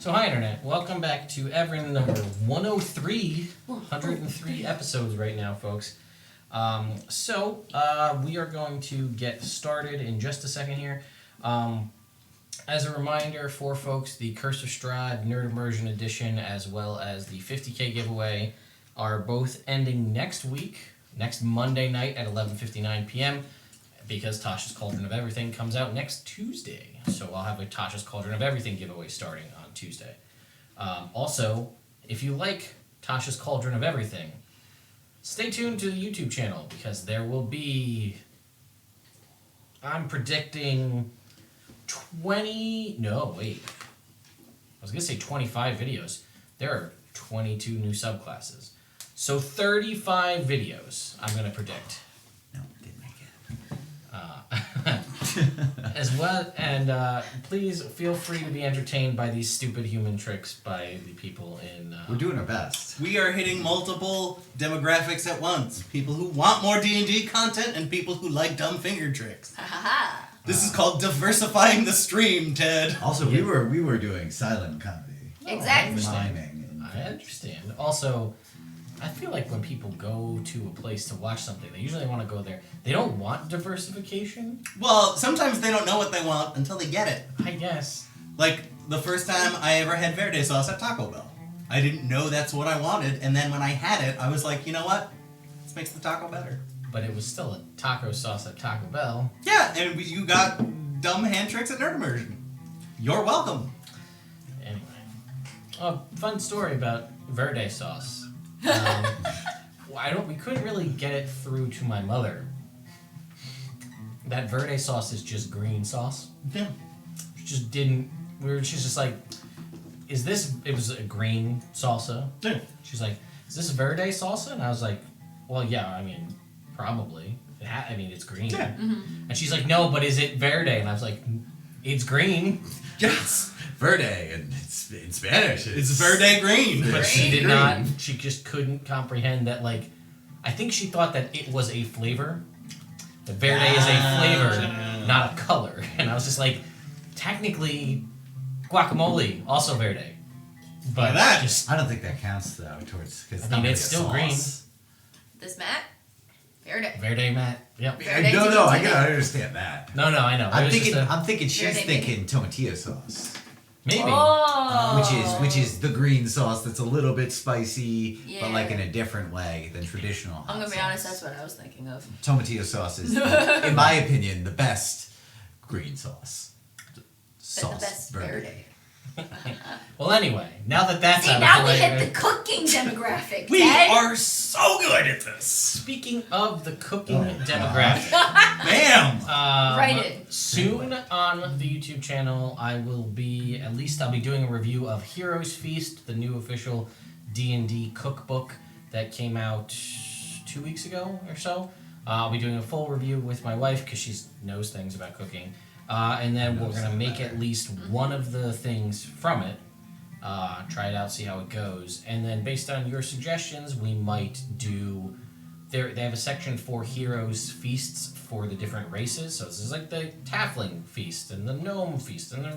So hi Internet, welcome back to Evrand number 103, 103 episodes right now, folks. We are going to get started in just a second here. As a reminder for folks, the Curse of Strahd Nerd Immersion Edition as well as the 50k giveaway are both ending next week, next Monday night at 11:59 p.m. because Tasha's Cauldron of Everything comes out next Tuesday. So I'll have a Tasha's Cauldron of Everything giveaway starting on Tuesday. Also, if you like Tasha's Cauldron of Everything, stay tuned to the YouTube channel because there will be, I'm predicting 25 videos. There are 22 new subclasses. So 35 videos, I'm going to predict. No, didn't make it. As well, and please feel free to be entertained by these stupid human tricks by the people in... We're doing our best. We are hitting multiple demographics at once. People who want more D&D content and people who like dumb finger tricks. This is called diversifying the stream, Ted. Also, we were doing silent comedy. Exactly. Miming. I understand. Also, I feel like when people go to a place to watch something, they usually want to go there. They don't want diversification. Well, sometimes they don't know what they want until they get it. I guess. Like, the first time I ever had verde sauce at Taco Bell. I didn't know that's what I wanted, and then when I had it, I was like, you know what? This makes the taco better. But it was still a taco sauce at Taco Bell. Yeah, and you got dumb hand tricks at Nerd Immersion. You're welcome. Anyway. Oh, fun story about verde sauce. We couldn't really get it through to my mother. That verde sauce is just green sauce. Yeah. She's just like, it was a green salsa. Yeah. She's like, is this verde salsa? And I was like, well, yeah, I mean, probably. It's green. Yeah. Mm-hmm. And she's like, no, but is it verde? And I was like, it's green. Yes. Verde, and it's in Spanish. It's verde green. But she Green. did not, she just couldn't comprehend that, like, I think she thought that it was a flavor. The verde is a flavor, not a color. And I was just like, technically, guacamole, also verde. But that. I don't think that counts though. Because it's still green. This mat? Verde. Verde, Matt. Yep. Verde No, to I me. gotta understand that. No, I know. I'm It was thinking. just I'm thinking she's Verde, thinking tomatillo sauce, maybe. Oh. which is the green sauce that's a little bit spicy, but like in Yeah. a different way than traditional. hot I'm gonna be sauce. honest, that's what I was thinking of. Tomatillo sauce is, in my opinion, the best green sauce. But the best verde. Well, anyway, now that that's See, out now of we the way, hit the cooking demographic, We Ted. are so good at this. speaking of the cooking Oh, demographic, Bam. Write it. Soon on the YouTube channel, I'll be doing a review of Heroes Feast, the new official D&D cookbook that came out 2 weeks ago or so. I'll be doing a full review with my wife because she knows things about cooking. And then we're going to make at least one of the things from it. Try it out, see how it goes. And then based on your suggestions, we might do... They have a section for Heroes Feasts for the different races. So this is like the Halfling Feast and the Gnome Feast and the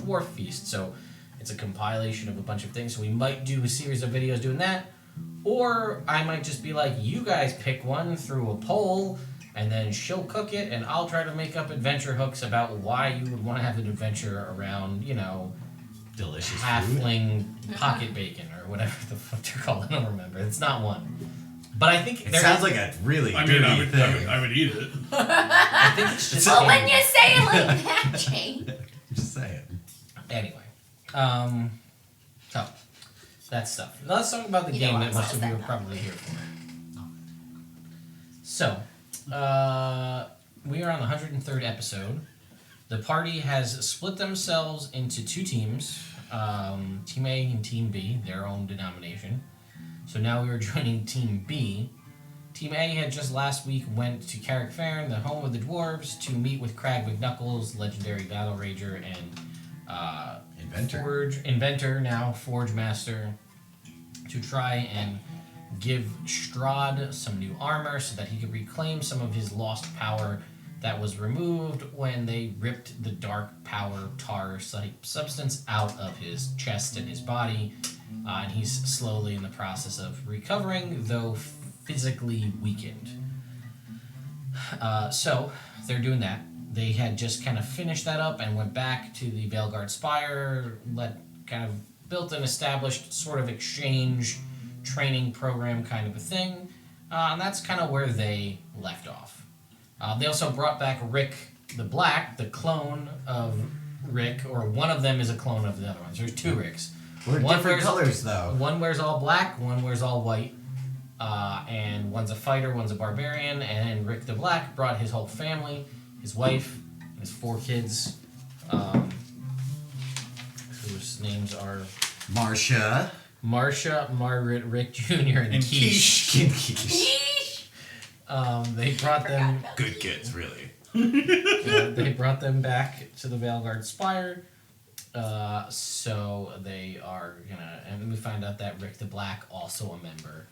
Dwarf Feast. So it's a compilation of a bunch of things. So we might do a series of videos doing that. Or I might just be like, you guys pick one through a poll... And then she'll cook it, and I'll try to make up adventure hooks about why you would want to have an adventure around, Delicious halfling pocket bacon or whatever the fuck they're called. I don't remember. It's not one. But I think It sounds like a really dirty thing. I would eat it. I think it's just. Well, when you say it like that, Jane. Just saying. Anyway, so that stuff. Now let's talk about the You game know that what most of says you are that probably here for. So, we are on the 103rd episode. The party has split themselves into two teams, Team A and Team B, their own denomination. So now we are joining Team B. Team A had just last week went to Carrickfern, the home of the dwarves, to meet with Crag McNuckles, legendary battle rager and Inventor, now Forge Master, to try and give Strahd some new armor so that he could reclaim some of his lost power that was removed when they ripped the dark power tar substance out of his chest and his body. And he's slowly in the process of recovering, though physically weakened. So they're doing that. They had just kind of finished that up and went back to the Veilguard Spire, built an established sort of exchange training program kind of a thing. And that's kind of where they left off. They also brought back Rick the Black, the clone of Rick, or one of them is a clone of the other ones. There's two Ricks. We're different colors, though. One wears all black, one wears all white. And one's a fighter, one's a barbarian. And Rick the Black brought his whole family, his wife, his 4 kids, whose names are Marcia, Margaret, Rick Jr., and Quiche. They brought them... Good kids, really. They brought them back to the Veilguard Spire. So they are gonna... And we find out that Rick the Black, also a member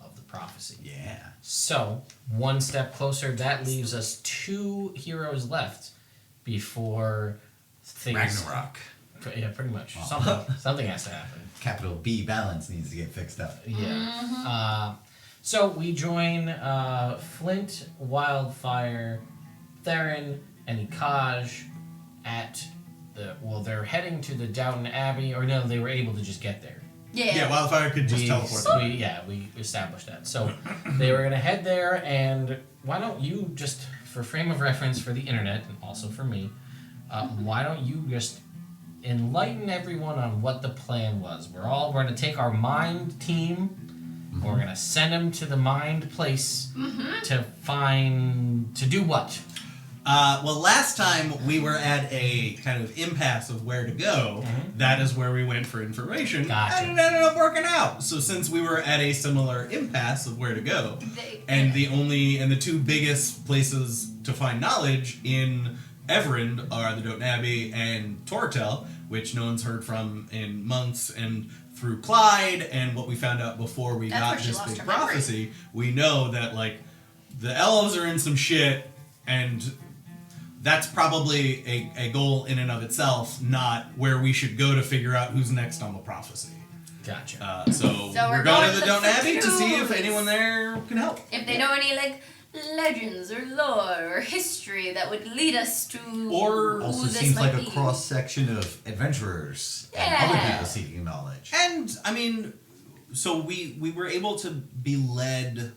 of the prophecy. Yeah. So, one step closer, that leaves us 2 heroes left before things... Ragnarok. Yeah, pretty much. Wow. Something has to happen. Capital B balance needs to get fixed up. Yeah. So we join Flint, Wildfire, Theron, and Ikaj at the... Well, they're heading to the Doughten Abbey, or no, they were able to just get there. Yeah, Wildfire could just teleport. We established that. So they were going to head there, and why don't you just, for frame of reference for the internet, and also for me, why don't you just enlighten everyone on what the plan was? We're going to take our mind team, we're going to send them to the mind place to do what? Well, last time we were at a kind of impasse of where to go. That is where we went for information. Gotcha. And it ended up working out. So since we were at a similar impasse of where to go, and the 2 biggest places to find knowledge in Evrand are the Doughten Abbey and Tortel, which no one's heard from in months, and through Clyde and what we found out before we got this big prophecy, we know that the elves are in some shit, and that's probably a goal in and of itself, not where we should go to figure out who's next on the prophecy. Gotcha. So we're going to the Doughten Abbey to see if anyone there can help. If they know any legends or lore or history that would lead us to or who Also this seems might like be. a cross section of adventurers and other people seeking knowledge. And I mean, so we were able to be led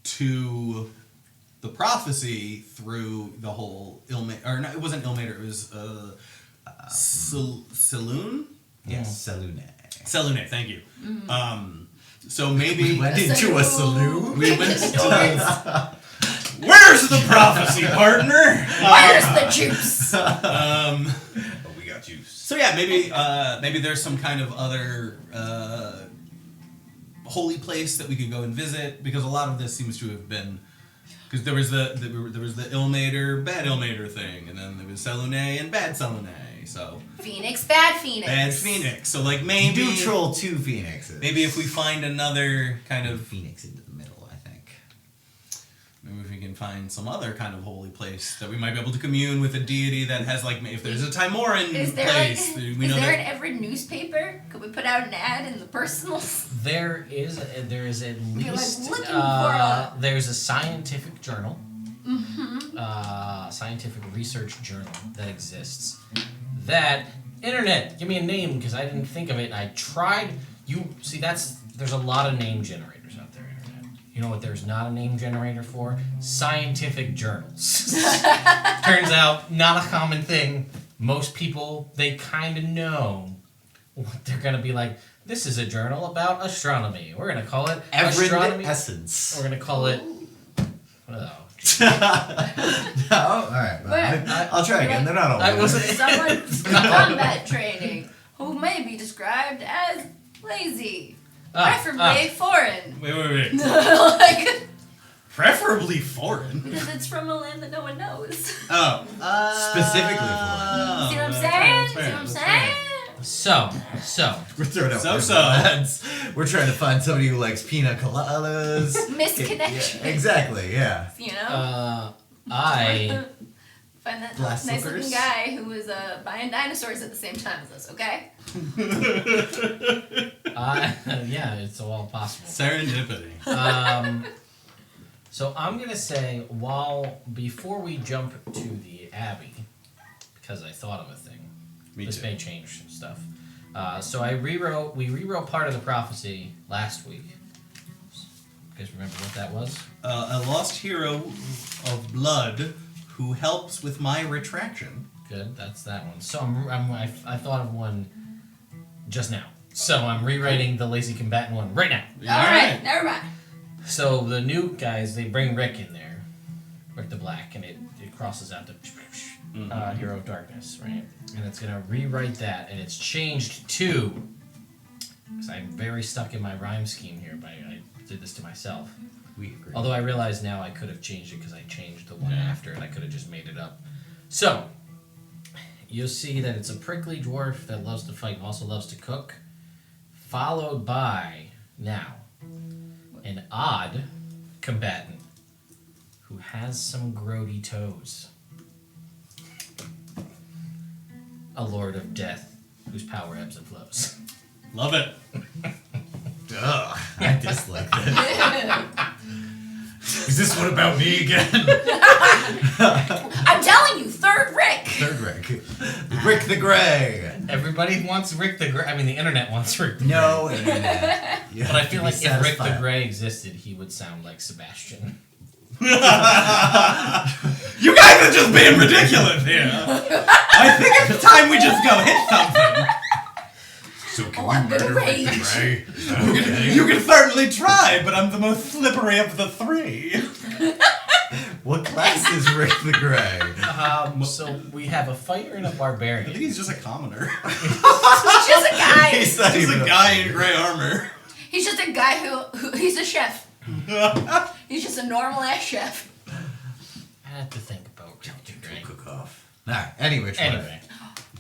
to the prophecy through the whole Ilmater, or no, it wasn't Ilmater, it was Saloon? Yes, Salune. Salune, thank you. So maybe We went into a saloon. we went to the... Where's the prophecy, partner? Where's the juice? We got juice. So yeah, maybe there's some kind of other holy place that we could go and visit, because a lot of this seems to have been, because there was the Ilmater, bad Ilmater thing, and then there was Salune and bad Salune. So Phoenix, bad Phoenix. bad Phoenix. So maybe Neutral 2 phoenixes. Maybe if we find another kind of Phoenix into the middle, I think. maybe if we can find some other kind of holy place that we might be able to commune with a deity that has if there's a Timoran Is there place. is We know there that. an Everett newspaper? Could we put out an ad in the personals? There is at least looking for there's a scientific journal, scientific research journal that exists. That internet, give me a name because I didn't think of it. I tried. There's a lot of name generators out there. Internet. You know what? There's not a name generator for scientific journals. Turns out, not a common thing. Most people, they kind of know what they're gonna be like. This is a journal about astronomy. We're gonna call it astronomy. Essence. We're gonna call it. Oh. No? Alright, well, I'll try again. They're not all I good. wasn't- Someone in combat training who may be described as lazy, preferably foreign. Wait. Like, Preferably foreign. because it's from a land that no one knows. Oh. Specifically for See what I'm saying? See what I'm saying? So. We're throwing out So. words. We're trying to find somebody who likes pina coladas. Misconnection. Yeah, exactly, yeah. You know? I Find that Glass nice slippers. looking guy who was buying dinosaurs at the same time as us, okay? yeah, it's all possible. Serendipity. So I'm gonna say before we jump to the Abbey, because I thought of a thing. This may change some stuff. So we rewrote part of the prophecy last week. You guys remember what that was? A lost hero of blood who helps with my retraction. Good, that's that one. So I thought of one just now. So I'm rewriting the lazy combatant one right now. Alright, never mind. So the new guys, they bring Rick in there, Rick the Black, and it crosses out the Hero of Darkness, right? And it's gonna rewrite that, and it's changed to, because I'm very stuck in my rhyme scheme here, but I did this to myself. We agree. Although I realize now I could have changed it because I changed the one after, and I could have just made it up. So, you'll see that it's a prickly dwarf that loves to fight and also loves to cook, followed by, now, an odd combatant who has some grody toes. A lord of death whose power ebbs and flows. Love it. Ugh, I dislike this. Is this one about me again? I'm telling you, third Rick! Third Rick. Rick the Gray. Everybody wants Rick the Gray. I mean, the internet wants Rick the Gray. No internet. But I feel like if Rick the Gray existed, he would sound like Sebastian. You guys are just being ridiculous here. I think it's time we just go hit something. So can Oh, I'm we gonna murder Rick the rage. Gray? Is that okay? You can certainly try, but I'm the most slippery of the three. What class is Rick the Gray? So we have a fighter and a I think barbarian. he's just a commoner. He's just a guy. He's not He's even a guy in gray armor. He's just a guy who he's a chef. He's just a normal ass chef. I had to think about Rick the Gray. Cook off. Nah, anyway.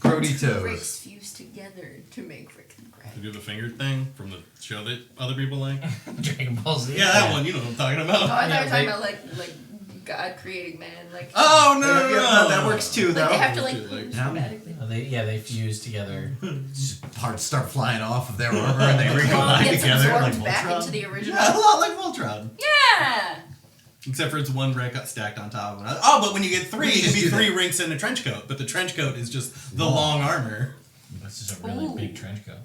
Grody Ricks toes. fused together to make Rick the Gray. You do the finger thing from the show that other people like? Dragon Ball Z. Yeah, that one. You know what I'm talking Oh, about. I thought you were they- talking about like God creating man. Like Oh, no. That works too, though. like they have to like Like- dramatically. They fuse together. Just parts start flying off of their armor and they recombine Gets together like absorbed back Voltron. into the original. Yeah, a lot like Voltron. Yeah. Except for it's one Rick stacked on top of another. Oh, but when you get three, We it'd just be do three that. Rinks in a trench coat. But the trench coat is just the long armor. This is a really Ooh. big trench coat.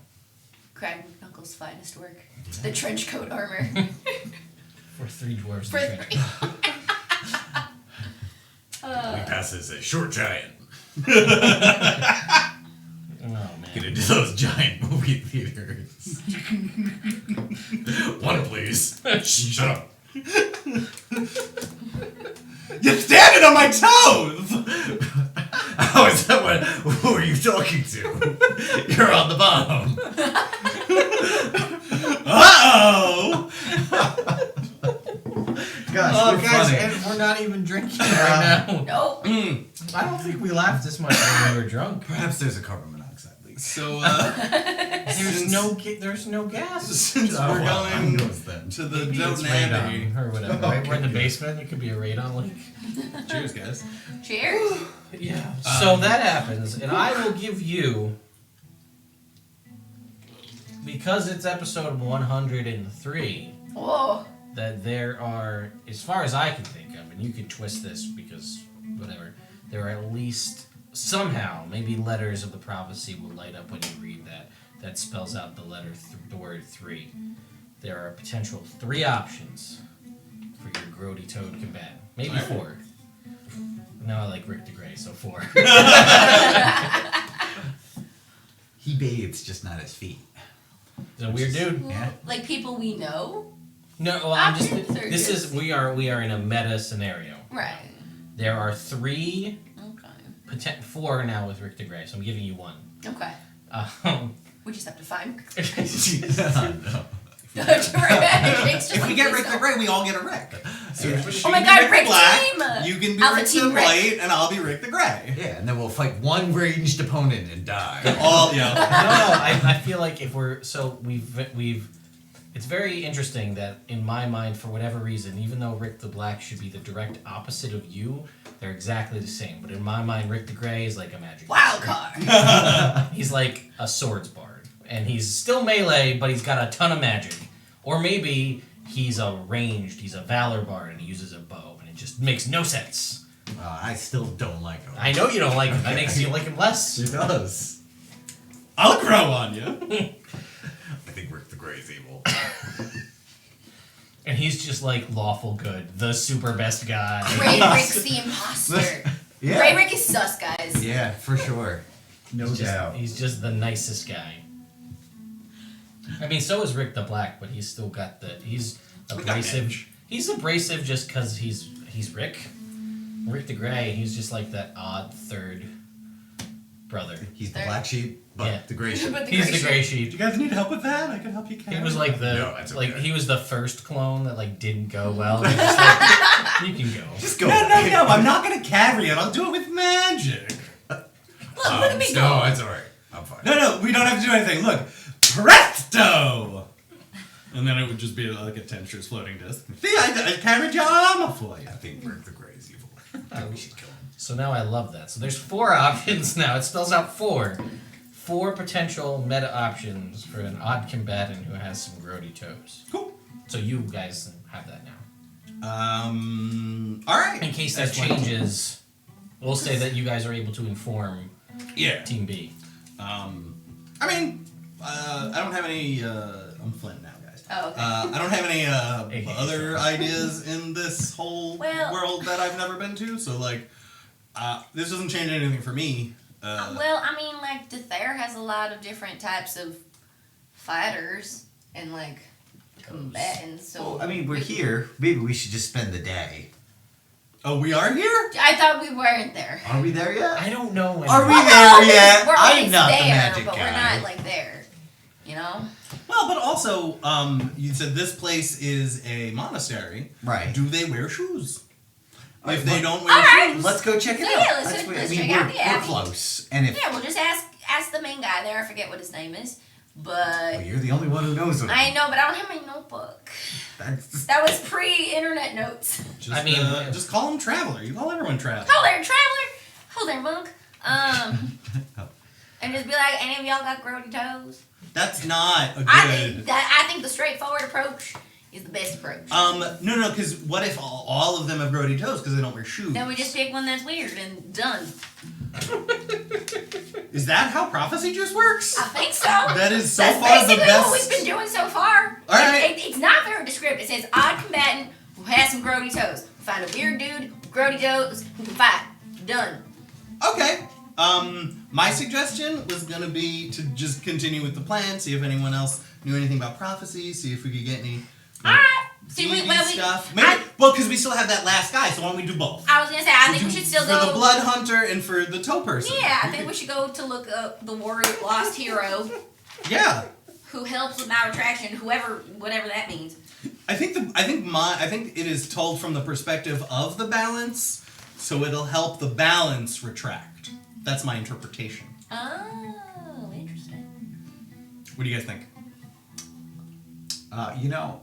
Craig McKnuckles' finest work. The trench coat armor. For three dwarves For in a trench coat. We pass as a short giant. Oh, man. Get into those giant movie theaters. One, please. Shut up. You're standing on my toes! Oh, is that what? Who are you talking to? You're on the bottom. Uh-oh! Gosh, Oh, we're guys, funny. and we're not even drinking right now. Nope. I don't think we laughed this much when we were drunk. Perhaps there's a carbon monoxide leak. So, There's no gas. since Oh, we're well, going knows then. to the Maybe it's Doughten Abbey. radon or whatever. Right? We're in the basement. It could be a radon leak. Cheers, guys. Cheers. Yeah. So that happens, and I will give you, because it's episode 103, Whoa. that there are, as far as I can think of, and you can twist this because whatever, there are at least somehow, maybe letters of the prophecy will light up when you read that spells out the letter, the word 3. There are potential 3 options for your grody toad combatant. Maybe 4. No, I like Rick the Gray, so 4. He bathes, just not his feet. He's a weird dude. Yeah. Like people we know. No, well, I'm just. Options or This just- is we are in a meta scenario. Right. There are 3, Okay. 4 now with Rick the Gray, so I'm giving you 1. Okay. We just have to find. No. If we get Rick the Gray, we all get a Rick. So Yeah. she Oh my can be God, Rick Rick the Black, team! you can be Alpha Rick team the Rick. White, and I'll be Rick the Gray. Yeah, and then we'll fight one ranged opponent and die. All, yeah. No, I feel like if we're we've It's very interesting that, in my mind, for whatever reason, even though Rick the Black should be the direct opposite of you, they're exactly the same. But in my mind, Rick the Gray is like a magic Wild user. card. He's like a swords bard. And he's still melee, but he's got a ton of magic. Or maybe he's a valor bard, and he uses a bow. And it just makes no sense. I still don't like him. I know you don't like him. That makes you like him less. He does. I'll grow on you. I think Rick the Gray is evil. And he's just like lawful good, the super best guy. Ray Rick's the imposter. Yeah. Ray Rick is sus, guys. Yeah, for sure. No doubt. He's just the nicest guy. I mean, so is Rick the Black, but he's still got he's abrasive. He's abrasive just because he's Rick. Rick the Gray, he's just like that odd third brother. He's the black sheep, but Yeah. the gray sheep. He's the gray sheep. Do you guys need help with that? I can help you carry. He was like No, that's okay. he was the first clone that like didn't go well. He's just like, you can go. Just go. No, I'm not gonna carry it. I'll do it with magic. Look at me go. No, it's alright. I'm fine. No, we don't have to do anything. Look, presto! And then it would just be like a tensur's floating disc. See, I carried your armor for you. I think Rick the Gray is evil. We should kill him. So now I love that. So there's 4 options now. It spells out 4. 4 potential meta options for an odd combatant who has some grody toes. Cool. So you guys have that now. All right. In case that Excellent. changes, we'll say that you guys are able to inform Yeah. Team B. I mean, I don't have any. I'm Flint now, guys. Oh, okay. I don't have any AKA other ideas in this whole Well- world that I've never been to. So like, this doesn't change anything for me. Well, I mean, like, Thayer has a lot of different types of fighters and, like, combatants. So Well, I mean, we're here. Maybe we should just spend the day. Oh, we are here. I thought we weren't there. Are we there yet? I don't know when. Are we Well, there we're yet? always, we're always I'm not there, the magic but guy. we're not, like, there. You know? Well, but also, you said this place is a monastery. Right. Do they wear shoes? Alright, If they let- don't wear Alright. shoes, Let's go check it So, out. yeah, let's That's what- check I mean, out we're, the Abbey. we're close. And if Yeah, we'll just ask the main guy there. I forget what his name is. But well, you're the only one who knows what I know, but I don't have my notebook. That's That was pre-internet notes. just, I mean, just call him Traveler. You call everyone Traveler. Hold there, traveler. Hold there, monk. And just be like, any of y'all got grody toes? That's not a good. I think the straightforward approach is the best approach. No, because what if all of them have grody toes because they don't wear shoes? Then we just pick one that's weird and done. Is that how prophecy juice works? I think so. That is so That's far the basically best. what we've been doing so far. All right. It's not very descriptive. It says odd combatant who has some grody toes. Find a weird dude with grody toes who can fight. Done. Okay. My suggestion was gonna be to just continue with the plan, see if anyone else knew anything about prophecy, see if we could get any All right. See, D&D well, stuff. Maybe, because we still have that last guy, so why don't we do both? I was gonna say I think we should still for go. the blood hunter and for the toe person. Yeah, I think we should go to look up the warrior lost hero Yeah. who helps with malretraction, whatever that means. I think it is told from the perspective of the balance, so it'll help the balance retract. That's my interpretation. Oh, interesting. What do you guys think? you know,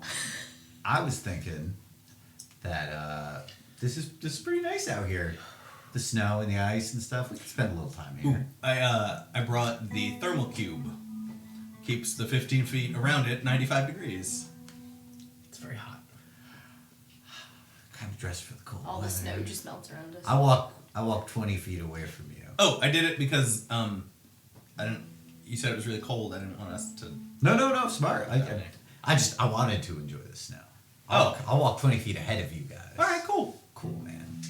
I was thinking that this is pretty nice out here. The snow and the ice and stuff. We can spend a little time here. I brought the thermal cube. Keeps the 15 feet around it 95 degrees. It's very hot. Kind of dressed for the cold All the weather. snow just melts around us. I walk 20 feet away from you. Oh, I did it because I didn't. You said it was really cold. I didn't want us to. No, smart. I wanted to enjoy the snow. I'll walk 20 feet ahead of you guys. All right, cool. Cool, man.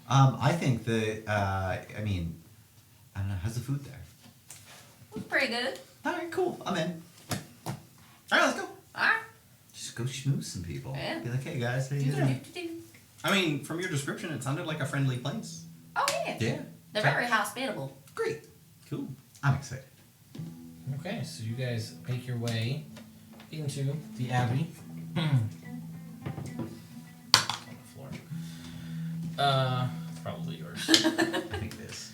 I think that, I don't know, how's the food there? Pretty good. All right, cool. I'm in. All right, let's go. Alright. Just go schmooze some people. Yeah. Be like, hey guys, how you doing? I mean, from your description, it sounded like a friendly place. Oh yeah. Yeah. They're very hospitable. Great. Cool. I'm excited. Okay, so you guys make your way into the Abbey. On the floor. Probably yours. I think it is.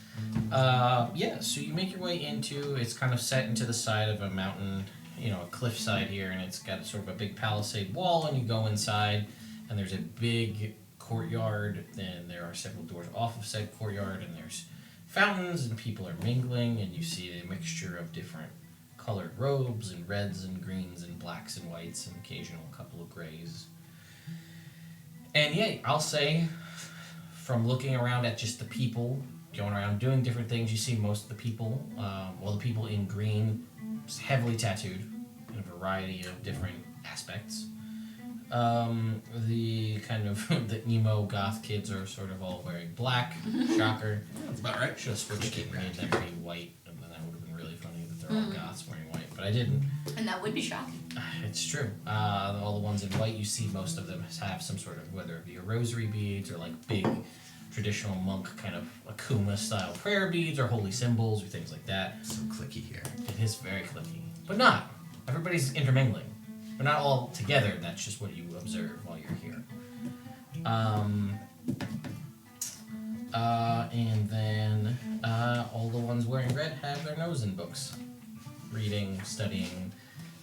Yeah, so you make your way into, it's kind of set into the side of a mountain a cliffside here, and it's got sort of a big palisade wall, and you go inside, and there's a big courtyard. Then there are several doors off of said courtyard, and there's fountains, and people are mingling, and you see a mixture of different colored robes, and reds and greens and blacks and whites, and occasional couple of grays. And yeah, I'll say, from looking around at just the people going around doing different things, you see most of the people, the people in green, heavily tattooed in a variety of different aspects. The kind of the emo goth kids are sort of all wearing black. Shocker. That's about right. Should have switched it, made them be white, and then that would have been really funny that they're all goths wearing white. But I didn't. And that would be shocking. It's true. All the ones in white, you see most of them have some sort of, whether it be a rosary beads or like big traditional monk kind of Akuma style prayer beads or holy symbols or things like that. So clicky here. It is very clicky. But not. Everybody's intermingling. We're not all together, that's just what you observe while you're here. And then all the ones wearing red have their nose in books. Reading, studying,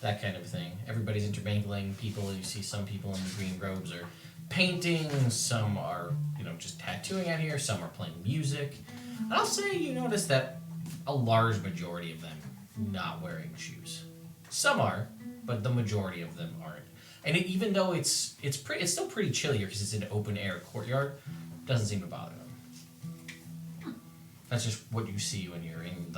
that kind of thing. Everybody's intermingling. People, you see some people in the green robes are painting, some are, just tattooing out here, some are playing music. And I'll say you notice that a large majority of them not wearing shoes. Some are, but the majority of them aren't. And even though it's still pretty chilly here because it's an open air courtyard, it doesn't seem to bother them. That's just what you see when you're in,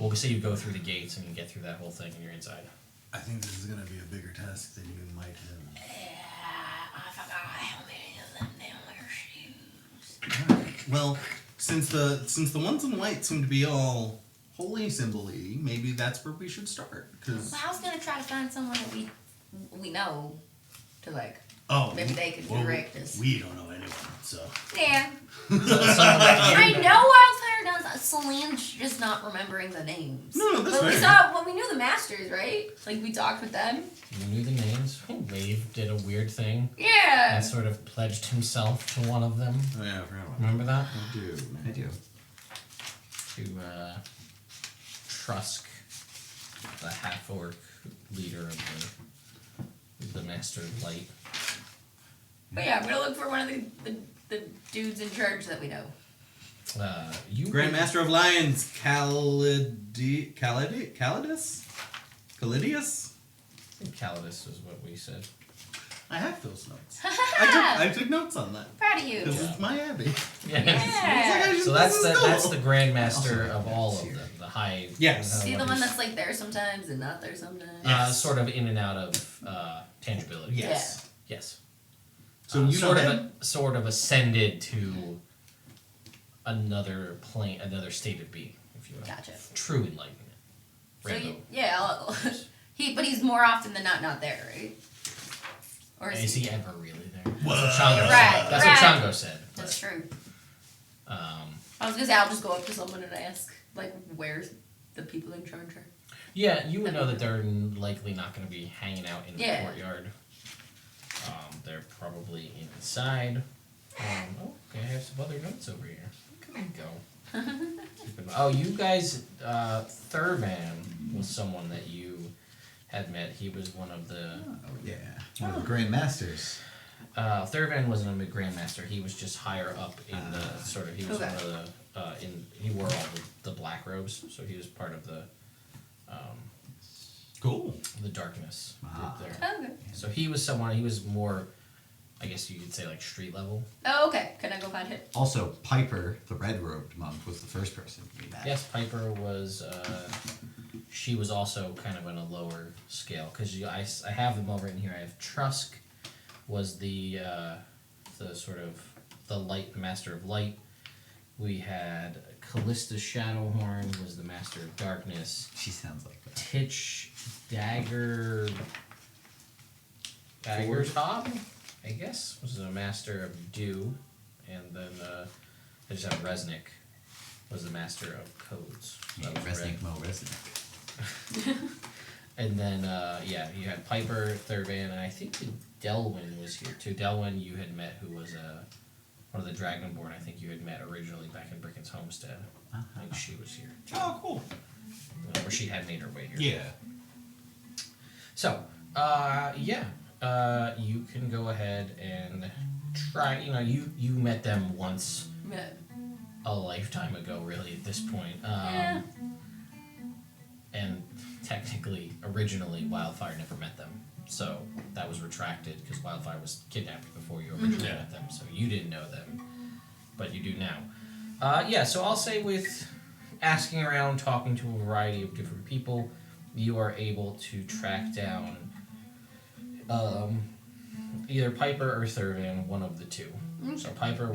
we'll say you go through the gates and you get through that whole thing and you're inside. I think this is going to be a bigger task than you might have. Yeah, I forgot how many of them don't wear shoes. Well, since the ones in white seem to be all holy symbol-y, maybe that's where we should start. Cause Well, I was gonna try to find someone that we know to Maybe they could direct us. We don't know anyone, so. Yeah. Someone that I know Wildfire does. Celine's just not remembering the names. No, that's But fair. we knew the masters, right? We talked with them. you knew the names. Wave did a weird thing Yeah. and sort of pledged himself to one of them. Oh yeah, I forgot about Remember that? I do. To Trusk, the half-orc leader of the Master of Light. But yeah, I'm gonna look for one of the dudes in charge that we know. You Grandmaster of Lions, Calidus? Calidius? I think Calidus is what we said. I have those notes. I took notes on that. Proud of you. Because it's my abbey. Yeah. So that's the Grandmaster of all of them. The high. Yes. See the one that's there sometimes and not there sometimes. Sort of in and out of tangibility. Yes. Yes. So you know sort of ascended to another plane, another state of being, if you will. Gotcha. True enlightenment. So Rambo. but he's more often than not there, right? Or Is he ever really there? Whoa. That's what Chongo You're said. right, That's right. what Chongo said. but, That's true. Um, I was gonna say I'll just go up to someone and ask where's the people in charge are. yeah, you would know that they're likely not going to be hanging out in the Yeah. courtyard. They're probably inside. Okay, I have some other notes over here. Where can I go? Oh, you guys, Thurvan was someone that you had met. He was one of the... Oh, yeah. One of the Grand Masters. Thurvan wasn't a Grandmaster. He was just higher up in the sort of... He was Okay. one of the... he wore all the black robes, so he was part of the... Cool. the darkness group Ah. there. Okay. So he was someone... He was more... I guess you could say street level. Oh, okay. Can I go find him? Also, Piper, the red-robed monk, was the first person we met. Yes, Piper was. She was also kind of on a lower scale because I have them all written here. I have Trusk was the sort of the light, the master of light. We had Callista Shadowhorn was the master of darkness. She sounds like that. Titch Daggertob, I guess, was the master of dew, and then I just have Resnick was the master of codes. So that was Resnick red. Mo Resnick. And then you had Piper, Thurban, and I think Delwyn was here too. Delwyn you had met, who was one of the Dragonborn. I think you had met originally back in Bricken's homestead. I think she was here. Oh, cool. Or she had made her way here. Yeah. So, you can go ahead and try. You met them once a lifetime ago, really. At this point, and technically, originally, Wildfire never met them. So that was retracted because Wildfire was kidnapped before you originally met them. So you didn't know them, but you do now. So I'll say with asking around, talking to a variety of different people, you are able to track down either Piper or Thurvan, one of the two. So Piper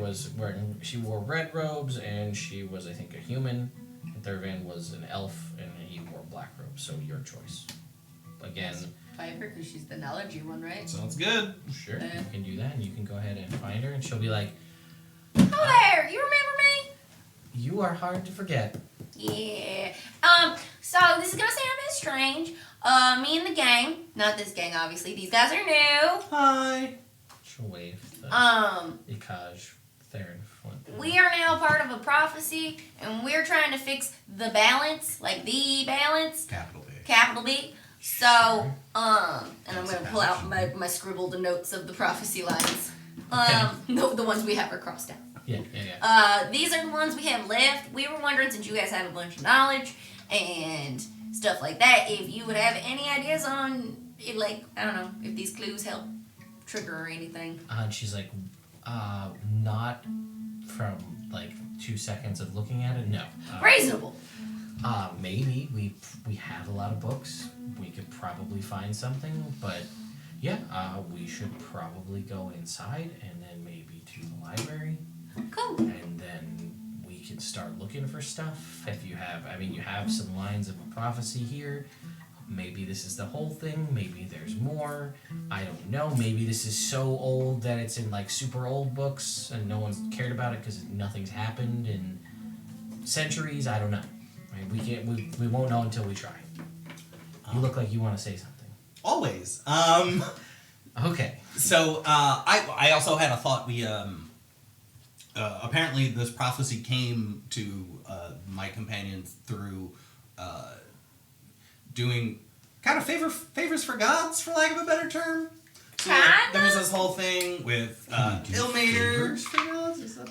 she wore red robes and she was, I think, a human. And Thurvan was an elf and he wore black robes. So your choice. Again, Piper, because she's the knowledgey one, right? Sounds good. sure, you can do that, and you can go ahead and find her, and she'll be like, Oh there, you remember me? "You are hard to forget." Yeah. So this is gonna sound a bit strange. Me and the gang, not this gang, obviously. These guys are new. Hi. She'll wave. Ikaj, Theron, Flint. We are now part of a prophecy, and we're trying to fix the balance, like the balance, Capital B. capital B. So, and I'm gonna pull out my scribbled notes of the prophecy lines. The ones we have are crossed out. Yeah. These are the ones we have left. We were wondering, since you guys have a bunch of knowledge and stuff like that, if you would have any ideas on, like, I don't know, if these clues help trigger or anything. And she's like, not from like 2 seconds of looking at it. No. Reasonable. Maybe we have a lot of books. We could probably find something, but we should probably go inside and then maybe to the library. Cool. And then we can start looking for stuff. If you have some lines of a prophecy here. Maybe this is the whole thing. Maybe there's more. I don't know. Maybe this is so old that it's in like super old books and no one's cared about it because nothing's happened in centuries. I don't know. Right? We won't know until we try. You look like you want to say something. Always. Okay. So I also had a thought. We apparently this prophecy came to my companions through doing kind of favors for gods, for lack of a better term. So there was this whole thing with Ilmater.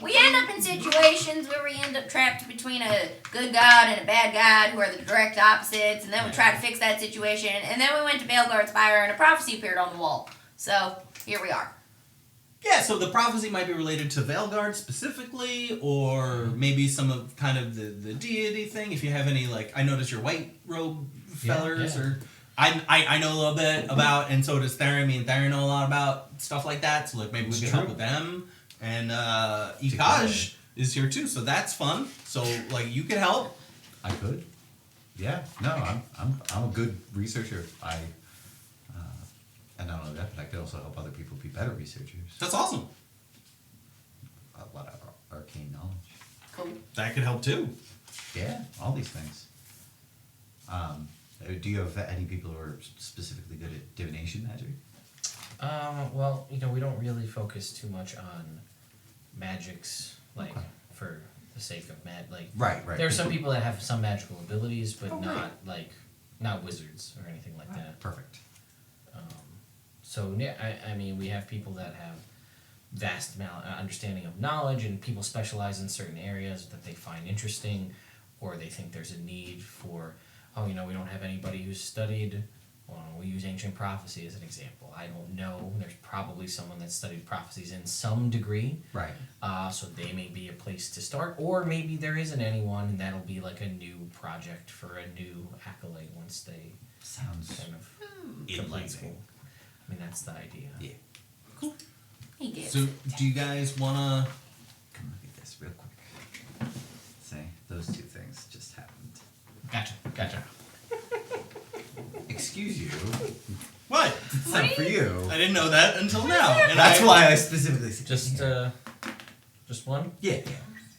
We end up in situations where we end up trapped between a good god and a bad god who are the direct opposites, and then we try to fix that situation, and then we went to Veilguard's Spire and a prophecy appeared on the wall. So, here we are. Yeah, so the prophecy might be related to Veilguard specifically, or maybe some of kind of the deity thing. If you have any, like, I noticed your white robe fellers, or I know a little bit about, and so does Theron. Me and Theron know a lot about stuff like that. So like maybe we can help with them. And Ikaj is here too, so that's fun. So like you could help. I could. Yeah. No, I'm a good researcher. And not only that, but I could also help other people be better researchers. That's awesome. A lot of arcane knowledge. Cool. That could help too. Yeah, all these things. Do you have any people who are specifically good at divination magic? Well, we don't really focus too much on magics, like, for the sake of Right. There are some people that have some magical abilities, but right. not wizards or anything like that. Perfect. So, yeah, we have people that have vast understanding of knowledge, and people specialize in certain areas that they find interesting, or they think there's a need for, we don't have anybody who's studied, we use ancient prophecy as an example. I don't know. There's probably someone that studied prophecies in some degree. Right. So they may be a place to start, or maybe there isn't anyone, and that'll be like a new project for a new acolyte once they sounds kind of enlightening. school. That's the idea. Yeah. Cool. He gets So do you guys wanna Come look at this real quick. Say, those two things just happened. Gotcha. Excuse you. what? It's not for you. I didn't know that until now. And That's why I specifically said Just one? Yeah.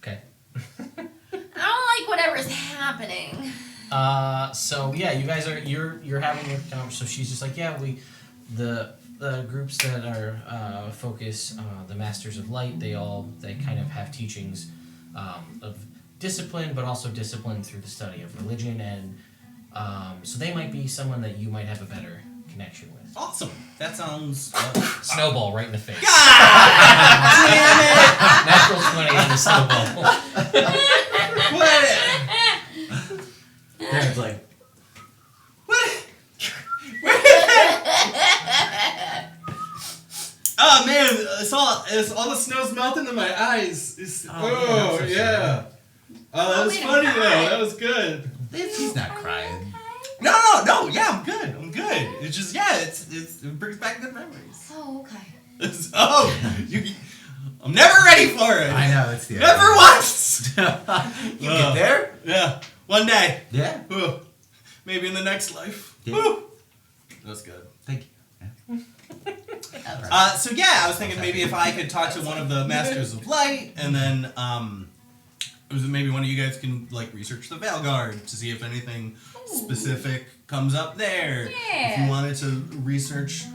Okay. I don't like whatever's happening. So yeah, you guys you're having your so she's just like, the groups that are focus the Masters of Light, they kind of have teachings of discipline, but also discipline through the study of religion, and so they might be someone that you might have a better connection with. Awesome. That sounds. Snowball right in the face. Damn it! Natural 20 on the snowball. What? Darren's like, What? Oh man, it's all the snow's melting in my eyes. Oh, yeah. Oh, that was made him funny though. cry. That was good. he's not crying. No. Yeah, I'm good. It's just it brings back good memories. Oh, okay. I'm never ready for it. I know, it's the Never once. You get there? Yeah, one day. Yeah. Ooh. Maybe in the next life. Yeah. Ooh. That's good. Thank you. So yeah, I was thinking maybe if I could talk to one of the Masters of Light, and then maybe one of you guys can like research the Veilguard to see if anything specific comes up there. Yeah. If you wanted to research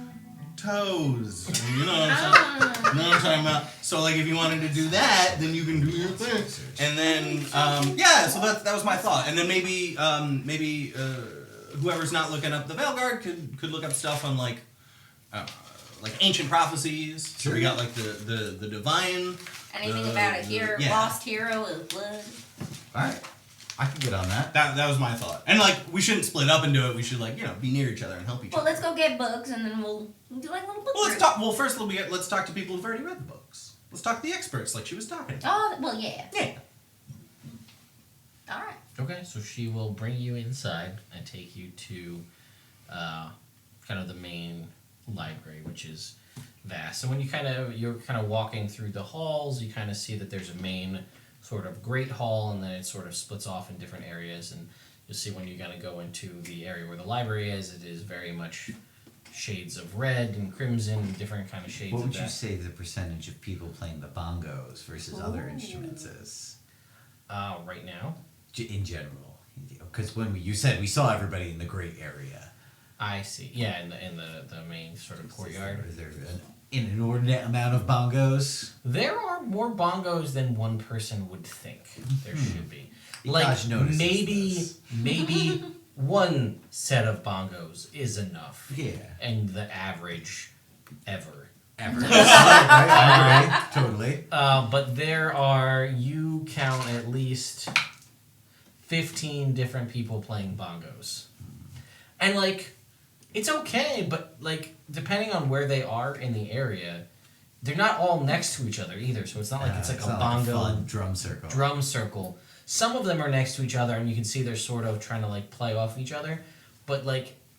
toes, you know what I'm talking about. So like if you wanted to do that, then you can do your thing. And then so that was my thought. And then maybe whoever's not looking up the Veilguard could look up stuff on like ancient prophecies. So we got like the divine. Anything about a hero, yeah. lost hero of blood? Alright. I can get on that. That was my thought. And like we shouldn't split up into it. We should be near each other and help each Well, other. let's go get books and then we'll do like a little book. Well, let's group. talk. Well, first let's talk to people who've already read the books. Let's talk to the experts, like she was talking. Oh, well, yeah. Yeah. All right. Okay, so she will bring you inside and take you to kind of the main library, which is vast. So when you're kind of walking through the halls, you kind of see that there's a main sort of great hall, and then it sort of splits off in different areas. And you'll see when you kind of go into the area where the library is, it is very much shades of red and crimson, and different kind of shades What of would that. you say the percentage of people playing the bongos versus other instruments is? Right now, In general. Because when you said we saw everybody in the great area. I see. Yeah, in the main sort of courtyard. Is there an inordinate amount of bongos? There are more bongos than one person would think there should be. Like Gosh notices maybe one set of bongos is enough. Yeah. And the average ever. Right? I agree. Totally. But you count at least 15 different people playing bongos. And it's okay, but depending on where they are in the area, they're not all next to each other either. So it's not like it's like a not bongo like a fun drum circle. Some of them are next to each other, and you can see they're sort of trying to play off each other. But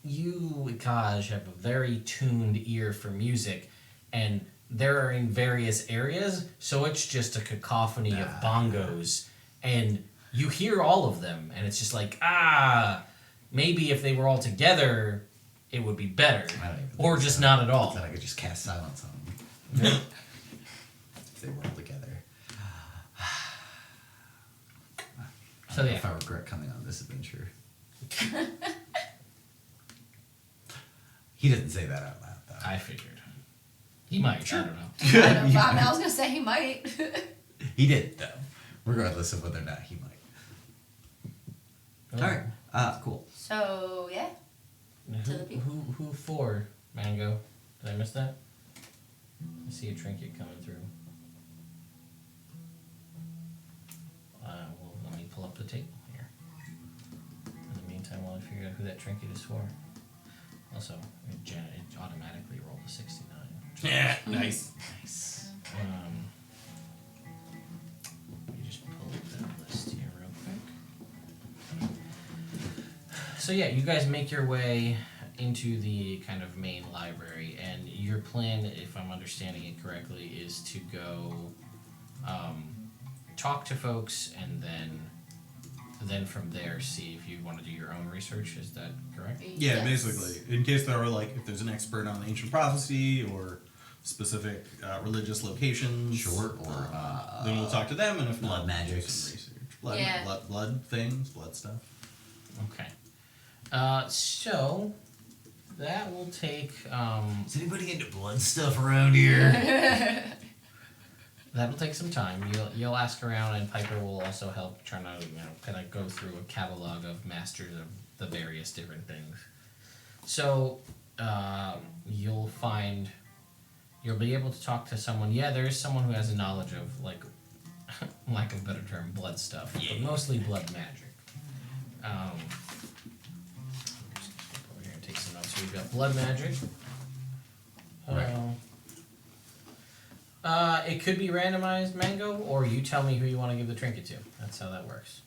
you, Kaj, have a very tuned ear for music, and they're in various areas, so it's just a cacophony of bongos, and you hear all of them, and it's just maybe if they were all together, it would be better, or just not at all. Then I could just cast silence on them. If they were all together. I don't know if I regret coming on this adventure. He doesn't say that out loud, though. I figured. He might, I don't know. I don't know. I was going to say he might. He did, though. Regardless of whether or not he might. Alright. Cool. So, yeah. Who for, Mango? Did I miss that? I see a trinket coming through. Well, let me pull up the table here. In the meantime, while I figure out who that trinket is for. Also, it automatically rolled a 69. Yeah. Nice. Let me just pull up that list here real quick. So yeah, you guys make your way into the kind of main library, and your plan, if I'm understanding it correctly, is to go talk to folks, and then from there see if you want to do your own research. Is that correct? Yeah, basically. In case there were if there's an expert on ancient prophecy or specific religious locations. Sure, or then we'll talk to them, and if blood not, magics. do some research. Blood things, blood stuff. Okay. So that will take. Is anybody into blood stuff around here? That'll take some time. You'll ask around, and Piper will also help trying to kind of go through a catalog of masters of the various different things. So you'll be able to talk to someone. Yeah, there is someone who has a knowledge of, like, lack of a better term, blood stuff, but mostly blood magic. I'm just gonna skip over here and take some notes. So we've got blood magic. It could be randomized, Mango, or you tell me who you want to give the trinket to. That's how that works.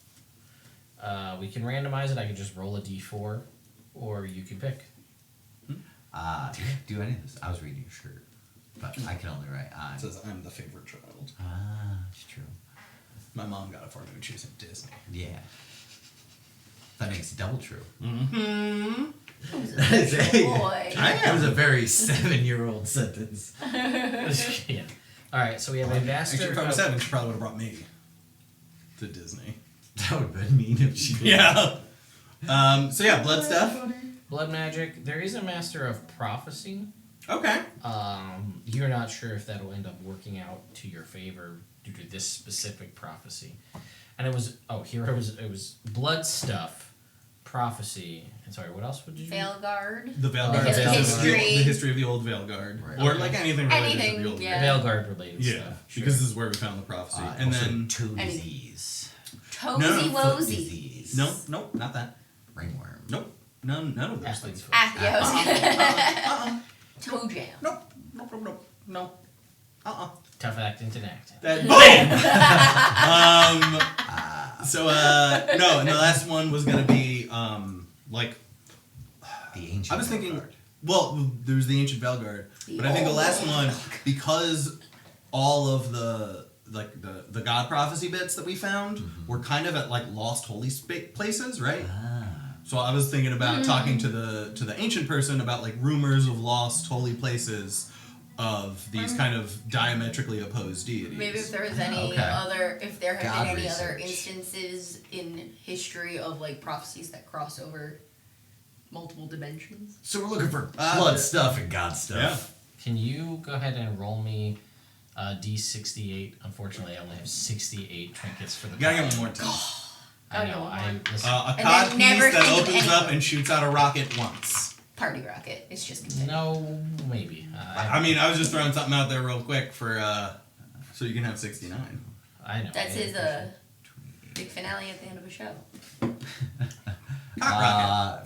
We can randomize it. I could just roll a d4, or you can pick. Do any of this. I was reading your shirt, but I can only write I. It says I'm the favorite child. It's true. My mom got it for me when she was in Disney. Yeah. That makes it double true. Mm-hmm. Boy. That was a very 7-year-old sentence. Yeah. All right. So we have a master. Actually, if I was 7, she probably would have brought me to Disney. That would have been mean if she did. Yeah. So yeah, blood stuff. Blood magic. There is a master of prophecy. Okay. You're not sure if that'll end up working out to your favor due to this specific prophecy. And it was it was blood stuff, prophecy, and sorry, what else would you do? Veilguard. The Veilguard. The history. The history of the old Veilguard. Right. Or Okay. like anything related to Anything, the old yeah. Veilguard related Yeah, stuff. because this is where we found the prophecy. And also then toesies. Toesy No, Woesy. Disease. nope, not that. Ringworm. Nope, none of those Athlete's things. foot. Ah, Toe Jam. Nope. Tough acting to act. That boom. So no, and the last one was gonna be like The ancient. I was thinking. Vanguard. Well, there's the ancient Velgard, but I think the last one, because all of the god prophecy bits that we found were kind of at like lost holy places, right? So I was thinking about talking to the ancient person about like rumors of lost holy places of these kind of diametrically opposed deities. Maybe if there was any Okay. other, if there have God been any other research. instances in history of like prophecies that cross over multiple dimensions. So we're looking for blood stuff and god stuff. Can you go ahead and roll me D68? Unfortunately, I only have 68 trinkets for the. You gotta get one more time. I know. Listen, A And cod then never piece that think of opens up anything. and shoots out a rocket once. Party rocket. It's just confetti. no, maybe. I mean, I was just throwing something out there real quick for so you can have 69. I know. That's his big finale at the end of a show.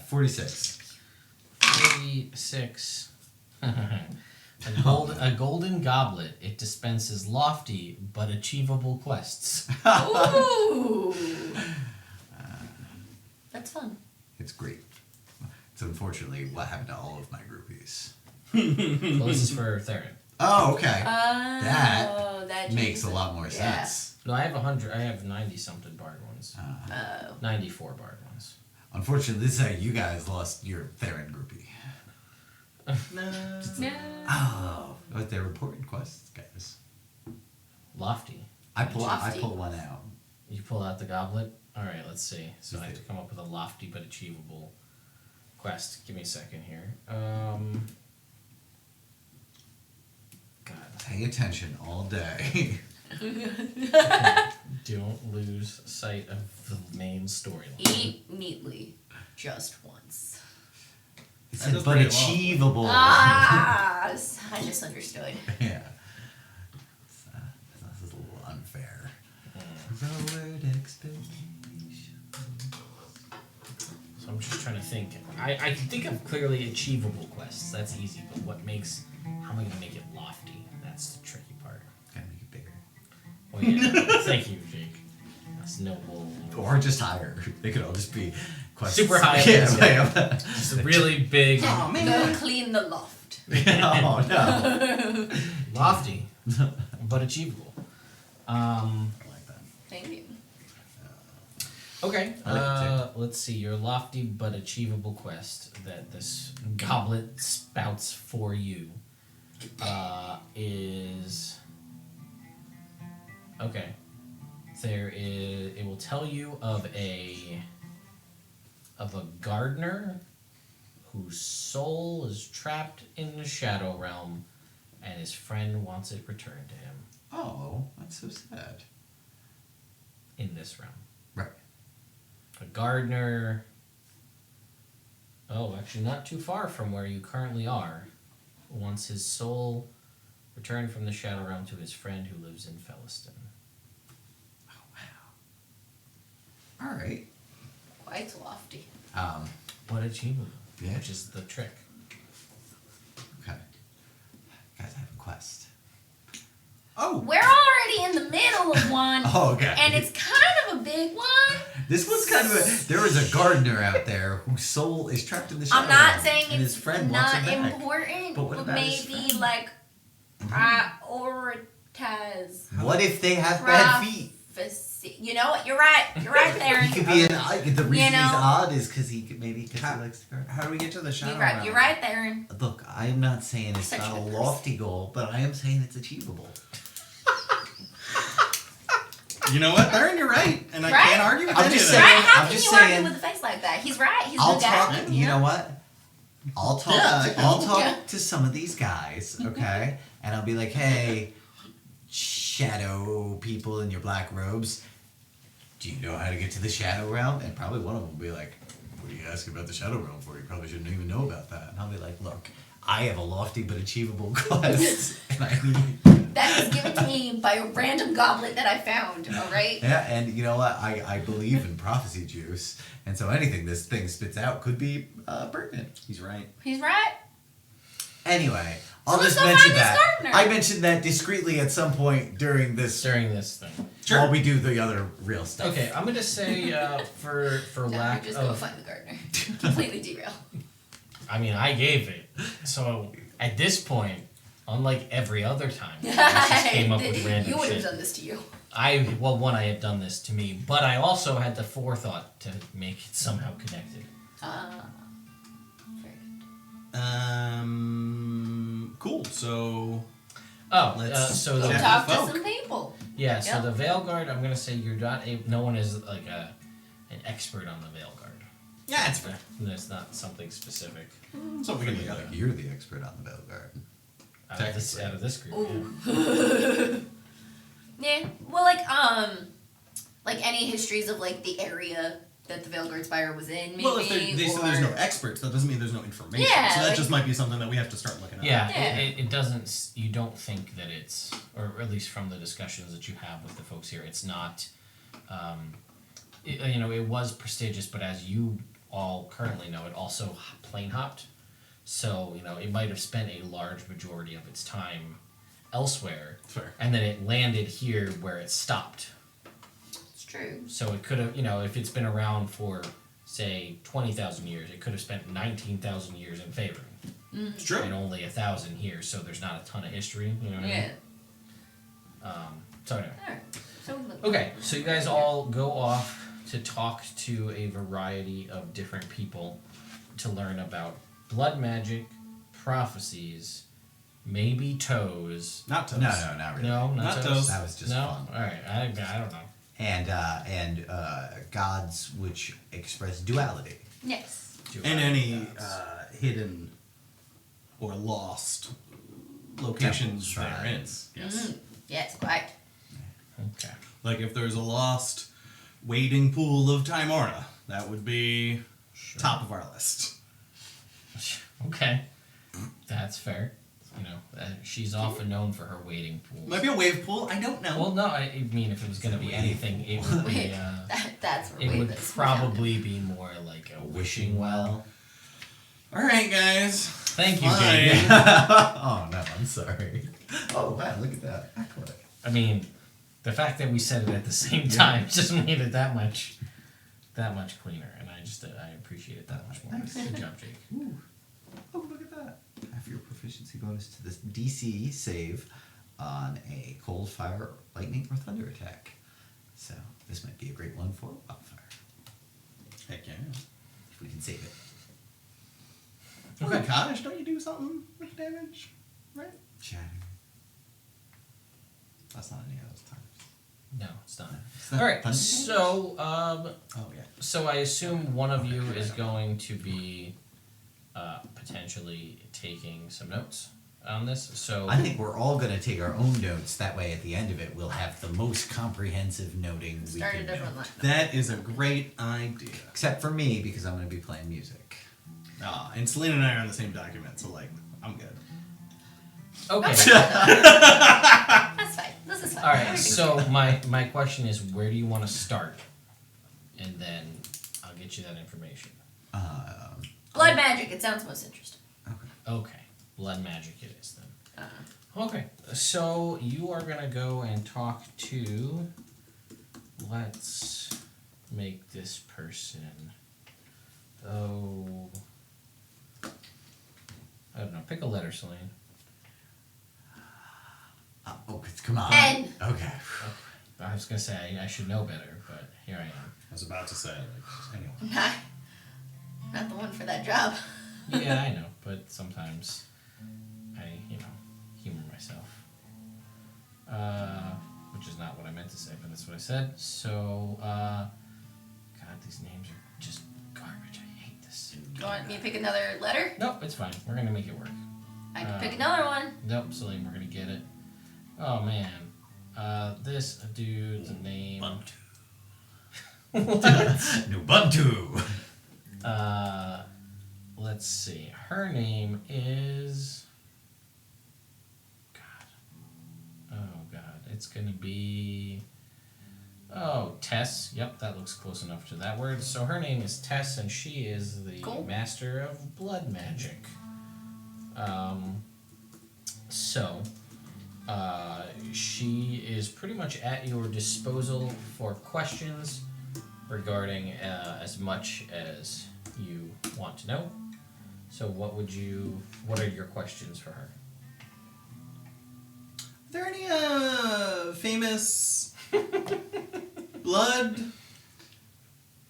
46. 46. A golden goblet. It dispenses lofty but achievable quests. Ooh. That's fun. It's great. It's unfortunately what happened to all of my groupies. Well, this is for Theron. Oh, okay. That Makes changes a it. lot more Yeah. sense. No, I have 100. I have 90 something bard ones. Oh. 94 bard ones. Unfortunately, this is how you guys lost your Theron groupie. No. Oh, but they're important quests, guys. Lofty. I pull Lofty. one out. You pull out the goblet. All right, let's see. So I have to come up with a lofty but achievable quest. Give me a second here. God. Pay attention all day. Don't lose sight of the main storyline. Eat neatly, just once. It That said, does but pretty well. achievable. Ah, I misunderstood. Yeah. This is a little unfair. Lowered expectations. So I'm just trying to think. I can think of clearly achievable quests. That's easy. But what makes... How am I going to make it lofty? That's the tricky part. Gotta make it bigger. Well, yeah. Thank you, Jake. That's noble. Or just higher. They could all just be quests. Super high. Yeah. Just a really big... Go clean the loft. Oh, no. Lofty, but achievable. I like that. Thank you. Okay. I like it Let's see. Your lofty but achievable quest that this goblet spouts for you is okay. It will tell you of a gardener whose soul is trapped in the shadow realm, and his friend wants it returned to him Oh, that's so sad. in this realm. Right. A gardener. Oh, actually, not too far from where you currently are. Once his soul returned from the Shadow Realm to his friend who lives in Felliston. All right. Quite lofty. But achievable, Yeah. which is the trick. Okay. Guys, I have a quest. Oh, We're already in the middle of one. Oh, okay. And it's kind of a big one. This one's kind of a. There is a gardener out there whose soul is trapped in the shadow I'm not realm, saying and his it's friend wants not him back. important, But what but about his maybe friend? like prioritize. What if they have bad feet? Prophecy. You know what? You're right. You're right there. He could be an odd. The reason he's know? odd is because he likes to garden. how do we get to the shadow You're right. realm? You're right there. Look, I am not saying it's Such a not a good lofty goal, but I am saying it's achievable. You know what, Baron? You're right, and I Right? can't argue with I'm any just of saying- that. Right? How I'm can just you argue saying- with a face like that? He's right. He's a I'll good talk. guy. You know what? I'll talk. Yeah, I'll yeah. talk Yeah. to some of these guys, okay? And I'll be like, "Hey, shadow people in your black robes, do you know how to get to the shadow realm?" And probably one of them will be like, "What are you asking about the shadow realm for? You probably shouldn't even know about that." And I'll be like, "Look, I have a lofty but achievable quest, and I need." That was given to me by a random goblet that I found. All right. Yeah, and you know what? I believe in prophecy juice, and so anything this thing spits out could be pertinent. He's right. He's right. Anyway, I'll let's just go mention find this that. gardener. I mentioned that discreetly at some point during this During this thing. while we do the other real stuff. Okay, I'm gonna say for Now lack we just go of. find the gardener. Completely derail. I mean, I gave it. So at this point, unlike every other time, I just came up with random You would have shit. done this to you. One, I had done this to me, but I also had the forethought to make it somehow connected. Very good. Cool. So Oh, Let's so Go the, chat. talk to folk. some people. yeah, so Yeah. the Veil Guard, I'm gonna say you're not. No one is like an expert on the Veil Guard. yeah, it's fair. There's not something specific So we can look at Like it. you're the expert on the Veil Guard. out of this group. Ooh. Yeah. Yeah. Well, like any histories of like the area that the Veilguard Spire was in, maybe. Well, if they say there's no or- experts, that doesn't mean there's no information. Yeah, so that like- just might be something that we have to start looking at. Yeah, Yeah. It doesn't. You don't think that it's, or at least from the discussions that you have with the folks here, it's not. It was prestigious, but as you all currently know, it also plane hopped. So it might have spent a large majority of its time elsewhere, Fair. and then it landed here where it stopped. It's true. So it could have, if it's been around for say 20,000 years, it could have spent 19,000 years in Favorite. It's true. And only 1,000 here, so there's not a ton of history. You know what I Yeah. mean? So anyway. Alright. So look. Okay, so you guys all go off to talk to a variety of different people to learn about blood magic, prophecies, maybe toes. Not toes. No, not really. No, Not not toes. toes. That was just no? fun. All right, I don't know. And gods which express duality. Yes. And any Gods. hidden or lost locations Temples, therein. shrines. Yes. Yes, quite. Okay. Like if there's a lost wading pool of Timora, that would be top of our list. Okay, that's fair. She's often known for her wading pools. Might be a wave pool. I don't know. Well, no, I mean, if it was going to be anything, it would be. That's where It we would this probably be more like a wishing well. All right, guys. Thank you, Fine. Jake. Oh no, I'm sorry. Oh wow, look at that. Accolade. I mean, the fact that we said it at the same time just made it that much cleaner, and I appreciate it that much more. Thanks. Good job, Jake. Ooh. Oh, look at that. Have your proficiency bonus to this DC save on a cold, fire, lightning, or thunder attack. So this might be a great one for wildfire Heck yeah. if we can save it. Okay, Kaddish, don't you do something with damage? Right? Shatter. That's not any of those times. No, it's not. It's not All right, thunder so Oh yeah. so I assume one of you is going to be potentially taking some notes on this. So I think we're all going to take our own notes. That way, at the end of it, we'll have the most comprehensive noting we Start a can different note. line. That is a great idea. Except for me, because I'm going to be playing music. And Selena and I are on the same document, so like, I'm good. Okay. That's fine. This is fine. All right. So my question is, where do you want to start? And then I'll get you that information. Blood magic. It sounds most interesting. Okay. Blood magic it is then. Okay. So you are gonna go and talk to. Let's make this person. Oh. I don't know. Pick a letter, Celine. Come on. N. Okay. I was gonna say I should know better, but here I am. I was about to say, like, anyway. Not the one for that job. Yeah, I know, but sometimes I, humor myself. Which is not what I meant to say, but that's what I said. So, God, these names are just garbage. I hate this. You want me to pick another letter? Nope, it's fine. We're gonna make it work. I can pick another one. Nope, Celine, we're gonna get it. Oh man, this dude's name. Ubuntu. Let's see. Her name is. God. Oh God, it's gonna be. Oh, Tess. Yep, that looks close enough to that word. So her name is Tess, and she is the Cool. master of blood magic. She is pretty much at your disposal for questions regarding as much as you want to know. So what are your questions for her? Are there any famous blood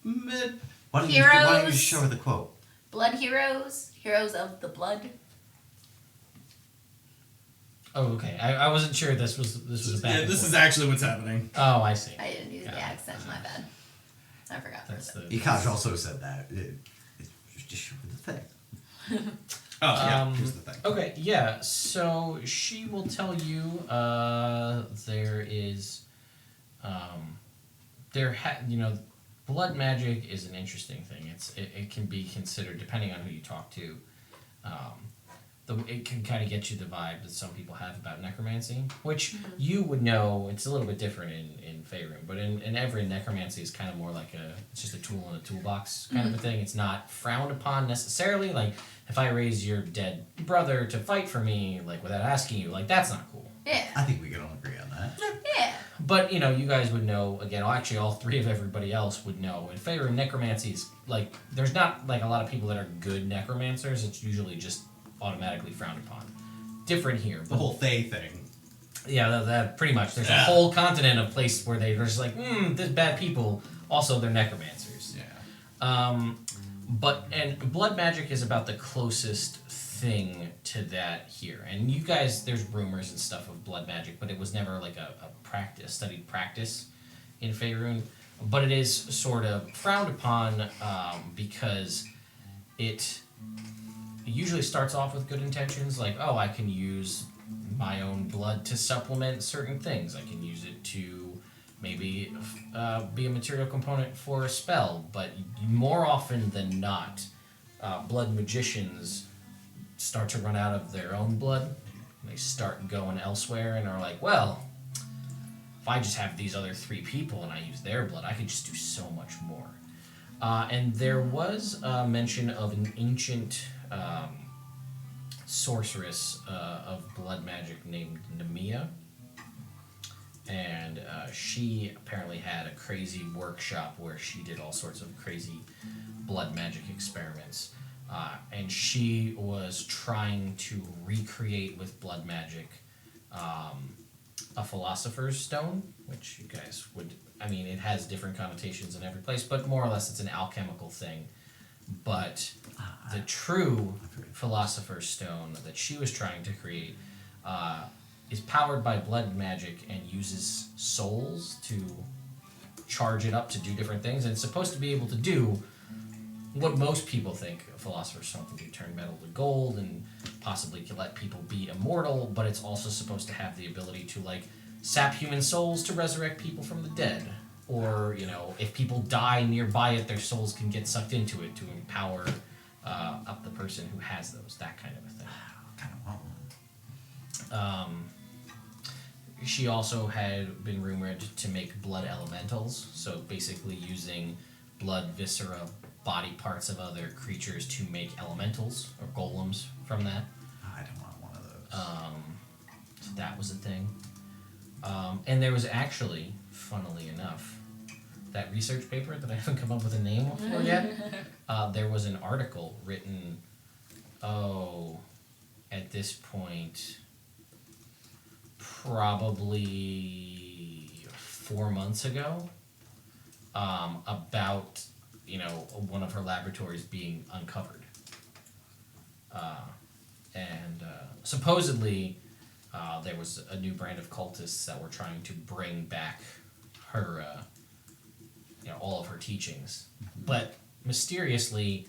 Why don't you Heroes. show her the quote? Blood heroes. Heroes of the blood. Oh, okay. I wasn't sure this was a bad. Yeah, this is actually what's happening. Oh, I see. I didn't use Got the it. accent. My bad. I forgot. That's the. Ikash also said that. Just show her the thing. Oh, yeah, Um, here's the thing. Okay, yeah. So she will tell you there is blood magic is an interesting thing. It can be considered, depending on who you talk to. It can kind of get you the vibe that some people have about necromancy, which you would know. It's a little bit different in Faerun, but in Evrand, necromancy is kind of more like it's just a tool in a toolbox kind of a thing. It's not frowned upon necessarily. Like if I raise your dead brother to fight for me, like without asking you, like that's not cool. Yeah. I think we can all agree on that. Yeah. But you guys would know again. Well, actually, all three of everybody else would know. In Faerun, necromancy is like there's not like a lot of people that are good necromancers. It's usually just automatically frowned upon. Different here. The whole Thay thing. Yeah, that pretty much. There's a whole continent of place where they're just like, there's bad people. Also, they're necromancers. Yeah. And blood magic is about the closest thing to that here. And you guys, there's rumors and stuff of blood magic, but it was never like a studied practice in Faerun. But it is sort of frowned upon because it usually starts off with good intentions, like, oh, I can use my own blood to supplement certain things. I can use it to maybe be a material component for a spell, but more often than not, blood magicians start to run out of their own blood. They start going elsewhere and are like, well, if I just have these other three people and I use their blood, I could just do so much more. And there was a mention of an ancient sorceress of blood magic named Nemia. And she apparently had a crazy workshop where she did all sorts of crazy blood magic experiments. And she was trying to recreate with blood magic a philosopher's stone, which you guys would... I mean, it has different connotations in every place, but more or less it's an alchemical thing. But the true philosopher's stone that she was trying to create is powered by blood magic and uses souls to charge it up to do different things. And it's supposed to be able to do what most people think a philosopher's stone can do, turn metal to gold and possibly can let people be immortal, but it's also supposed to have the ability to, like, sap human souls to resurrect people from the dead. Or, if people die nearby it, their souls can get sucked into it to empower up the person who has those, that kind of a thing. I kind of want one. She also had been rumored to make blood elementals, so basically using blood, viscera, body parts of other creatures to make elementals or golems from that. I don't want one of those. So that was a thing. And there was actually, funnily enough, that research paper that I haven't come up with a name for yet. There was an article written, at this point, probably 4 months ago, about one of her laboratories being uncovered, and supposedly there was a new brand of cultists that were trying to bring back her, all of her teachings, but mysteriously,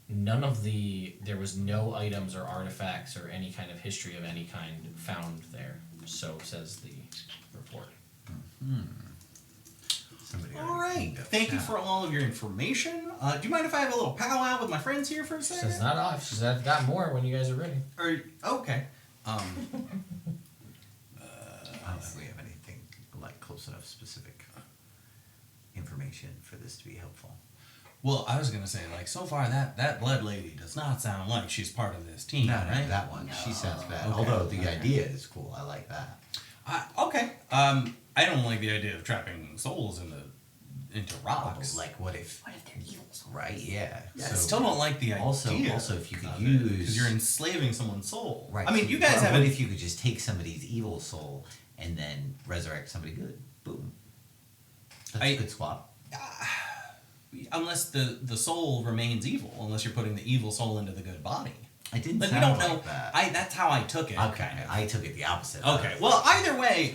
there was no items or artifacts or any kind of history of any kind found there. So says the report. Somebody All already right. cleaned up Thank you shop. for all of your information. Do you mind if I have a little powwow with my friends here for a She second? says not off. She said I've got more when you guys are ready. Or okay. I don't think we have anything like close enough specific information for this to be helpful. Well, I was gonna say, like, so far that blood lady does not sound like she's part of this team, No, right? that one. She sounds bad. Okay. Although the idea is cool. I like that. Okay. I don't like the idea of trapping souls into rocks. Like, what if? What if they're evil souls? Right? Yeah. Yeah, I still don't like the idea. Also, if you could because you're enslaving someone's soul. Right. I mean, you guys What haven't. if you could just take somebody's evil soul and then resurrect somebody good? Boom. That's a good swap. Unless the soul remains evil, unless you're putting the evil soul into the good body. I didn't Like, we sound don't like know. that. That's how I took it. Okay, kind of. I took it the opposite. Okay. Well, either way,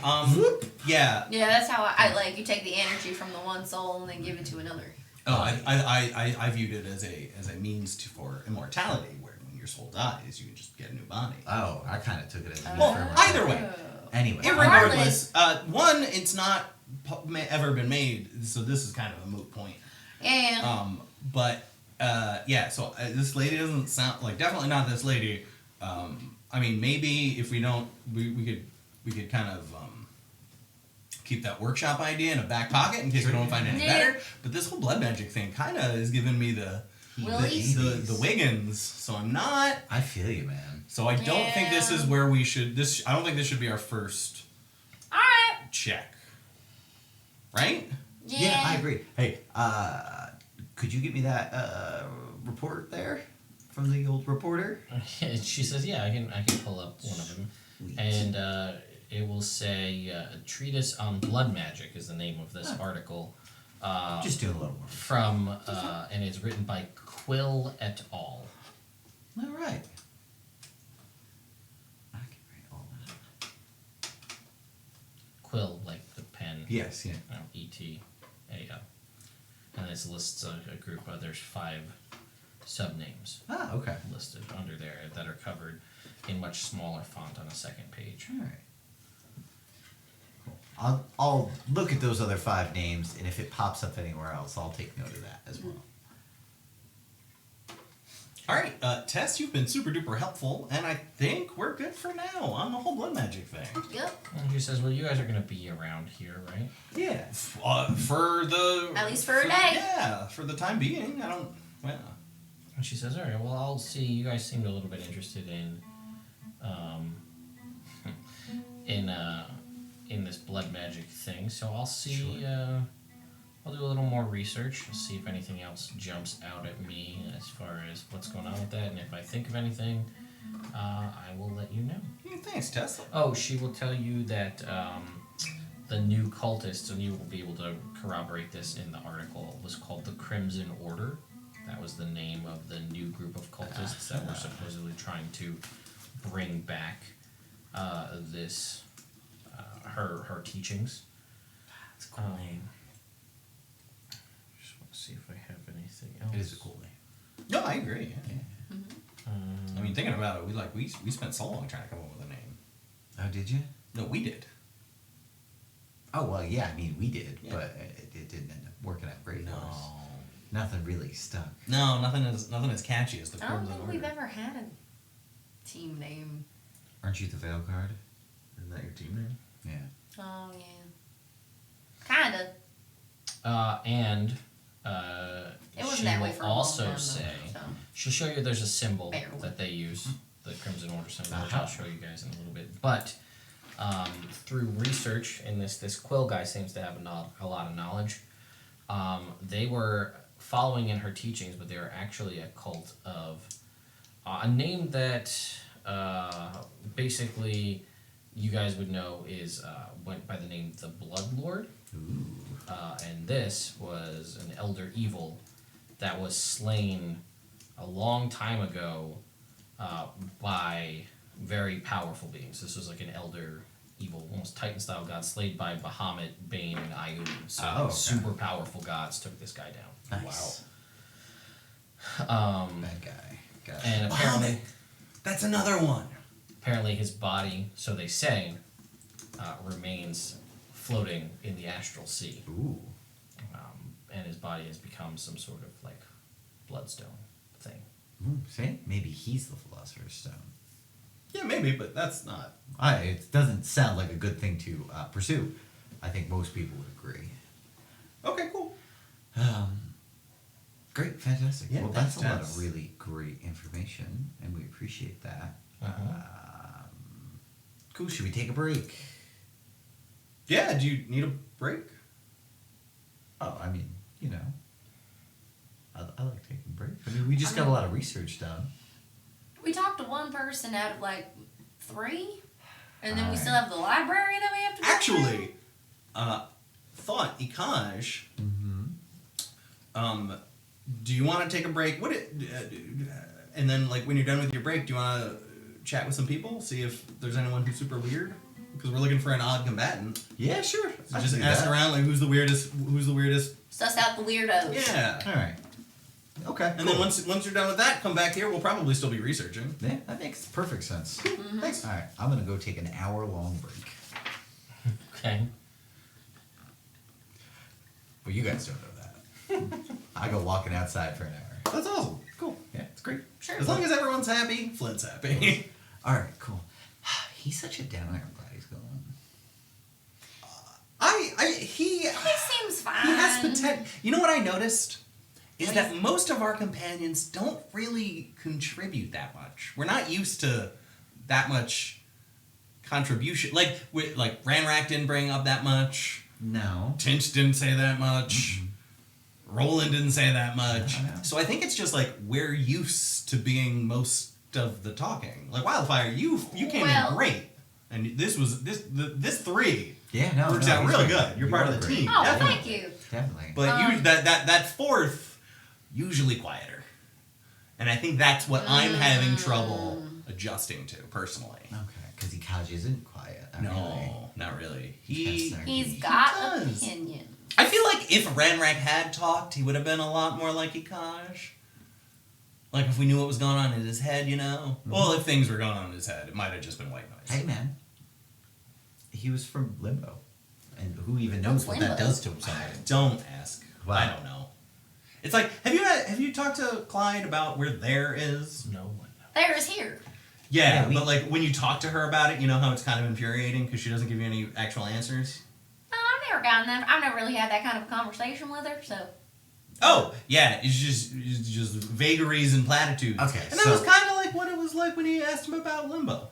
yeah. Yeah, that's how I like. You take the energy from the one soul and then give it to another. Oh, I viewed it as a means for immortality, where when your soul dies, you can just get a new body. Oh, I kind of took it as a Well, different- either way. Anyway. Irregardless, one, it's not ever been made, so this is kind of a moot point. Yeah. But yeah, so this lady doesn't sound like, definitely not this lady. I mean, maybe if we don't, we could kind of keep that workshop idea in a back pocket in case we don't find any Yeah. better. But this whole blood magic thing kind of is giving me the Willies? the Wiggins. So I'm not. I feel you, man. So I don't think this is where we should. I don't think this should be our first Alright. check. Right? Yeah. I agree. Hey, could you get me that report there from the old reporter? She says, yeah, I can pull up one of them. Sweet. And it will say, a treatise on blood magic is the name of this article. Just doing a little more. From, and it's written by Quill et al. All right. I can write all that. Quill, like the pen. Yes, yeah. E-T-A-L. And this lists a group of, there's 5 subnames Ah, okay. listed under there that are covered in much smaller font on a second page. All right. Cool. I'll look at those other 5 names, and if it pops up anywhere else, I'll take note of that as well. All right, Tess, you've been super duper helpful, and I think we're good for now on the whole blood magic thing. Yep. And she says, well, you guys are going to be around here, right? Yeah. For the At least for a day. Yeah, for the time being. I don't. Well, And she says, all right, well, I'll see. You guys seemed a little bit interested in this blood magic thing, so I'll see. Sure. I'll do a little more research, see if anything else jumps out at me as far as what's going on with that, and if I think of anything, I will let you know. yeah, thanks, Tess. Oh, she will tell you that the new cultists, and you will be able to corroborate this in the article, was called the Crimson Order. That was the name of the new group of cultists that were supposedly trying to bring back this her teachings. That's a cool name. Just want to see if I have anything else. It is a cool name. No, I agree. Yeah. Um, I mean, thinking about it, we spent so long trying to come up with a name. Oh, did you? No, we did. Oh, well, yeah, I mean, we did, Yeah. but it didn't end up working out great for us. Nothing really stuck. No, nothing as catchy as the I don't Crimson think Order. we've ever had a team name. Aren't you the Veil Guard? Isn't that your team name? Yeah. Oh yeah. Kinda. And It wasn't she that way will for a long also time, though, say, so. she'll show you there's a symbol Barely. that they use, the Crimson Order symbol, which Uh-huh. I'll show you guys in a little bit. But through research, and this Quill guy seems to have a lot of knowledge, they were following in her teachings, but they were actually a cult of a name that basically you guys would know is went by the name the Blood Lord. Ooh. And this was an elder evil that was slain a long time ago by very powerful beings. This was like an elder evil, almost Titan style god, slayed by Bahamut, Bane, and Ayun. So Oh, okay. super powerful gods took this guy down. Nice. Wow. Bad guy. Got it. And apparently, That's another one. apparently his body, so they say, remains floating in the astral sea. Ooh. And his body has become some sort of like bloodstone thing. Ooh. See? Maybe he's the Philosopher's Stone. Yeah, maybe, but that's not. It doesn't sound like a good thing to pursue. I think most people would agree. Okay, cool. Great, fantastic. Yeah, well, that's thanks, a lot Jess. of really great information, and we appreciate that. Cool. Should we take a break? Yeah, do you need a break? Oh, I mean, I like taking breaks. I mean, we just got a lot of research done. We talked to one person out of like 3, and then we Alright. still have the library that we have to go Actually, thought Ikaj. Mm-hmm. Do you want to take a break? And then, like, when you're done with your break, do you want to chat with some people, see if there's anyone who's super weird? Because we're looking for an odd combatant. Yeah, sure. So just ask around, like, who's the weirdest? Suss out the weirdos. Yeah. All right. Okay. And then once you're done with that, come back here. We'll probably still be researching. Yeah, that makes perfect sense. Thanks. All right, I'm gonna go take an hour-long break. Okay. Well, you guys don't know that. I go walking outside for an hour. That's awesome. Cool. Yeah, it's great. Sure. As long as everyone's happy, Flint's happy. All right, cool. He's such a downer. I'm glad he's gone. He seems fine. He has potential. You know what I noticed? Is that most of our companions don't really contribute that much. We're not used to that much contribution. Like Ranrak didn't bring up that much. No. Tinch didn't say that much. Roland didn't say that much. No. So I think it's just like we're used to being most of the talking. Like Wildfire, you came in great, and this 3 Yeah, works out really he's good. great. You're You part are of the great. team. Oh, definitely. thank you. Definitely. But you that fourth, usually quieter. And I think that's what I'm having trouble adjusting to, personally. Okay, because Ikaj isn't quiet. Really. Not really. He's got does. opinions. I feel like if Ranrak had talked, he would have been a lot more like Ikaj. Like if we knew what was going on in his head, Well, if things were going on in his head, it might have just been white noise. Hey, man. He was from Limbo. And who even knows what that Limbo? does to somebody? Don't ask. Wow. I don't know. It's like, have you talked to Clyde about where there is? No one knows. There is here. Yeah, Yeah, but like when you talk to her about it, you know how it's kind of infuriating because she doesn't give you any actual answers. I've never gotten that. I've never really had that kind of a conversation with her, so. Oh, yeah, it's just vagaries and platitudes. Okay, and that was kind of like what it was like when he asked him about Limbo.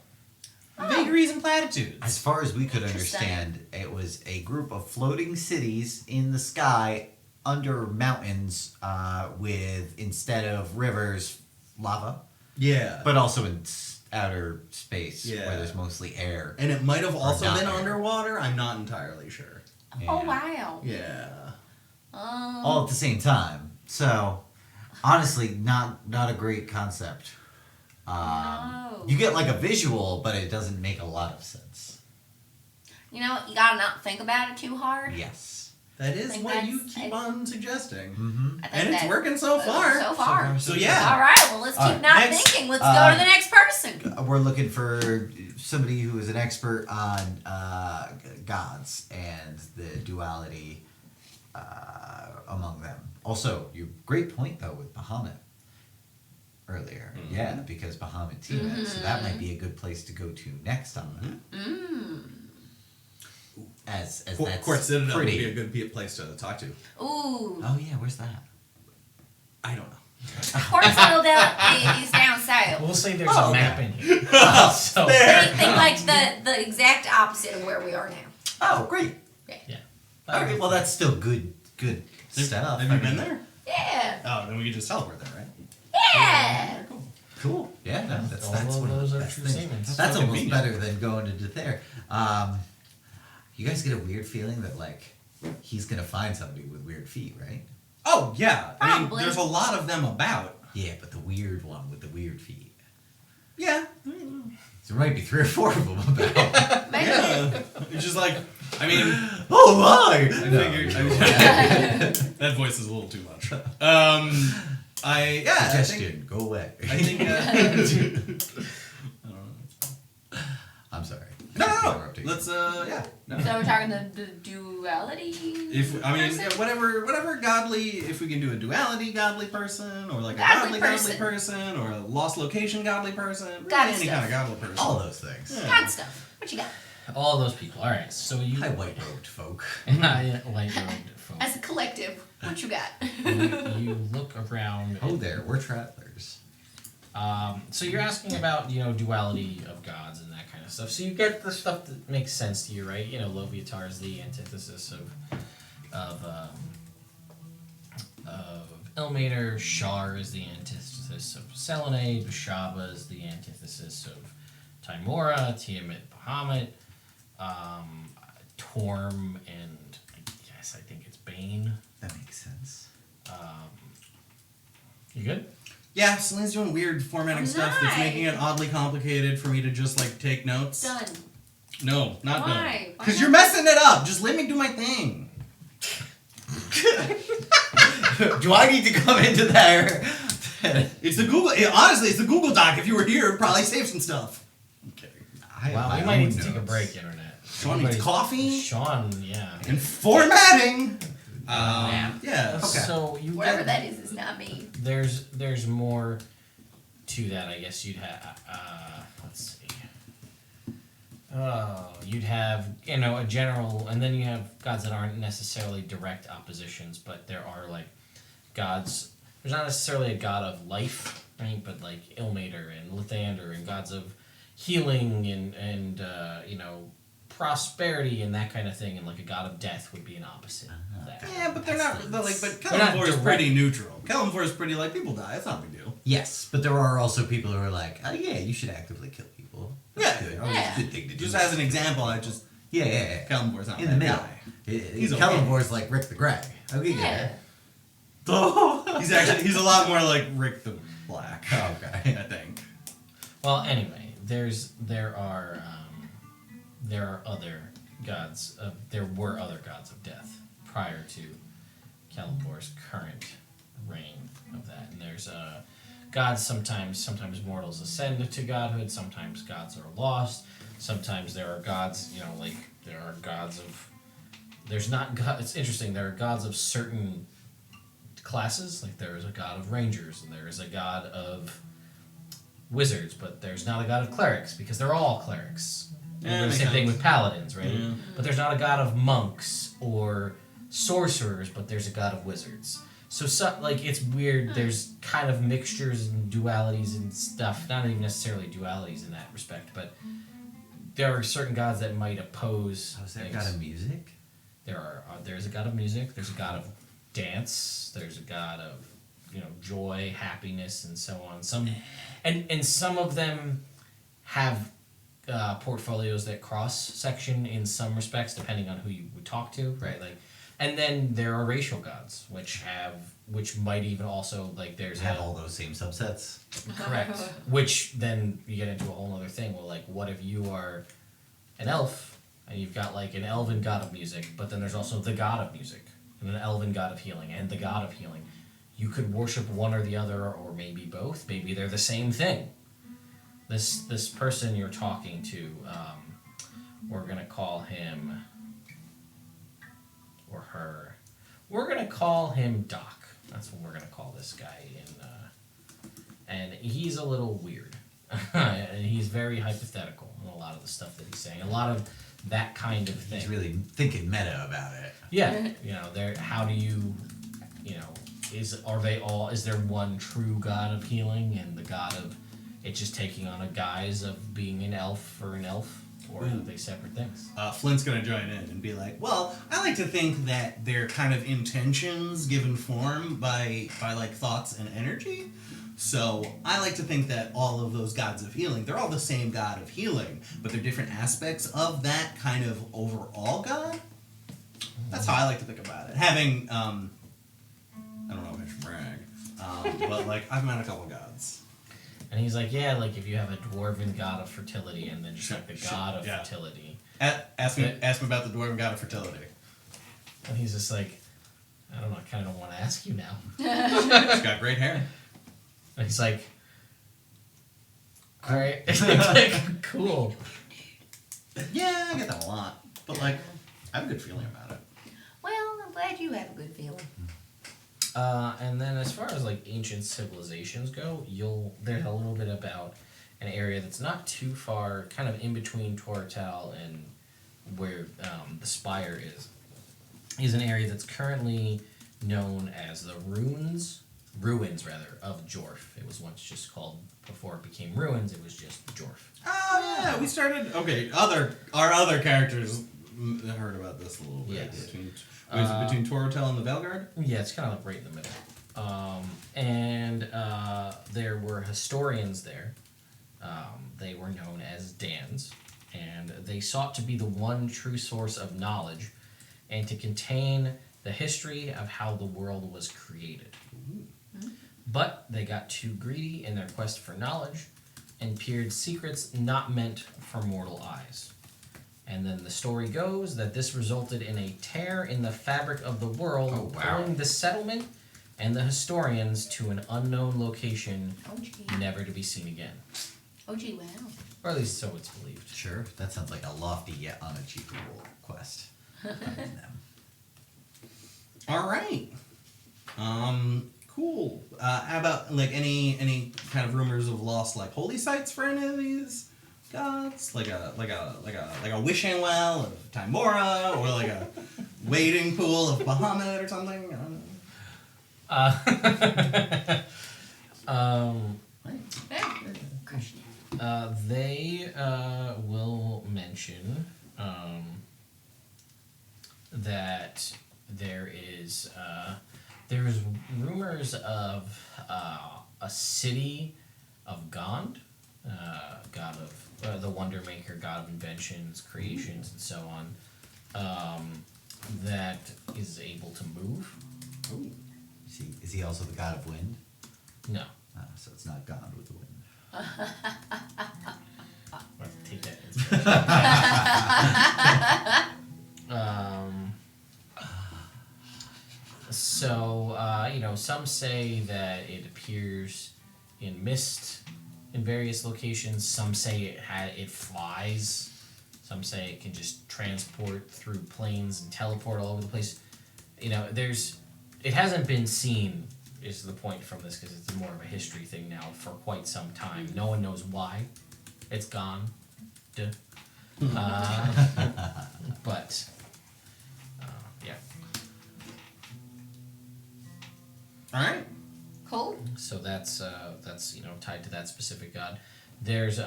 Vagaries and platitudes. As far as we could Interesting. understand, it was a group of floating cities in the sky under mountains with, instead of rivers, lava. Yeah. But also in outer space Yeah. where there's mostly air. And it might have also not been there. underwater. I'm not entirely sure. Oh, wow. Yeah. All at the same time. So, honestly, not a great concept. No. You get like a visual, but it doesn't make a lot of sense. You know, you gotta not think about it too hard. Yes. That is think what you that's- keep on suggesting. Mm-hmm. I think And it's that- working so far. So far. So yeah. All right, well, let's All keep right, not next, thinking. Let's go to the next person. We're looking for somebody who is an expert on gods and the duality among them. Also, your great point though with Bahamut earlier. Mm-hmm. Yeah, because Bahamut Tiamat, so that might be a good place to go to next on that. As that's Court Citadel would pretty. be a good place to talk to. Ooh. Oh yeah, where's that? I don't know. Port Citadel is down south. We'll say there's Oh, a okay. map in here. So Think like the exact opposite of where we are now. Oh, great. yeah. Okay, well that's still good stuff. Have you been there? Yeah. Oh, then we could just teleport there, right? Yeah. Cool. Yeah, no, that's All one of of those the are best true things. statements. That's so almost convenient. better than going to Dethere. You guys get a weird feeling that like he's gonna find somebody with weird feet, right? Oh yeah. I mean, Probably. there's a lot of them about. Yeah, but the weird one with the weird feet. Yeah. There might be 3 or 4 of them about. Maybe. Yeah. It's just like, I mean, Oh my! I figured that voice is a little too much. I think, Suggestion, go away. I think. I don't know. I'm sorry. No. Interrupting. Let's yeah. No. So we're talking the duality. If I mean, person? yeah, whatever godly, if we can do a duality godly person, or like a Godly godly person, or a lost location godly person, really God any stuff. kind of godly person. All those things. Yeah. God stuff. What you got? All those people. All right. So you Hi, white robed folk. white robed folk. As a collective, what you got? You look around. Oh, there, we're travelers. So you're asking about duality of gods and that kind of stuff. So you get the stuff that makes sense to you, right? Loviatar is the antithesis of Ilmater. Shar is the antithesis of Selenade. Bashaba is the antithesis of Timora. Tiamat, Bahamut. Torm, and I think it's Bane. That makes sense. You good? Yeah, Celine's doing weird formatting stuff that's making it Nice. oddly complicated for me to just like take notes. Done. No, not done. Why? Because you're messing it up. Just let me do my thing. Do I need to come into there? It's the Google. Honestly, it's the Google Doc. If you were here, it'd probably save some stuff. I'm kidding. Wow, we might need to take a break, internet. Sean needs coffee Sean, yeah. and formatting. Yeah. Yeah. Okay. So you Whatever get, that is not me. there's more to that. I guess you'd have. Let's see. You'd have a general, and then you have gods that aren't necessarily direct oppositions, but there are like gods. There's not necessarily a god of life, right? But like Ilmater and Lathander and gods of healing and prosperity and that kind of thing, and like a god of death would be an opposite of that. Yeah, but they're not. But They're not Kalimvor is direct. pretty neutral. Kalimvor is pretty like people die. It's not a big deal. Yes, but there are also people who are like, oh yeah, you should actively kill people. That's Yeah. good. Oh, Yeah. it's a good thing to do. Just as an example, I just yeah. Kalimvor's not a In the bad middle. guy. He's okay. Kalimvor's like Rick the Greg. Okay, Yeah. He's a lot more like Rick the Black. Okay. I think. Well, anyway, there are other gods. There were other gods of death prior to Kalimvor's current reign of that, and there's gods. Sometimes mortals ascend to godhood. Sometimes gods are lost. Sometimes there are gods. There are gods of. There's not god. It's interesting. There are gods of certain classes. Like there is a god of rangers, and there is a god of wizards, but there's not a god of clerics because they're all clerics. Yeah, And the makes same thing sense. with paladins, right? Yeah. But there's not a god of monks or sorcerers, but there's a god of wizards. So it's weird. There's kind of mixtures and dualities and stuff. Not even necessarily dualities in that respect, but there are certain gods that might oppose. Oh, is there a things. god of music? There's a god of music. There's a god of dance. There's a god of joy, happiness, and so on. Some of them have portfolios that cross section in some respects, depending on who you would talk to, right? And then there are racial gods, which might even also Have all those same subsets. correct. Which then you get into a whole other thing. Well, what if you are an elf and you've got an elven god of music, but then there's also the god of music and an elven god of healing and the god of healing. You could worship one or the other, or maybe both. Maybe they're the same thing. This person you're talking to, we're gonna call him or her. We're gonna call him Doc. That's what we're gonna call this guy. And he's a little weird. And he's very hypothetical in a lot of the stuff that he's saying. A lot of that kind of thing. He's really thinking meta about it. Yeah, how do you, is there one true god of healing and the god of it just taking on a guise of being an elf or an elf, or are they separate things? Flint's gonna join in and be like, well, I like to think that they're kind of intentions given form by like thoughts and energy. So I like to think that all of those gods of healing, they're all the same god of healing, but they're different aspects of that kind of overall god. That's how I like to think about it. Having, I don't know if I should brag, but like I've met a couple gods. And he's like, yeah, like if you have a dwarven god of fertility and then just like the god of yeah. fertility. Ask me about the dwarven god of fertility. And he's just like, I don't know, I kind of don't want to ask you now. She's got great hair. And he's like, all right, like, cool. Yeah, I get that a lot, but like I have a good feeling about it. Well, I'm glad you have a good feeling. And then as far as like ancient civilizations go, there's a little bit about an area that's not too far, kind of in between Tortal and where the Spire is an area that's currently known as the ruins of Jorf. It was once just called, before it became ruins, it was just Jorf. Oh yeah, we started. Okay, our other characters heard about this a little bit. Yes. Between Torotel and the Velgard? Yeah, it's kind of like right in the middle. And there were historians there. They were known as Dans, and they sought to be the one true source of knowledge and to contain the history of how the world was created. But they got too greedy in their quest for knowledge and peered secrets not meant for mortal eyes. And then the story goes that this resulted in a tear in the fabric of the world, pulling the settlement and the historians to an unknown location, never to be seen again. Oh, gee, wow. Or at least so it's believed. Sure, that sounds like a lofty yet unachievable quest. All right. Cool. How about like any kind of rumors of lost like holy sites for any of these gods? Like a wishing well of Timora, or like a wading pool of Bahamut or something. They will mention that there's rumors of a city of Gond, god of the Wonder Maker, god of inventions, creations, and so on, that is able to move. Ooh. Is he also the god of wind? No. So it's not God with the wind. I'll have to take that inspiration. Some say that it appears in mist in various locations. Some say it flies. Some say it can just transport through planes and teleport all over the place. It hasn't been seen, is the point from this, because it's more of a history thing now for quite some time. No one knows why it's gone. But yeah. All right. Cool. So that's tied to that specific god. There's the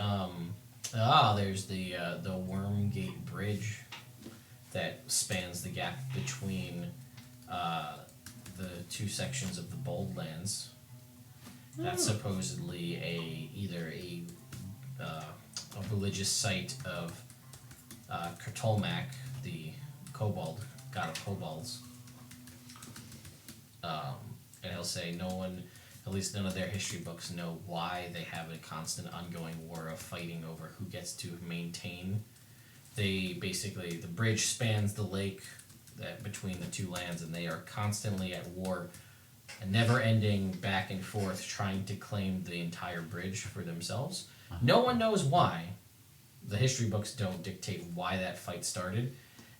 Wormgate Bridge that spans the gap between the two sections of the Bold Lands. That's supposedly either a religious site of Kertolmak, the kobold, god of kobolds. And he'll say no one, at least none of their history books, know why they have a constant ongoing war of fighting over who gets to maintain. The bridge spans the lake between the two lands, and they are constantly at war, a never-ending back and forth trying to claim the entire bridge for themselves. No one knows why. The history books don't dictate why that fight started,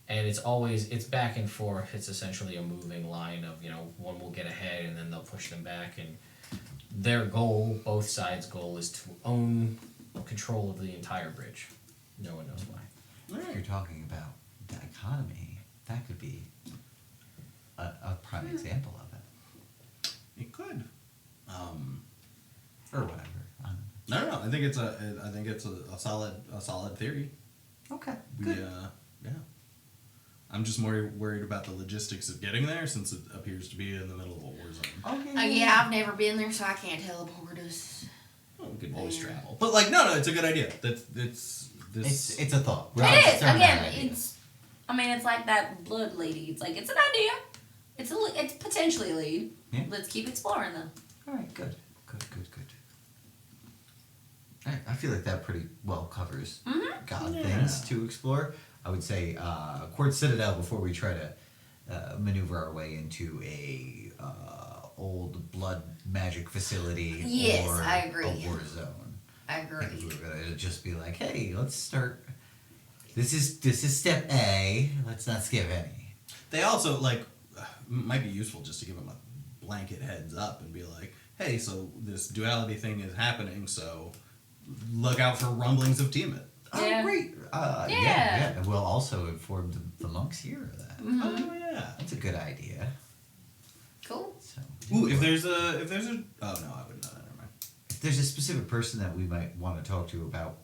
and it's back and forth. It's essentially a moving line of, one will get ahead and then they'll push them back, and their goal, both sides' goal, is to own control of the entire bridge. No one knows why. If you're talking about dichotomy, that could be a prime example of it. It could. Or whatever. I don't know. No. I think it's a solid theory. Okay, We, good. yeah. I'm just more worried about the logistics of getting there, since it appears to be in the middle of a war zone. Okay. Yeah, I've never been there, so I can't teleport us. Well, we could always travel. But no, it's a good idea. It's It's a thought. It is. throwing Again, that idea. it's like that blood lady. It's like, it's an idea. It's potentially a lead. Yeah. Let's keep exploring, though. All right, good. All right, I feel like that pretty well covers God things to explore. I would say Quartz Citadel before we try to maneuver our way into a old blood magic facility Yes, or I agree. a war zone. I I agree. think we were gonna just be like, hey, let's start. This is step A. Let's not skip any. They also might be useful just to give them a blanket heads up and be like, hey, so this duality thing is happening, so look out for rumblings of Tiamat. Yeah. Oh, great. Yeah. And we'll also inform the monks here of that. Oh yeah. That's a good idea. Cool. So, Ooh, if there's a oh no, I wouldn't know that. Never mind. if there's a specific person that we might want to talk to about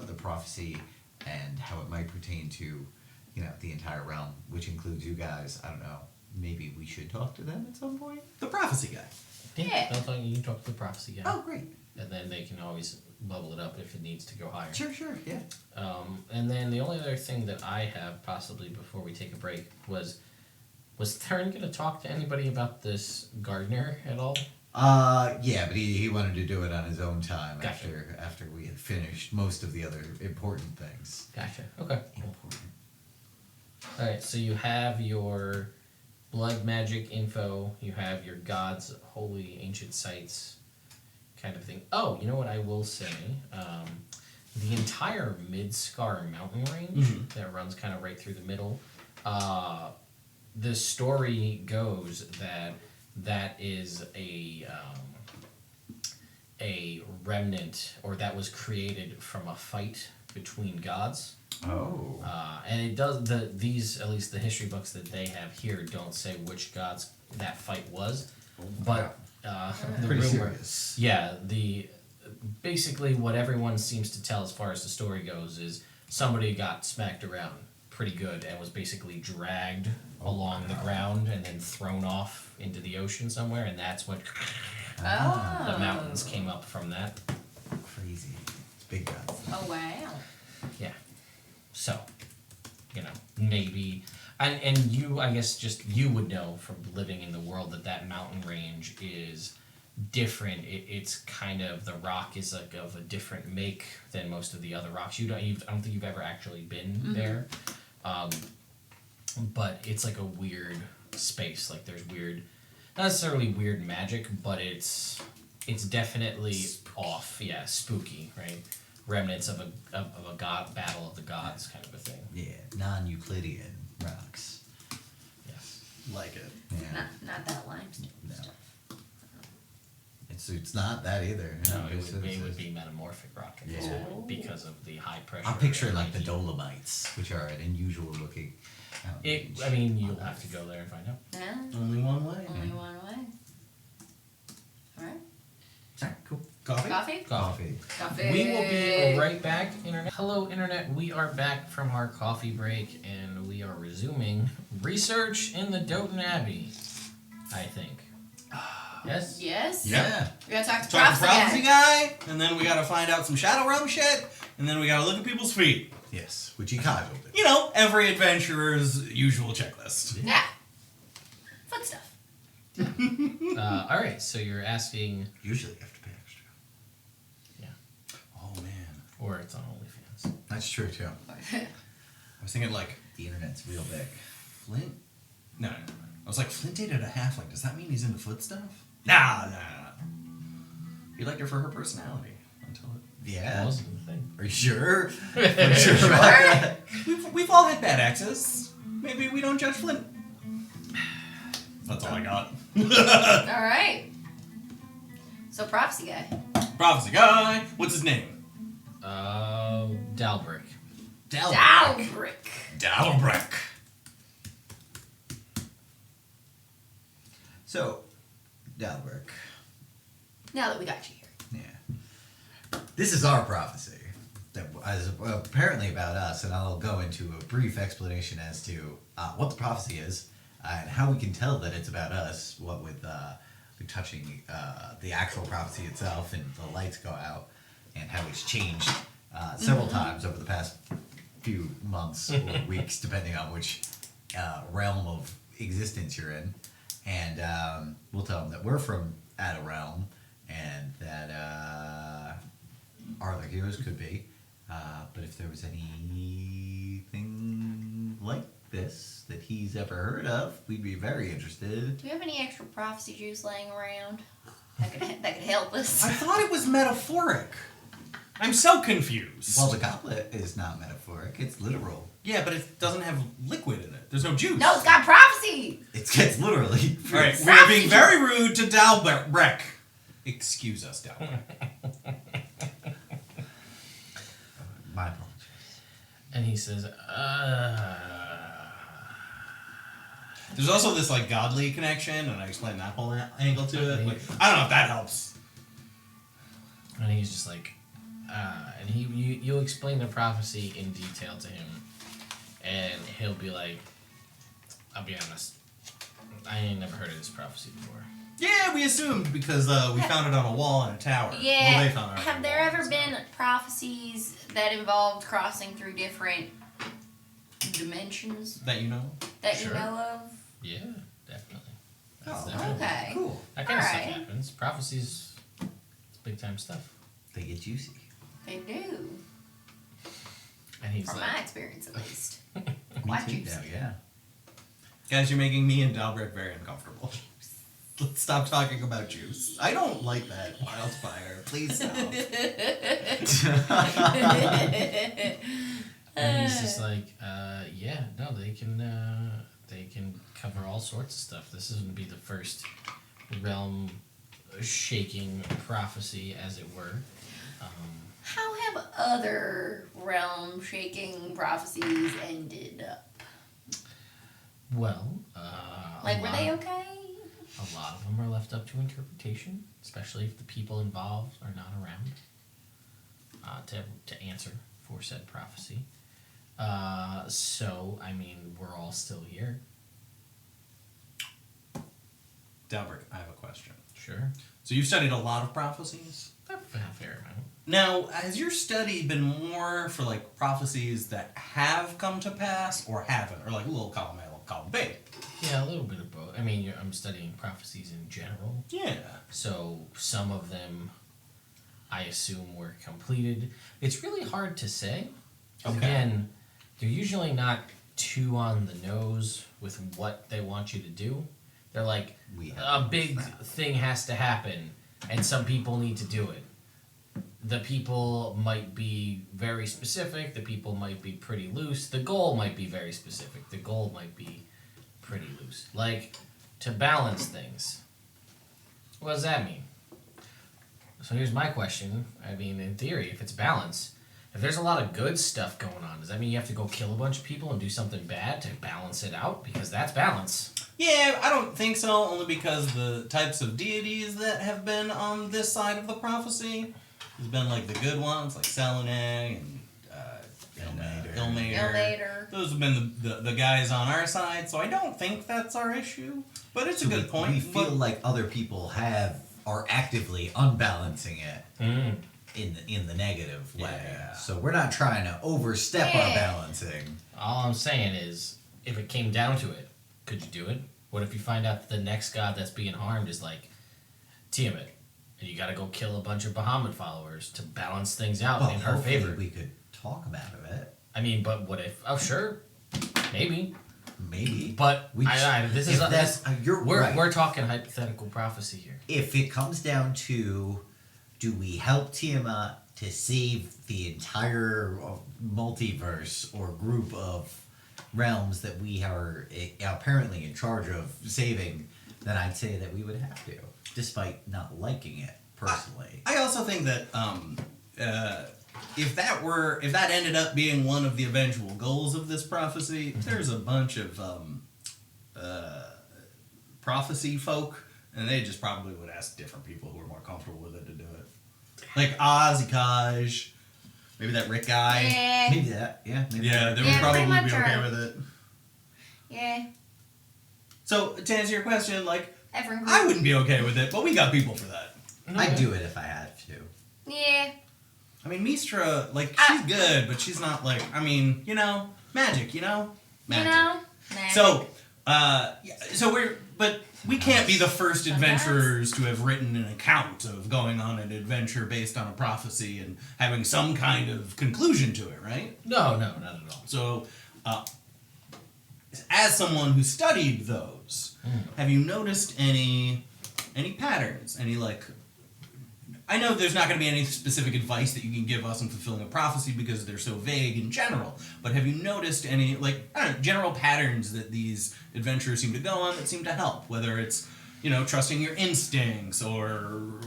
the prophecy and how it might pertain to, the entire realm, which includes you guys, I don't know. Maybe we should talk to them at some point. The prophecy guy. Yeah. You can talk to the prophecy guy. Oh, great. And then they can always bubble it up if it needs to go higher. Sure, yeah. And then the only other thing that I have possibly before we take a break was Theron going to talk to anybody about this gardener at all? Yeah, but he wanted to do it on his own time Gotcha. after we had finished most of the other important things. Gotcha. Okay. Cool. Important. All right. So you have your blood magic info. You have your gods, holy ancient sites, kind of thing. Oh, you know what I will say? The entire Mid-Scar mountain range that runs kind of right through the middle. The story goes that is a remnant, or that was created from a fight between gods. Oh. And it does these, at least the history books that they have here, don't say which gods that fight was, but the Pretty rumor, serious. yeah, basically what everyone seems to tell as far as the story goes is somebody got smacked around pretty good and was basically dragged along the ground and then thrown off into the ocean somewhere, and that's what Oh. the mountains came up from that. Crazy. Big guns. Oh, wow. Yeah. So, maybe, and you, I guess, just you would know from living in the world that mountain range is different. It's kind of, the rock is like of a different make than most of the other rocks. I don't think you've ever actually been there, but it's like a weird space. Like there's weird, not necessarily weird magic, but it's definitely off. Yeah, spooky, right? Remnants of a god battle of the gods kind of a thing. Yeah, non-Euclidean rocks. Yes. Like it. Yeah. Not that limestone. No. It's not that either. No, it It's- would be metamorphic rock at this Yeah. point because of the high pressure. I'm picturing like the Dolomites, which are an unusual looking. You'll have to go there and find out. No, Only one way. only one way. Alright. Alright, cool. Coffee? Coffee? Coffee. Coffee. We will be right back, Internet. Hello, Internet. We are back from our coffee break, and we are resuming research in the Doughten Abbey, I think. Yes? Yes? Yeah. We gotta talk to Talk to prophecy prophecy guy. guy, and then we gotta find out some Shadow Realm shit, and then we gotta look at people's feet. Yes, which he casualed it. You know, every adventurer's usual checklist. Yeah. Fun stuff. All right, so you're asking, Usually you have to pay extra. Oh man, or it's on OnlyFans. That's true too. I was thinking like The internet's real big. Flint. No. I was like, Flint dated a halfling. Does that mean he's into foot stuff? Nah. He liked her for her personality until it Yeah. wasn't the thing. Are you sure? Are you sure about that? We've all had bad axes. Maybe we don't judge Flint. That's all I got. All right. So prophecy guy. Prophecy guy. What's his name? Dalbrick. Dalbrick. Dalbrick. So, Dalbrick. Now that we got you here. Yeah. This is our prophecy. That is apparently about us, and I'll go into a brief explanation as to what the prophecy is and how we can tell that it's about us. What with touching the actual prophecy itself, and the lights go out, and how it's changed several times over the past few months or weeks, depending on which realm of existence you're in. And we'll tell them that we're from Ada Realm, and that our other heroes could be. But if there was anything like this that he's ever heard of, we'd be very interested. Do you have any extra prophecy juice laying around that could help us? I thought it was metaphoric. I'm so confused. Well, the goblet is not metaphoric; it's literal. Yeah, but it doesn't have liquid in it. There's no juice. No, it's got prophecy. It's literally. All right, we are being very rude to Dalbrick. Excuse us, Dalbrick. My apologies. And he says, There's also this like godly connection, and I explained that whole angle to it. Like, I don't know if that helps. and he's just like, and you'll explain the prophecy in detail to him, and he'll be like, I'll be honest, I ain't never heard of this prophecy before. Yeah, we assumed because we found it on a wall in a tower. Yeah. Well, they found it on Have a there wall, ever so. been prophecies that involved crossing through different dimensions That you know? that Sure. you know of? Yeah, definitely. Oh, definitely. Okay. Cool. That kind of stuff Alright. happens. Prophecies, it's big time stuff. They get juicy. They do. And he's From like, my experience, at least. Me Quite too, juicy. now, yeah. Guys, you're making me and Dalbrick very uncomfortable. Let's stop talking about juice. I don't like that wildfire. Please stop. and he's just like, yeah, no, they can cover all sorts of stuff. This is going to be the first realm shaking prophecy, as it were. How have other realm shaking prophecies ended up? Well, Like, were they okay? A lot of them are left up to interpretation, especially if the people involved are not around to answer for said prophecy. So, I mean, we're all still here. Dalbrick, I have a question. Sure. So you've studied a lot of prophecies? A fair amount. Now, has your study been more for like prophecies that have come to pass or haven't? Or like little column A, little column B? Yeah, a little bit of both. I mean, I'm studying prophecies in general. Yeah. So some of them, I assume, were completed. It's really hard to say. Okay. Again, they're usually not too on the nose with what they want you to do. They're like, We have a big thing has to happen, and some people need to do it. The people might be very specific. The people might be pretty loose. The goal might be very specific. The goal might be pretty loose. Like, to balance things. What does that mean? So here's my question. I mean, in theory, if it's balance, if there's a lot of good stuff going on, does that mean you have to go kill a bunch of people and do something bad to balance it out? Because that's balance. Yeah, I don't think so, only because the types of deities that have been on this side of the prophecy has been like the good ones, like Selenay and Ilmater. Ilmater. Those have been the guys on our side, so I don't think that's our issue. But it's a good point. We feel but- like other people are actively unbalancing it in the negative way. Yeah. So we're not trying to overstep our balancing. All I'm saying is, if it came down to it, could you do it? What if you find out that the next god that's being harmed is like Tiamat, and you gotta go kill a bunch of Bahamut followers to balance things out Well, in her hopefully favor? we could talk about it. I mean, but what if? Oh, sure, maybe. Maybe. But this is you're right. we're talking hypothetical prophecy here. If it comes down to Do we help Tiamat to save the entire multiverse or group of realms that we are apparently in charge of saving? Then I'd say that we would have to, despite not liking it personally. I also think that if that ended up being one of the eventual goals of this prophecy, there's a bunch of prophecy folk, and they just probably would ask different people who are more comfortable with it to do it. Like Ozzy maybe that Rick guy. Yeah. Maybe that, yeah. Maybe Yeah, they Yeah, would probably pretty be much okay right. with it. Yeah. So to answer your question, like Evrand. I wouldn't be okay with it, but we got people for that. I'd do it if I had to. Yeah. I mean, Mistra, like she's good, but she's not like magic, Magic. You know? Magic. So, but we can't be the first adventurers to have written an account of going on an adventure based on a prophecy and having some kind of conclusion to it, right? No, not at all. So, as someone who studied those, have you noticed any patterns? Any like? I know there's not going to be any specific advice that you can give us on fulfilling a prophecy because they're so vague in general. But have you noticed any general patterns that these adventurers seem to go on that seem to help? Whether it's trusting your instincts or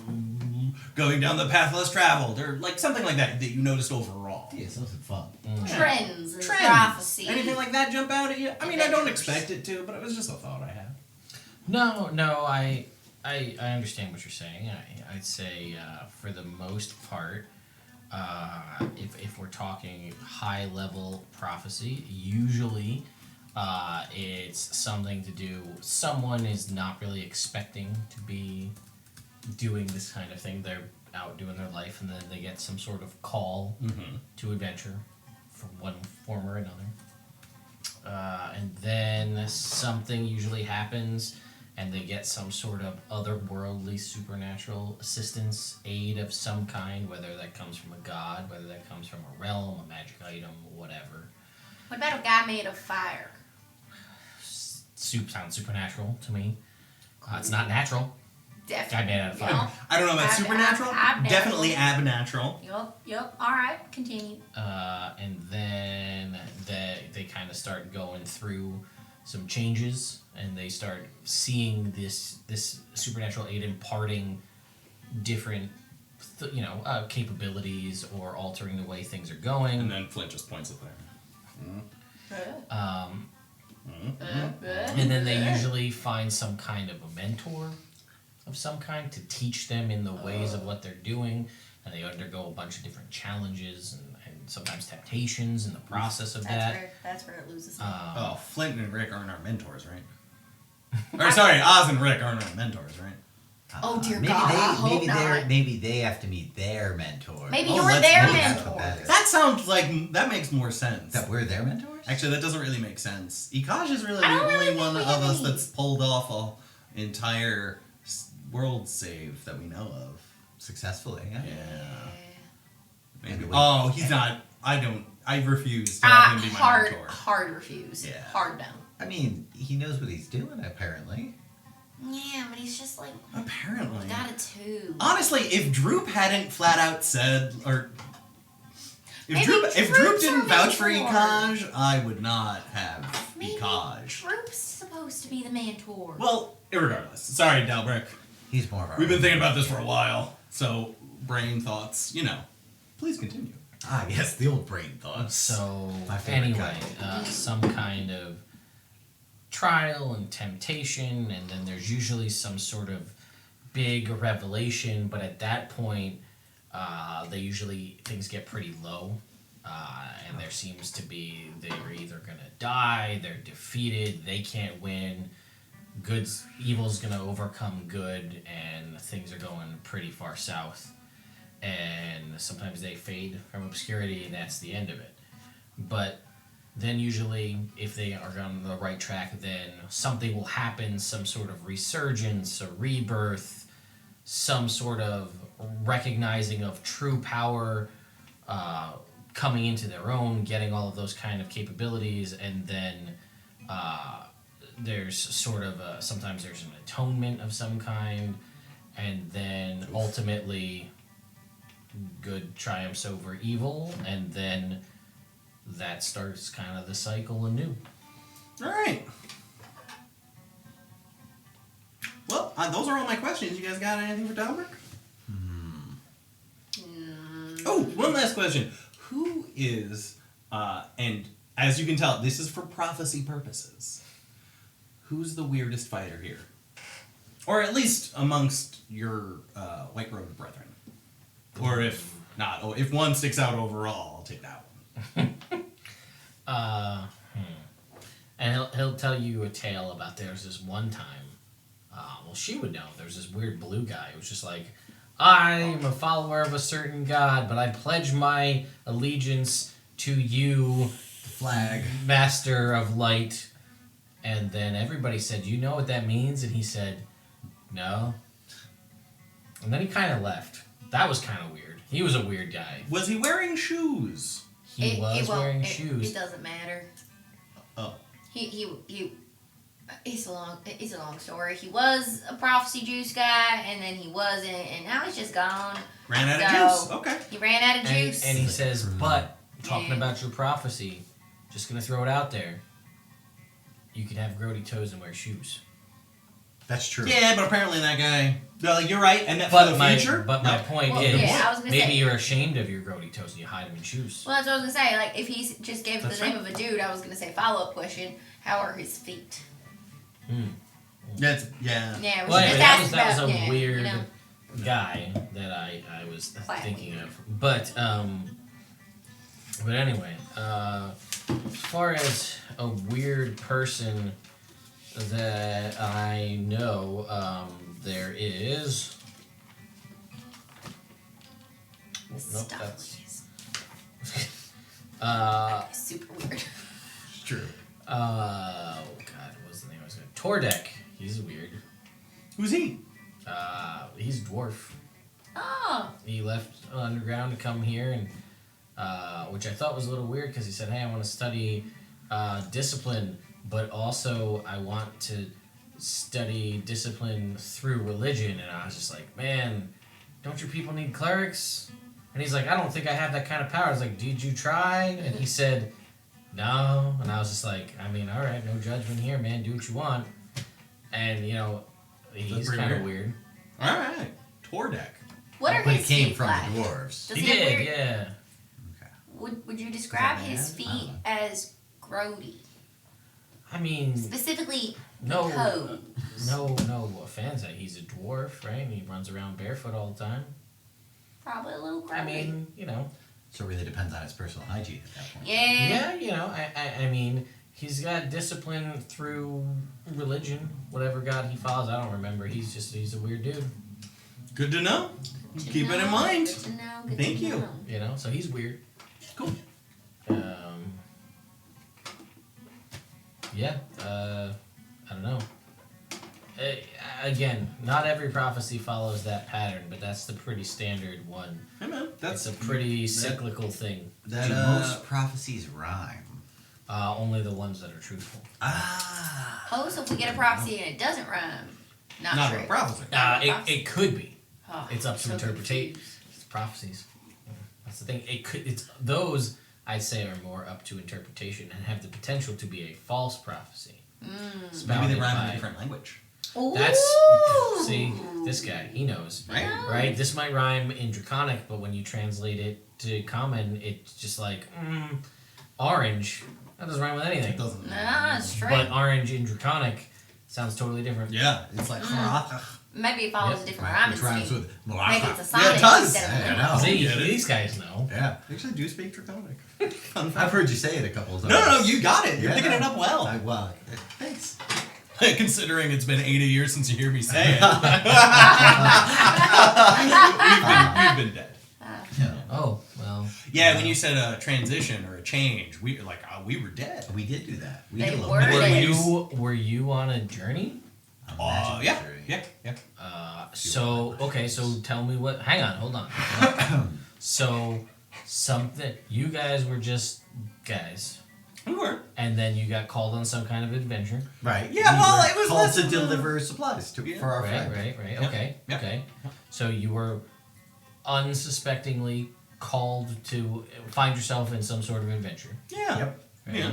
going down the path less traveled or like something like that you noticed overall. Yeah, something fun. Trends and prophecy. Anything like that jump out at you? I mean, I don't expect it to, but it was just a thought I had. No, I understand what you're saying. I'd say for the most part, if we're talking high level prophecy, usually it's something to do. Someone is not really expecting to be doing this kind of thing. They're out doing their life, and then they get some sort of call to adventure from one form or another. And then something usually happens, and they get some sort of otherworldly supernatural assistance, aid of some kind, whether that comes from a god, whether that comes from a realm, a magic item, whatever. What about a guy made of fire? Soup sounds supernatural to me. It's not natural. Definitely. Guy made out of fire. I don't know about supernatural. Abnatural. Definitely abnatural. Yup. All right, continue. And then they kind of start going through some changes, and they start seeing this supernatural aid imparting different capabilities or altering the way things are going. And then Flint just points at there. And then they usually find some kind of a mentor of some kind to teach them in the ways of what they're doing, and they undergo a bunch of different challenges and sometimes temptations in the process of that. That's where it loses me. Flint and Rick aren't our mentors, right? Or sorry, Oz and Rick aren't our mentors, right? Oh, dear maybe God, I hope not. Maybe they have to meet their mentor. Maybe Oh, you're let's their move that's what mentor. that is. That sounds like that makes more sense. That we're their mentors? Actually, that doesn't really make sense. Ikaj is really I the don't really only think one we of have us any. that's pulled off an entire world save that we know of. Successfully, yeah. Yeah. And Maybe. we- Oh, he's not. I refuse to have him be my mentor. Hard refuse. Yeah. Hard no. I mean, he knows what he's doing, apparently. Yeah, but he's just like, Apparently. got a two. Honestly, if Droop hadn't flat out said, or if Maybe Droop Droop's didn't our vouch for mentor. Ikaj, I would not have Maybe Ikaj. Droop's supposed to be the mentor. Well, irregardless. Sorry, Dalbrick. He's more of our We've been thinking about this for a while, so brain thoughts, Please continue. Ah, yes, the old brain thoughts. So My favorite anyway, some kind of trial and temptation, and then there's usually some sort of big revelation. But at that point, things get pretty low, and there seems to be they're either gonna die, they're defeated, they can't win. Evil's gonna overcome good, and things are going pretty far south. And sometimes they fade from obscurity, and that's the end of it. But then usually, if they are on the right track, then something will happen, some sort of resurgence, a rebirth, some sort of recognizing of true power, coming into their own, getting all of those kind of capabilities, and then there's sort of sometimes there's an atonement of some kind, and then ultimately good triumphs over evil, and then that starts kind of the cycle anew. All right. Well, those are all my questions. You guys got anything for Dalbert? Oh, one last question. Who is, and as you can tell, this is for prophecy purposes, who's the weirdest fighter here? Or at least amongst your white-robed brethren. Or if not, if one sticks out overall, I'll take that one. And he'll tell you a tale about there's this one time. Well, she would know. There's this weird blue guy who was just like, I'm a follower of a certain god, but I pledge my allegiance to you, The flag. Master of Light. And then everybody said, you know what that means? And he said, no. And then he kind of left. That was kind of weird. He was a weird guy. Was he wearing shoes? He was wearing shoes. It doesn't matter. Oh. It's a long story. He was a prophecy juice guy, and then he wasn't, and now he's just gone. Ran out of juice. Okay. He ran out of And, juice. and he says, but, talking Yeah. about your prophecy, just going to throw it out there. You can have grody toes and wear shoes. That's true. Yeah, but apparently that guy. No, like, you're right, and that for But the my future. my point Well, is, yeah, I was gonna maybe say- you're ashamed of your grody toes and you hide them in shoes. Well, that's what I was gonna say. Like, if he just gave That's the name of a dude, I was gonna say follow-up question: how are his feet? That's yeah. Yeah, we Well, should anyway, just that ask was a about, yeah, weird you know. guy that I was Quite thinking weird. of. But anyway, as far as a weird person that I know, there is. Nope, that's Super weird. It's true. oh god, what was the name I was going to Tordek. He's weird. Who's he? He's a dwarf. Oh, He left underground to come here, and which I thought was a little weird because he said, "Hey, I want to study discipline, but also I want to study discipline through religion." And I was just like, "Man, don't your people need clerics?" And he's like, "I don't think I have that kind of power." I was like, "Did you try?" And he said, "No." And I was just like, "I mean, all right, no judgment here, man. Do what you want." And you know, he's pretty kind of weird. weird. All right. Tordek. what are But his it came feet from like? the dwarves. Does He have did, weird- yeah. Would you describe Is that his bad? I don't feet know. as grody? I mean, Specifically, no, toes. no offense. He's a dwarf, right? And he runs around barefoot all the time. Probably a little grody. I mean, you know, So it really depends on his personal hygiene at that point. yeah. yeah, you know, I mean, he's got discipline through religion, whatever god he follows. I don't remember. He's a weird dude, Good to know. Good to Keep it in know, mind. Good to know, good Thank to you. know. you know. So he's weird. Cool. Yeah. I don't know. Again, not every prophecy follows that pattern, but that's the pretty standard one. Hey man, It's a pretty cyclical thing. that. Do most prophecies rhyme? Only the ones that are truthful. Ah. Oh, so if we get a prophecy and it doesn't rhyme, not not true. a prophecy. It could be. Oh, It's up to so interpretation. confused. It's prophecies. That's the thing. It's those I'd say are more up to interpretation and have the potential to be a false prophecy. Maybe they rhyme in by- a different language. That's Ooh. see this guy. He knows, Right? Yeah. right? This might rhyme in Draconic, but when you translate it to Common, it's just like orange. That doesn't rhyme with anything. It doesn't. Nah, it's true. But orange in Draconic sounds totally different. Yeah, it's like. Maybe it follows Yep. a different Right, rhyme which rhymes scheme. with Maybe Malaka. it's a sonic Yeah, it does. instead of a Yeah, I limerick. know. See, get it. these guys know. Yeah. Actually, I do speak Draconic. I've heard you say it a couple of times. No, you got it. You're Yeah, picking no. it up well. Well, thanks. Considering it's been 80 years since you hear me say it. we've been dead. Yeah. Oh well. Yeah, when you said a transition or a change, we were dead. We did do that. We They did a little were bit. dead. Were you on a journey? Yeah. So okay, so tell me what. Hang on, hold on. So something. You guys were just guys, We were. and then you got called on some kind of adventure. Right. Yeah, We well, were it was called less to of a- deliver supplies Yeah. for our Right, friend. right. Yep, Okay, yep. okay. So you were unsuspectingly called to find yourself in some sort of adventure. Yeah. Yep. Right? Yeah.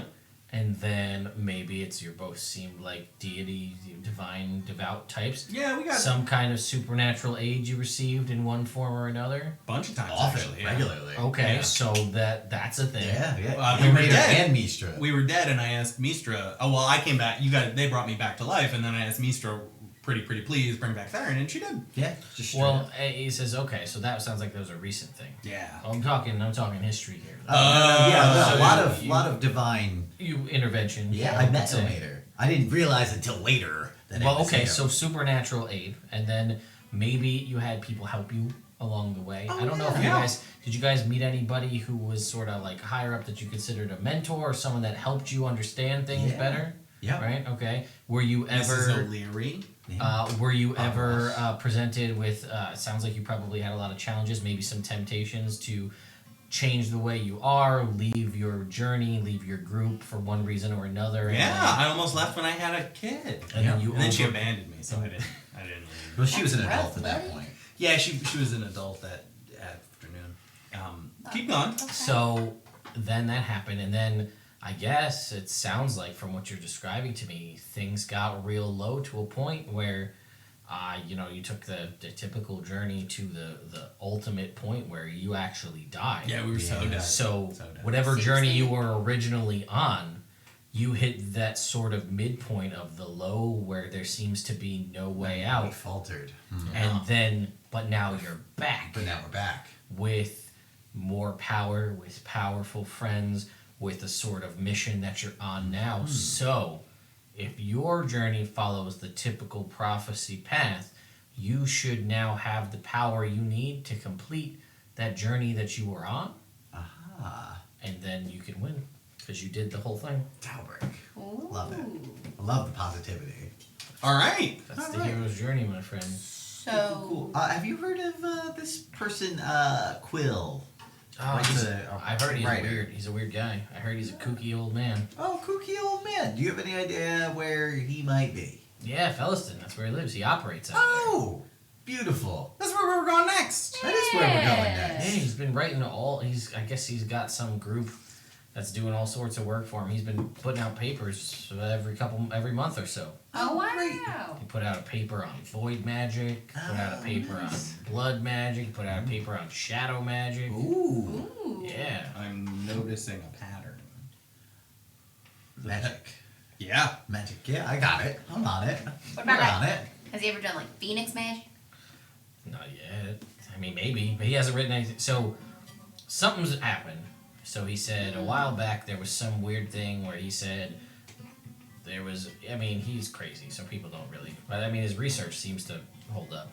And then maybe it's you're both seemed like deity, divine, devout types. Yeah, we got Some kind of supernatural aid you received in one form or another. a bunch of times Often, actually. Yeah. regularly. Okay, Yeah. so that's a thing. Yeah, yeah. We were Immersion dead. and Mistra. We were dead, and I asked Mistra. Oh well, I came back. They brought me back to life, and then I asked Mistra, pretty please bring back Theron, and she did. Yeah, just straight Well, up. he says, okay, so that sounds like that was a recent thing. Yeah. I'm talking history here. Yeah, so a lot you- of divine. You intervention. Yeah, I met say. him later. I didn't realize until later that. Well, it was okay, him. so supernatural aid, and then maybe you had people help you along the way. I don't know if you yeah. guys did you guys meet anybody who was sort of like higher up that you considered a mentor or someone that helped you understand things Yeah. better? Yeah. Right. Okay. Were you Mrs. ever? O'Leary. Were you ever presented with? It sounds like you probably had a lot of challenges, maybe some temptations to change the way you are, leave your journey, leave your group for one reason or another. Yeah, and, I almost left when I had a kid. and then you And then she over- abandoned me, so I didn't leave. Well, she was an That's adult rough, at that buddy. point. Yeah, she was an adult that afternoon. Keep going. So then that happened, and then I guess it sounds like from what you're describing to me, things got real low to a point where, you took the typical journey to the ultimate point where you actually died. Yeah, we were so Yeah. dead. So So dead. whatever Seems journey you like- were originally on, you hit that sort of midpoint of the low where there seems to be no way We out, faltered. and then but now you're back But now we're back. with more power, with powerful friends, with the sort of mission that you're on now. So, if your journey follows the typical prophecy path, you should now have the power you need to complete that journey that you were on, Aha. and then you can win because you did the whole thing. Talbrick. Ooh. Love it. I love the positivity. All right. That's All the right. hero's journey, my friend. So Cool. Have you heard of this person, Quill? Oh, Like he's- the I've heard he's writer. weird. He's a weird guy. I heard he's a kooky old man. Oh, kooky old man. Do you have any idea where he might be? Yeah, Felliston. That's where he lives. He operates out there. Oh, beautiful. That's where we're going next. That is where we're going Yeah, next. he's been writing I guess he's got some group that's doing all sorts of work for him. He's been putting out papers every month or so. oh great. wow. He put out a paper on void magic, put out a Oh, paper nice. on blood magic, he put out a paper on shadow magic. Ooh, Ooh. Yeah. I'm noticing a pattern. magic. Yeah. Magic. Yeah, I got it. I'm on it. What We're about on it. Has he ever done like Phoenix magic? Not yet. I mean, maybe, but he hasn't written anything. So, something's happened. So he said a while back there was some weird thing where he said there was. I mean, he's crazy, so people don't really. But I mean, his research seems to hold up.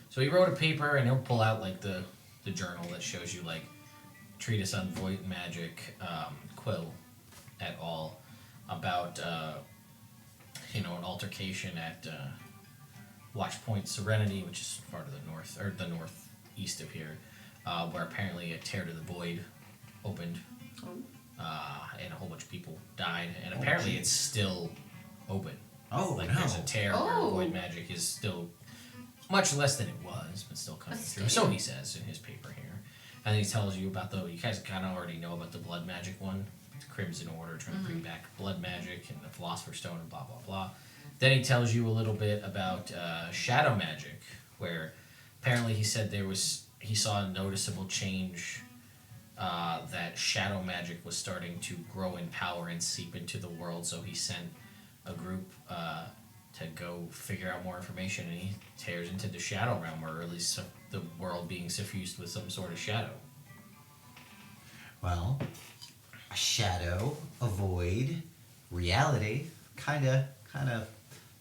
So he wrote a paper, and he'll pull out like the journal that shows you like treatise on void magic, Quill, et al. About an altercation at Watchpoint Serenity, which is part of the north or the northeast of here, where apparently a tear to the void opened, and a whole bunch of people died, and apparently it's still open. Oh, Like no. there's a tear where Oh. void magic is still much less than it was, but still coming That's through. scary. So he says in his paper here, and he tells you about you guys kind of already know about the blood magic one, the Crimson Order trying to bring back blood magic and the Philosopher's Stone and blah blah blah. Then he tells you a little bit about shadow magic, where apparently he said he saw a noticeable change. That shadow magic was starting to grow in power and seep into the world, so he sent a group to go figure out more information, and he tears into the shadow realm, or at least the world being suffused with some sort of shadow. Well, a shadow, a void, reality, kind of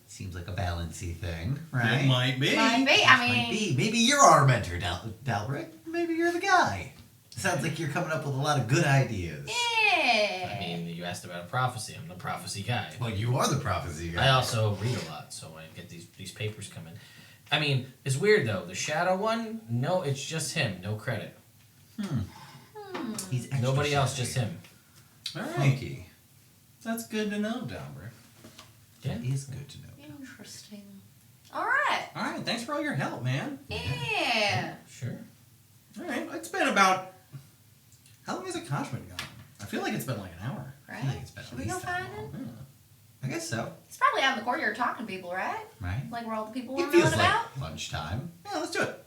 seems like a balancy thing, right? It might be. Might be. I Might mean, be. Maybe you're our mentor, Dalbrick. Maybe you're the guy. Sounds like you're coming up with a lot of good ideas. yeah. I mean, you asked about a prophecy. I'm the prophecy guy. Well, you are the prophecy guy. I also read a lot, so I get these papers coming. I mean, it's weird though. The shadow one, no, it's just him. No credit. He's extra Nobody else, shadowy. just him. All right. Funky. That's good to know, Dalbert. Yeah. It is good to know. Interesting. All right. All right. Thanks for all your help, man. Yeah. Sure. All right. It's been about. How long has Akash been gone? I feel like it's been like an hour. Right? I think it's been at Should we least go that find him? long. I guess so. He's probably out in the courtyard talking to people, right? Right? Like where all the people It we're knowing feels like about? lunchtime. Yeah, let's do it.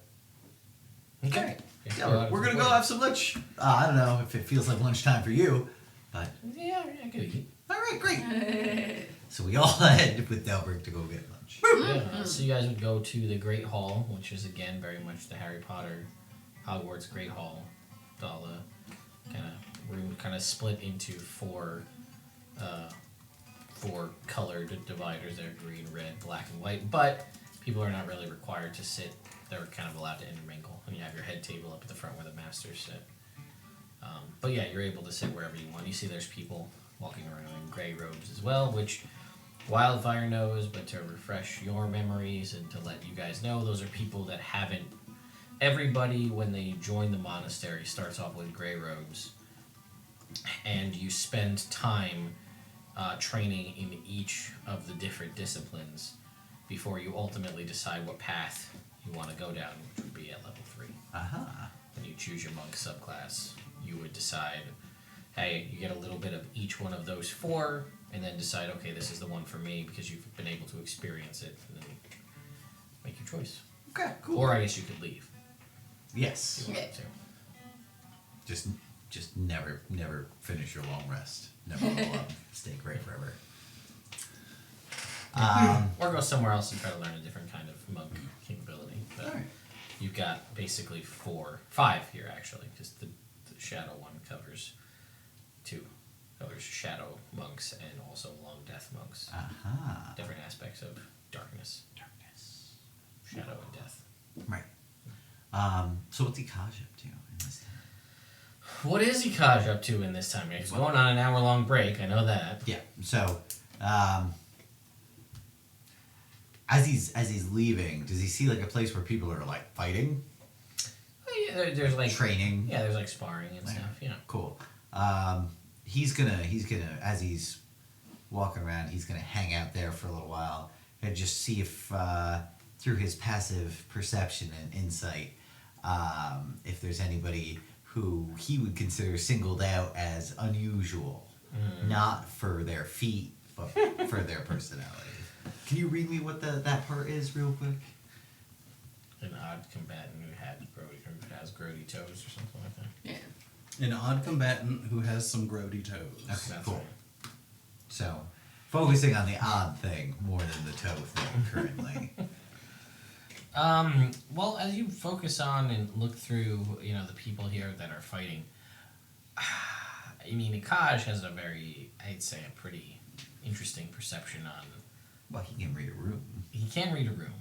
Okay. Yeah, we're gonna go have some lunch. I don't know if it feels like lunchtime for you, but Yeah, I could eat. all right, great. So we all head with Delbert to go get lunch. Yeah, so you guys would go to the Great Hall, which is again very much the Harry Potter Hogwarts Great Hall. All the kind of room kind of split into four colored dividers there: green, red, black, and white. But people are not really required to sit. They're kind of allowed to intermingle, and you have your head table up at the front where the masters sit. But yeah, you're able to sit wherever you want. You see there's people walking around in gray robes as well, which Wildfire knows, but to refresh your memories and to let you guys know, those are people that haven't. Everybody, when they join the monastery, starts off with gray robes, and you spend time training in each of the different disciplines before you ultimately decide what path you want to go down, which would be at level 3. Aha. When you choose your monk subclass, you would decide, hey, you get a little bit of each one of those 4, and then decide, okay, this is the one for me because you've been able to experience it, and then make your choice. Okay, cool. Or I guess you could leave Yes. if you wanted to. Just never finish your long rest. Never level up. Stay gray forever. Or go somewhere else and try to learn a different kind of monk capability. But Alright. you've got basically 5 here actually, because the shadow one covers 2. Covers shadow monks and also long death monks. Aha. Different aspects of darkness, shadow, and death. Right. So what's Ikash up to in this time? What is Ikaj up to in this time? He's going on an hour-long break. I know that. Yeah. So, as he's leaving, does he see like a place where people are like fighting, There's like training? Yeah, there's like sparring and Like, stuff. Yeah. Cool. He's gonna as he's walking around, he's gonna hang out there for a little while and just see if through his passive perception and insight, if there's anybody who he would consider singled out as unusual, not for their feat, but for their personality. Can you read me what that part is real quick? An odd combatant who has grody toes or something like that. Yeah. An odd combatant who has some grody toes. Okay, That's cool. right. So, focusing on the odd thing more than the toe thing currently. Well, as you focus on and look through, the people here that are fighting, I mean, Ikaj has I'd say, a pretty interesting perception on. Well, he can read a room. He can read a room.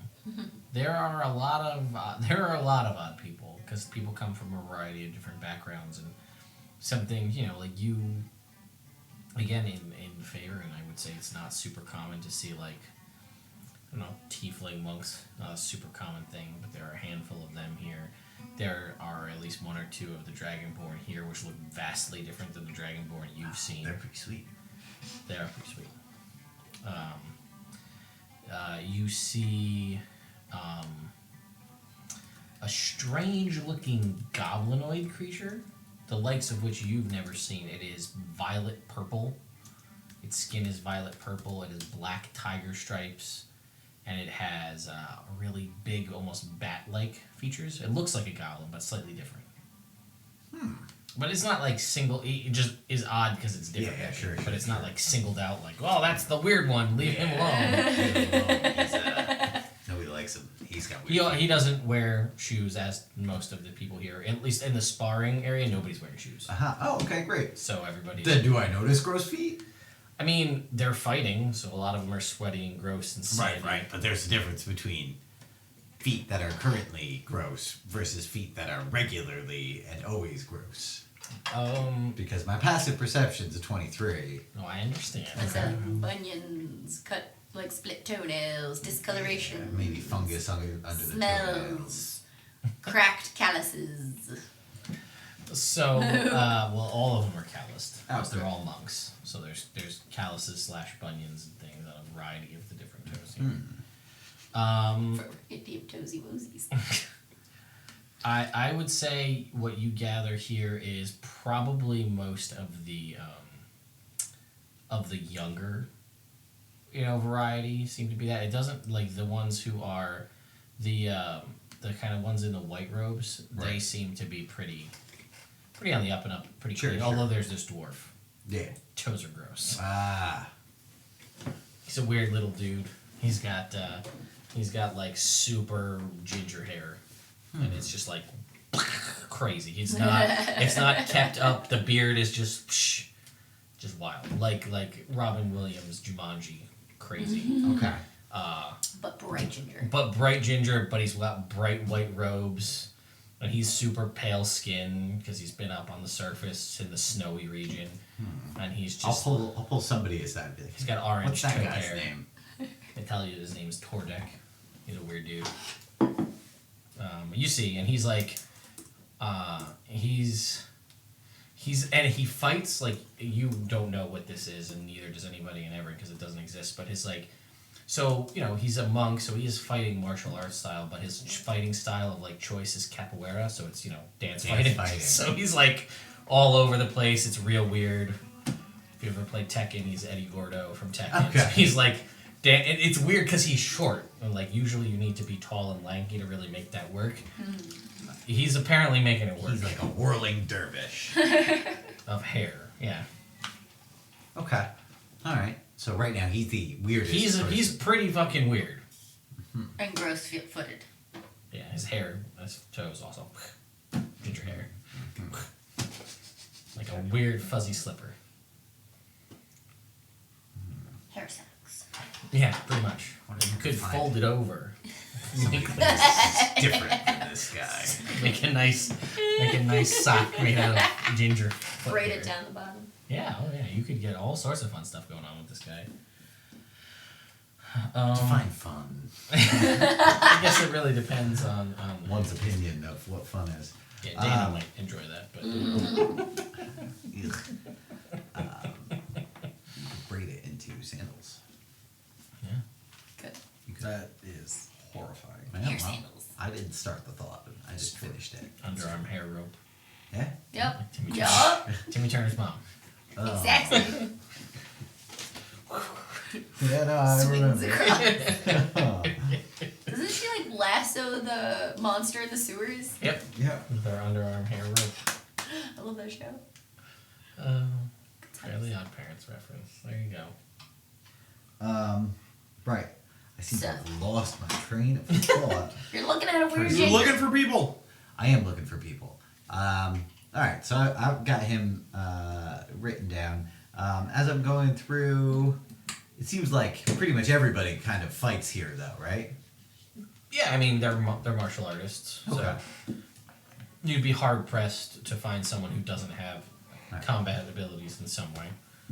There are a lot of odd people because people come from a variety of different backgrounds and some things, like you. Again, in favor, and I would say it's not super common to see like. Tiefling monks, not a super common thing, but there are a handful of them here. There are at least 1 or 2 of the Dragonborn here, which look vastly different than the Dragonborn you've seen. They're pretty sweet. They are pretty sweet. You see a strange-looking goblinoid creature, the likes of which you've never seen. It is violet purple. Its skin is violet purple. It has black tiger stripes. And it has really big, almost bat-like features. It looks like a goblin, but slightly different. But it's not like it just is odd because it's different. Yeah, sure. But it's not like singled out like, oh, that's the weird one, leave him alone. Nobody likes him. He's got weird He doesn't wear shoes, as most of the people here, at least in the sparring area, nobody's wearing shoes. Oh, okay, great. So everybody. Then do I notice gross feet? I mean, they're fighting, so a lot of them are sweaty and gross and sandy. Right. But there's a difference between feet that are currently gross versus feet that are regularly and always gross. Because my passive perception's a 23. No, I understand. Bunions, cut like split toenails, discoloration, Maybe fungus under the toenails. smells, cracked calluses. So, well, all of them are calloused because Okay. they're all monks. So there's calluses / bunions and things on a variety of the different toes here. For variety of toesy woesies. I would say what you gather here is probably most of the younger, variety seem to be that. It doesn't like the ones who are the kind of ones in the white robes. They Right. seem to be pretty on the up and up, pretty Sure, clean. sure. Although there's this dwarf. Yeah. Toes are gross. Ah. He's a weird little dude. He's got like super ginger hair, and it's just like crazy. It's not kept up. The beard is just wild, like Robin Williams Jumanji, crazy. Okay. But bright ginger. But bright ginger, but he's got bright white robes, and he's super pale skin because he's been up on the surface in the snowy region, and he's just I'll pull somebody aside. And be like, he's got orange what's that toe guy's hair. name? I tell you, his name's Tordek. He's a weird dude. You see, and he's like, and he fights like you don't know what this is, and neither does anybody in Evrand because it doesn't exist. But his like, so he's a monk, so he is fighting martial arts style, but his fighting style of like choice is capoeira, so it's dance fighting. So he's like all over the place. It's real weird. If you ever played Tekken, he's Eddie Gordo from Tekken. Okay. So he's like. It's weird because he's short, and like usually you need to be tall and lanky to really make that work. He's apparently making it work. He's like a whirling dervish. Of hair, yeah. Okay. All right. So right now he's the weirdest. He's pretty fucking weird. And gross footed. Yeah, his hair, his toes also, ginger hair, like a weird fuzzy slipper. Hair sacks. Yeah, pretty much. What You a could find. fold it over. Something that's different than this guy. Make a nice sock made out of ginger. foot Braid hair. it down the bottom. Yeah, you could get all sorts of fun stuff going on with this guy. Define fun. I guess it really depends on One's opinion of what fun is. Yeah, Dana might enjoy that, but You could braid it into sandals. yeah. Good. You could. That is horrifying. Well, Hair sandals. I didn't start the thought. I just finished it. Underarm hair rope. Yeah. Yep. Like Timmy Yup. Timmy Turner's mom. Oh. Exactly. Yeah, no, I Swings remember. across. Doesn't she like lasso the monster in the sewers? Yep. Yeah. With our underarm hair rope. I love that show. Fairly Odd Parents reference. There you go. Right. I seem to So- have lost my train of thought. You're looking at a weird You're ginger. looking for people. I am looking for people. All right, so I've got him written down. As I'm going through, it seems like pretty much everybody kind of fights here, though, right? Yeah, I mean they're martial artists, so Okay. you'd be hard pressed to find someone who doesn't have Right. combat abilities in some way.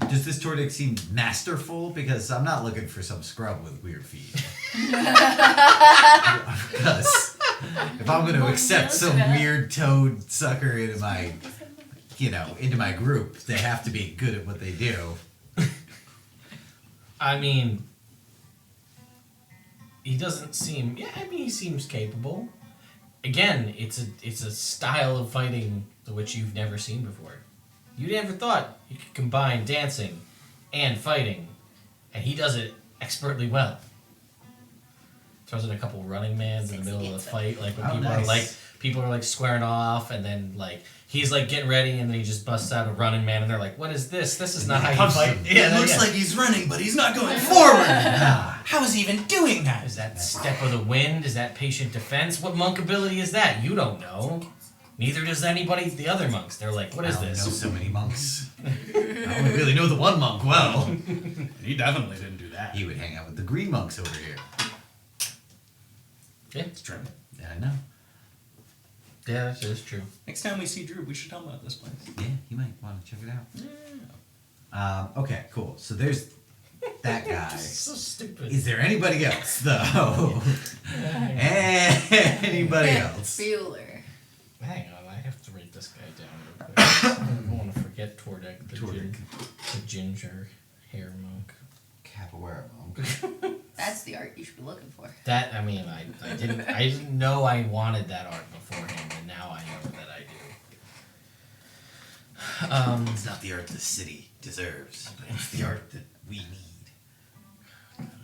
Does this Tordic seem masterful? Because I'm not looking for some scrub with weird feet. Because if I'm going to accept some weird toad sucker into my, into my group, they have to be good at what they do. I mean, he doesn't seem. Yeah, I mean he seems capable. Again, it's a style of fighting which you've never seen before. You never thought you could combine dancing and fighting, and he does it expertly well. Throws in a couple running mans in the middle of the fight, like when Oh, people are like squaring off, and then like he's like getting ready, and then he just busts out a running man, and they're like, "What is this? This is not how you Punch fight." him. Yeah, It looks yeah. like he's running, but he's not going forward. Ah, How is he even doing that? Is that step of the wind? Is that patient defense? What monk ability is that? You don't know. Neither does anybody. The other monks. They're like, "What is I don't this?" know so many monks. I only really know the one monk well. He definitely didn't do that. He would hang out with the green monks over here. Yeah, It's true. Yeah, I know. yeah, that is true. Next time we see Drew, we should tell him about this place. Yeah, you might want to check it out. Okay, cool. So there's that guy. So stupid. Is there anybody else, though? Anybody else? Bueller. Hang on, I have to write this guy down real quick. I don't want to forget Tordek, the ginger hair monk. Capoeira monk. That's the art you should be looking for. That I mean, I didn't know I wanted that art beforehand, and now I know that I do. It's not the art the city deserves, but it's the art that we need.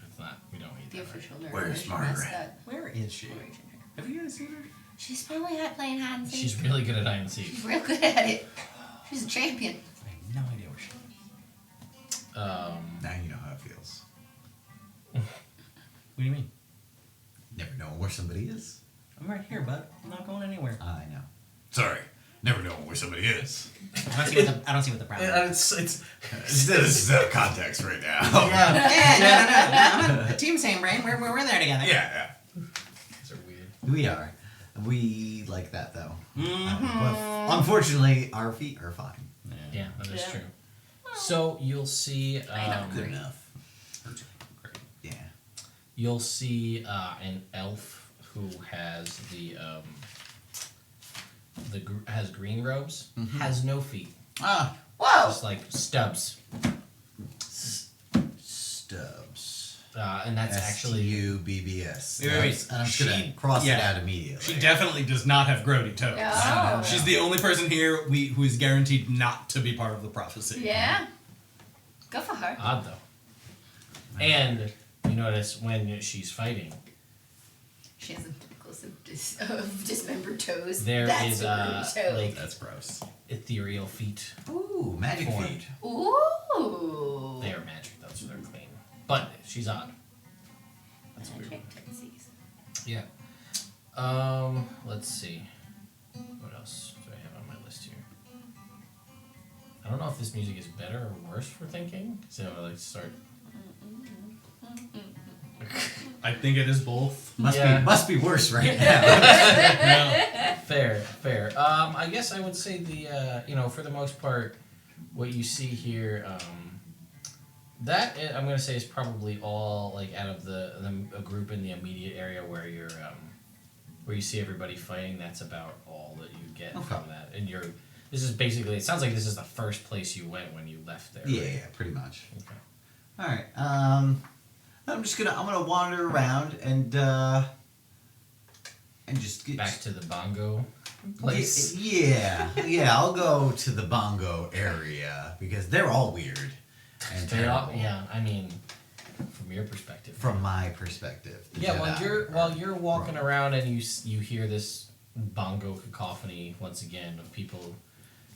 It's not. We don't need The that. Right? official nerd. Where's version. Margaret? That's that Where is she? origin nerd. Have you guys seen her? She's probably not playing hide and seek. She's really good at hide and seek. She's real good at it. She's a champion. I have no idea where she is. Now you know how it feels. What do you mean? Never know where somebody is. I'm right here, bud. I'm not going anywhere. I know. Sorry. Never know where somebody is. I don't see what the problem is. It's This is out of context right now. No. I'm a team same brain. We're there together. Yeah. these are weird. We are. We like that though. Mm-hmm. But unfortunately, our feet are fine. Yeah, that is Yeah. true. So you'll see. Good enough. Yeah. You'll see an elf who has has green robes, has no feet, Whoa! just like stubs, Stubs. and that's actually STUBBS. Wait. And I'm just gonna cross it out immediately. She definitely does not have grody toes. Oh. She's the only person here who is guaranteed not to be part of the prophecy. Yeah. Go for her. odd though. And you notice when she's fighting, She has a necklace of dismembered toes. there That's is a toe. like That's gross. ethereal feet. Ooh, magic Formed. feet. Ooh. They are magic, though, so they're clean. But she's odd. That's weird. Magic tendencies. Yeah. Let's see. What else do I have on my list here? I don't know if this music is better or worse for thinking. So I like start. I think it is both. Must be worse right now. Fair. I guess I would say for the most part, what you see here, that I'm gonna say is probably all like out of a group in the immediate area where where you see everybody fighting. That's about all that you get from that. And this is basically. It sounds like this is the first place you went when you left there. Yeah, right? yeah, pretty much. Okay. All right. I'm gonna wander around and just get Back to the bongo place. Yeah. I'll go to the bongo area because they're all weird and They're all, terrible. yeah, I mean, from your perspective. From my perspective. the Yeah, Jedi while you're walking Right. around and you hear this bongo cacophony once again of people,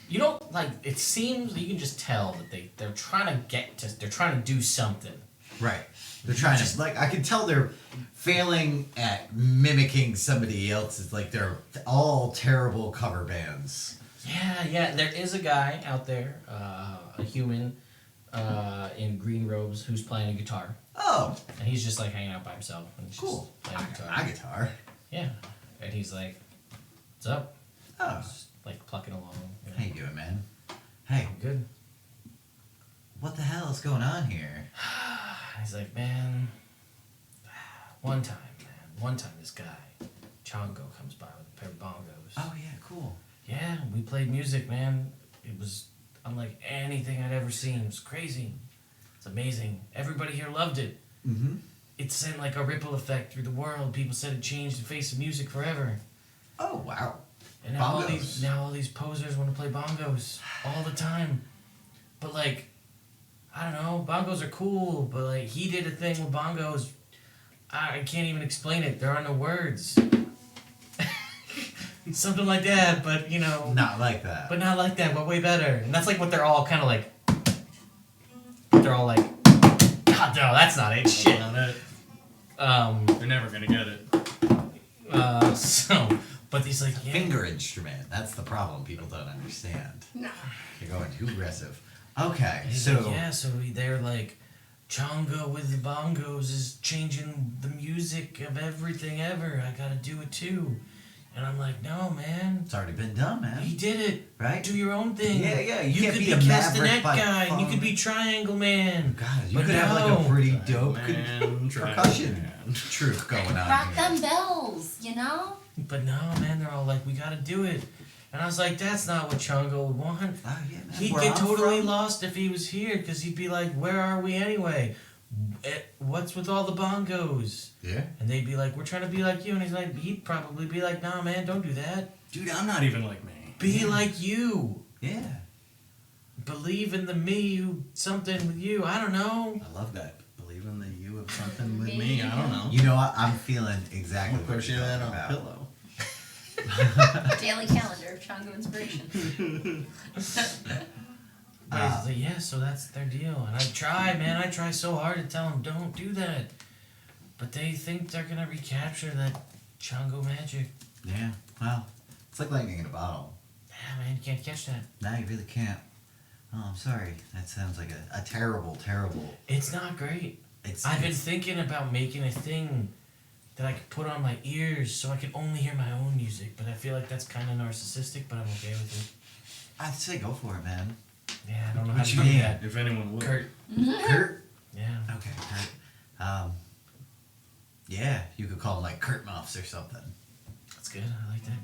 you don't like. It seems you can just tell that they're trying to they're trying to do something. Right. They're trying to I can tell they're failing at mimicking somebody else's. Like they're all terrible cover bands. Yeah. There is a guy out there, a human, in green robes who's playing a guitar, Oh, and he's just like hanging out by himself and he's cool. just playing a guitar. My guitar. Yeah, and he's like, "What's up?" Oh, Just, like plucking along. You know. how you doing, man? Hey, I'm good. what the hell is going on here? He's like, man, one time this guy, Chongo, comes by with a pair of bongos. Oh yeah, cool. Yeah, we played music, man. It was unlike anything I'd ever seen. It was crazy. It's amazing. Everybody here loved it. Mm-hmm. It sent like a ripple effect through the world. People said it changed the face of music forever. Oh wow. And now Bongos. all these posers want to play bongos all the time. But like, I don't know, bongos are cool, but like he did a thing with bongos. I can't even explain it. There are no words. Something like that, but you know. Not like that. But not like that, but way better. And that's like what they're all kind of like. They're all like, God, no, that's not it. Shit. Not it. They're never gonna get it. But he's like, yeah. Finger instrument. That's the problem. People don't understand. No. You're going too aggressive. Okay, He's so like, yeah, so they're like, Chongo with the bongos is changing the music of everything ever. I gotta do it too. And I'm like, no, man. it's already been done, man. He did it. Right? Do your own thing. Yeah, you You can't could be be a Castanet maverick by guy, and you could phone. be Triangle Man. God, you But could have like no. a pretty dope Man, percussion troupe going on Rock here. them bells, you know? But no, man, they're all like, we gotta do it. And I was like, that's not what Chongo would want. Oh yeah, man. He'd Where get I'm totally from, lost if he was here, because he'd be like, where are we anyway? What's with all the bongos? Yeah. And they'd be like, we're trying to be like you. And he'd probably be like, nah, man, don't do that. Dude, I'm not even like me. Be like you. Yeah. Believe in the me who something with you. I don't know. I love that. Believe in the you of something with me. I don't know. You know what? I'm feeling exactly I'm what pushing you're that talking on a about. pillow. Daily calendar of Chongo inspiration. But he's like, yeah, so that's their deal. And I try so hard to tell them, don't do that. But they think they're going to recapture that Chongo magic. Yeah. Well, it's like lightning in a bottle. Yeah, man, you can't catch that. No, you really can't. Oh, I'm sorry. That sounds like a terrible, terrible. It's not great. It's. I've been thinking about making a thing that I could put on my ears so I could only hear my own music. But I feel like that's kind of narcissistic, but I'm okay with it. I'd say go for it, man. Yeah, I don't know how What to you do mean? that. If anyone would. Kurt. Kurt. Yeah. Okay, Kurt. Yeah, you could call him like Kurt Muffs or something. That's good. I like that.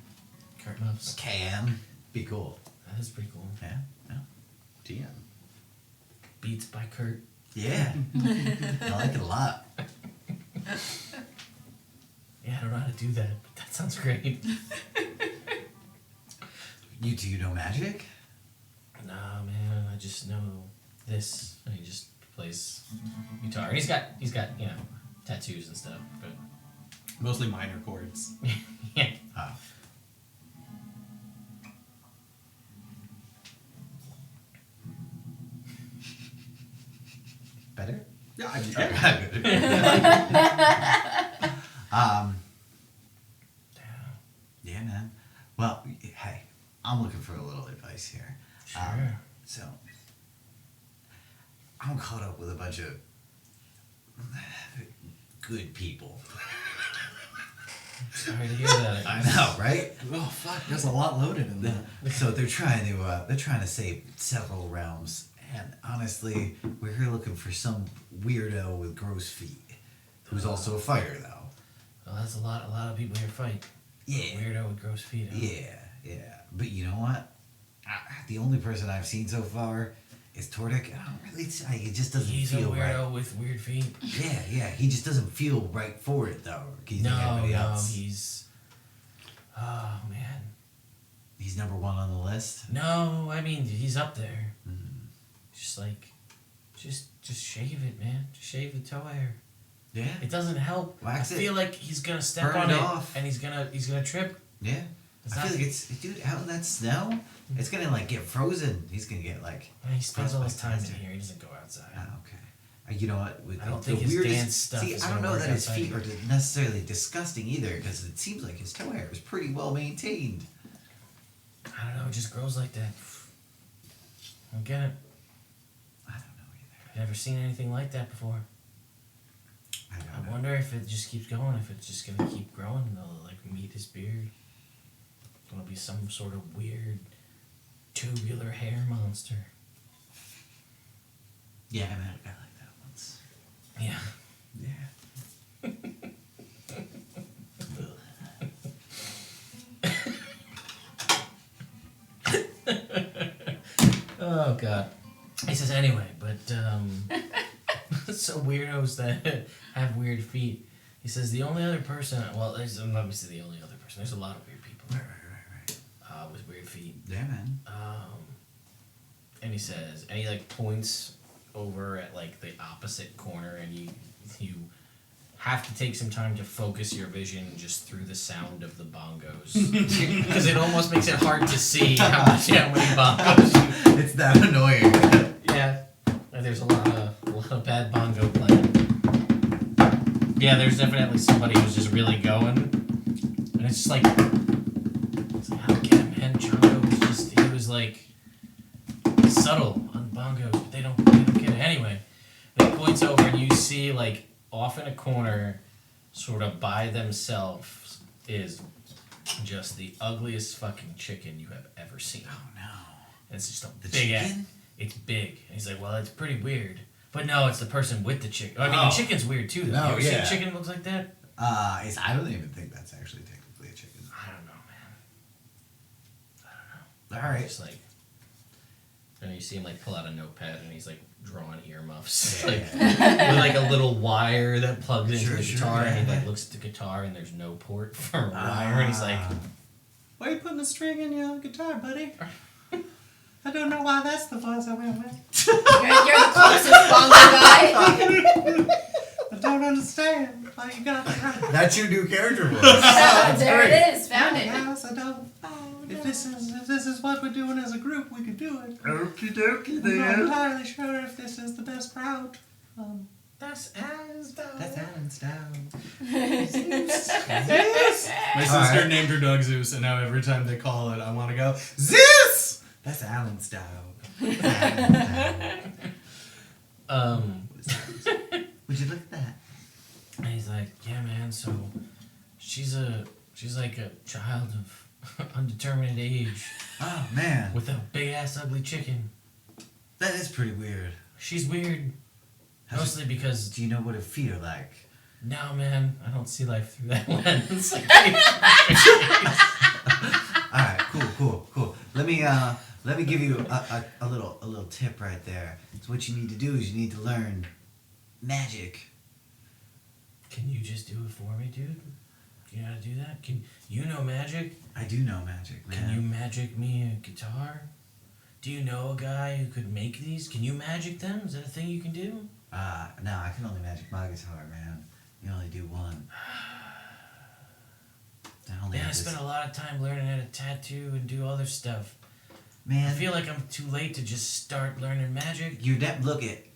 Kurt Muffs. Can be cool. That is pretty cool. Yeah. Yeah. TM. Beats by Kurt. Yeah. I like it a lot. Yeah, I don't know how to do that, but that sounds great. Do you know magic? Nah, man, I just know this. And he just plays guitar. And he's got tattoos and stuff, but Mostly minor chords. yeah. Oh. Better? Yeah, I mean, Yeah, man. Well, hey, I'm looking for a little advice here. Sure. So, I'm caught up with a bunch of good people. Sorry to hear that. I know, right? oh fuck, there's a lot loaded in that. So they're trying to save several realms, and honestly, we're here looking for some weirdo with gross feet, who's also a fighter, though. Well, that's a lot of people here fight. Yeah. Weirdo with gross feet. Huh? Yeah. But you know what? The only person I've seen so far is Tordik. I don't really. It just doesn't He's a feel weirdo right. with weird feet. Yeah. He just doesn't feel right for it, though. No, else. he's. Oh man. He's number one on the list. No, I mean he's up there. Just shave it, man. Just shave the toe hair. Yeah. It doesn't help. Wax I it. feel like he's gonna step Burn on it it off. and he's gonna trip. Yeah. It's I not- feel like dude, out in that snow, it's gonna like get frozen. He's gonna get like. And he spends all his time in frostbite. here. He doesn't go outside. Oh, okay. You know what? With I don't the think his weirdest, dance stuff See, is I don't gonna know work that his outside feet are either. necessarily disgusting either, because it seems like his toe hair is pretty well maintained. I don't know. It just grows like that. I don't get it. I don't know either. I've never seen anything like that before. I I don't know. wonder if it just keeps going. If it's just gonna keep growing, and they'll like meet his beard. Gonna be some sort of weird tubular hair monster. Yeah, I met a guy like that once. Yeah. Yeah. Oh god. He says anyway, but so weirdos that have weird feet. He says the only other person. Well, there's let me say the only other person. There's a lot of weird people Right. with weird feet. Yeah, man. And he says, and he like points over at like the opposite corner, and you have to take some time to focus your vision just through the sound of the bongos, because it almost makes it hard to see how many bongos. It's that annoying. Yeah, and there's a lot of bad bongo playing. Yeah, there's definitely somebody who's just really going, and it's just like I don't get it, man. Chongo he was like subtle on bongos, but they don't get it anyway. And he points over, and you see like off in a corner, sort of by themselves, is just the ugliest fucking chicken you have ever seen. Oh no. And it's just a The big ass. chicken? It's big. And he's like, well, it's pretty weird. But no, it's the person with the chicken. I mean, Oh. the chicken's weird too, though. No, You ever seen yeah. a chicken that looks like that? I don't even think that's actually technically a chicken. I don't know, man. All right. Just like, and you see him like pull out a notepad and he's like drawing earmuffs, like with like a little wire that plugs into the guitar, and he like looks at the guitar and there's no port for a wire, and he's like, "Why are you putting a string in your guitar, buddy?" I don't know why that's the voice I went with. You're the closest bongo guy. I don't understand why you got that right. That's your new character voice. There it is. Found it. Yes, I don't. If this is what we're doing as a group, we could do it. Okie dokie I'm not then. entirely sure if this is the best route. "That's Alan's dog." Alan's down. Zeus! My sister Alright. named her dog Zeus, and now every time they call it, I want to go, Zeus! That's Alan's dog. Would you look at that? And he's like, "Yeah, man. So she's like a child of undetermined age Oh man, with a big ass ugly chicken. that is pretty weird. She's weird, How's mostly because Do you know what her feet are like? no, man, I don't see life through that lens." All right, cool. Let me give you a little tip right there. So what you need to do is you need to learn magic. Can you just do it for me, dude? Do you know how to do that? Can you know magic? I do know magic, man. Can you magic me a guitar? Do you know a guy who could make these? Can you magic them? Is that a thing you can do? No, I can only magic my guitar, man. You only do one. I only Man, I have this- spent a lot of time learning how to tattoo and do other stuff. I Man, feel like I'm too late to just start learning magic. look it.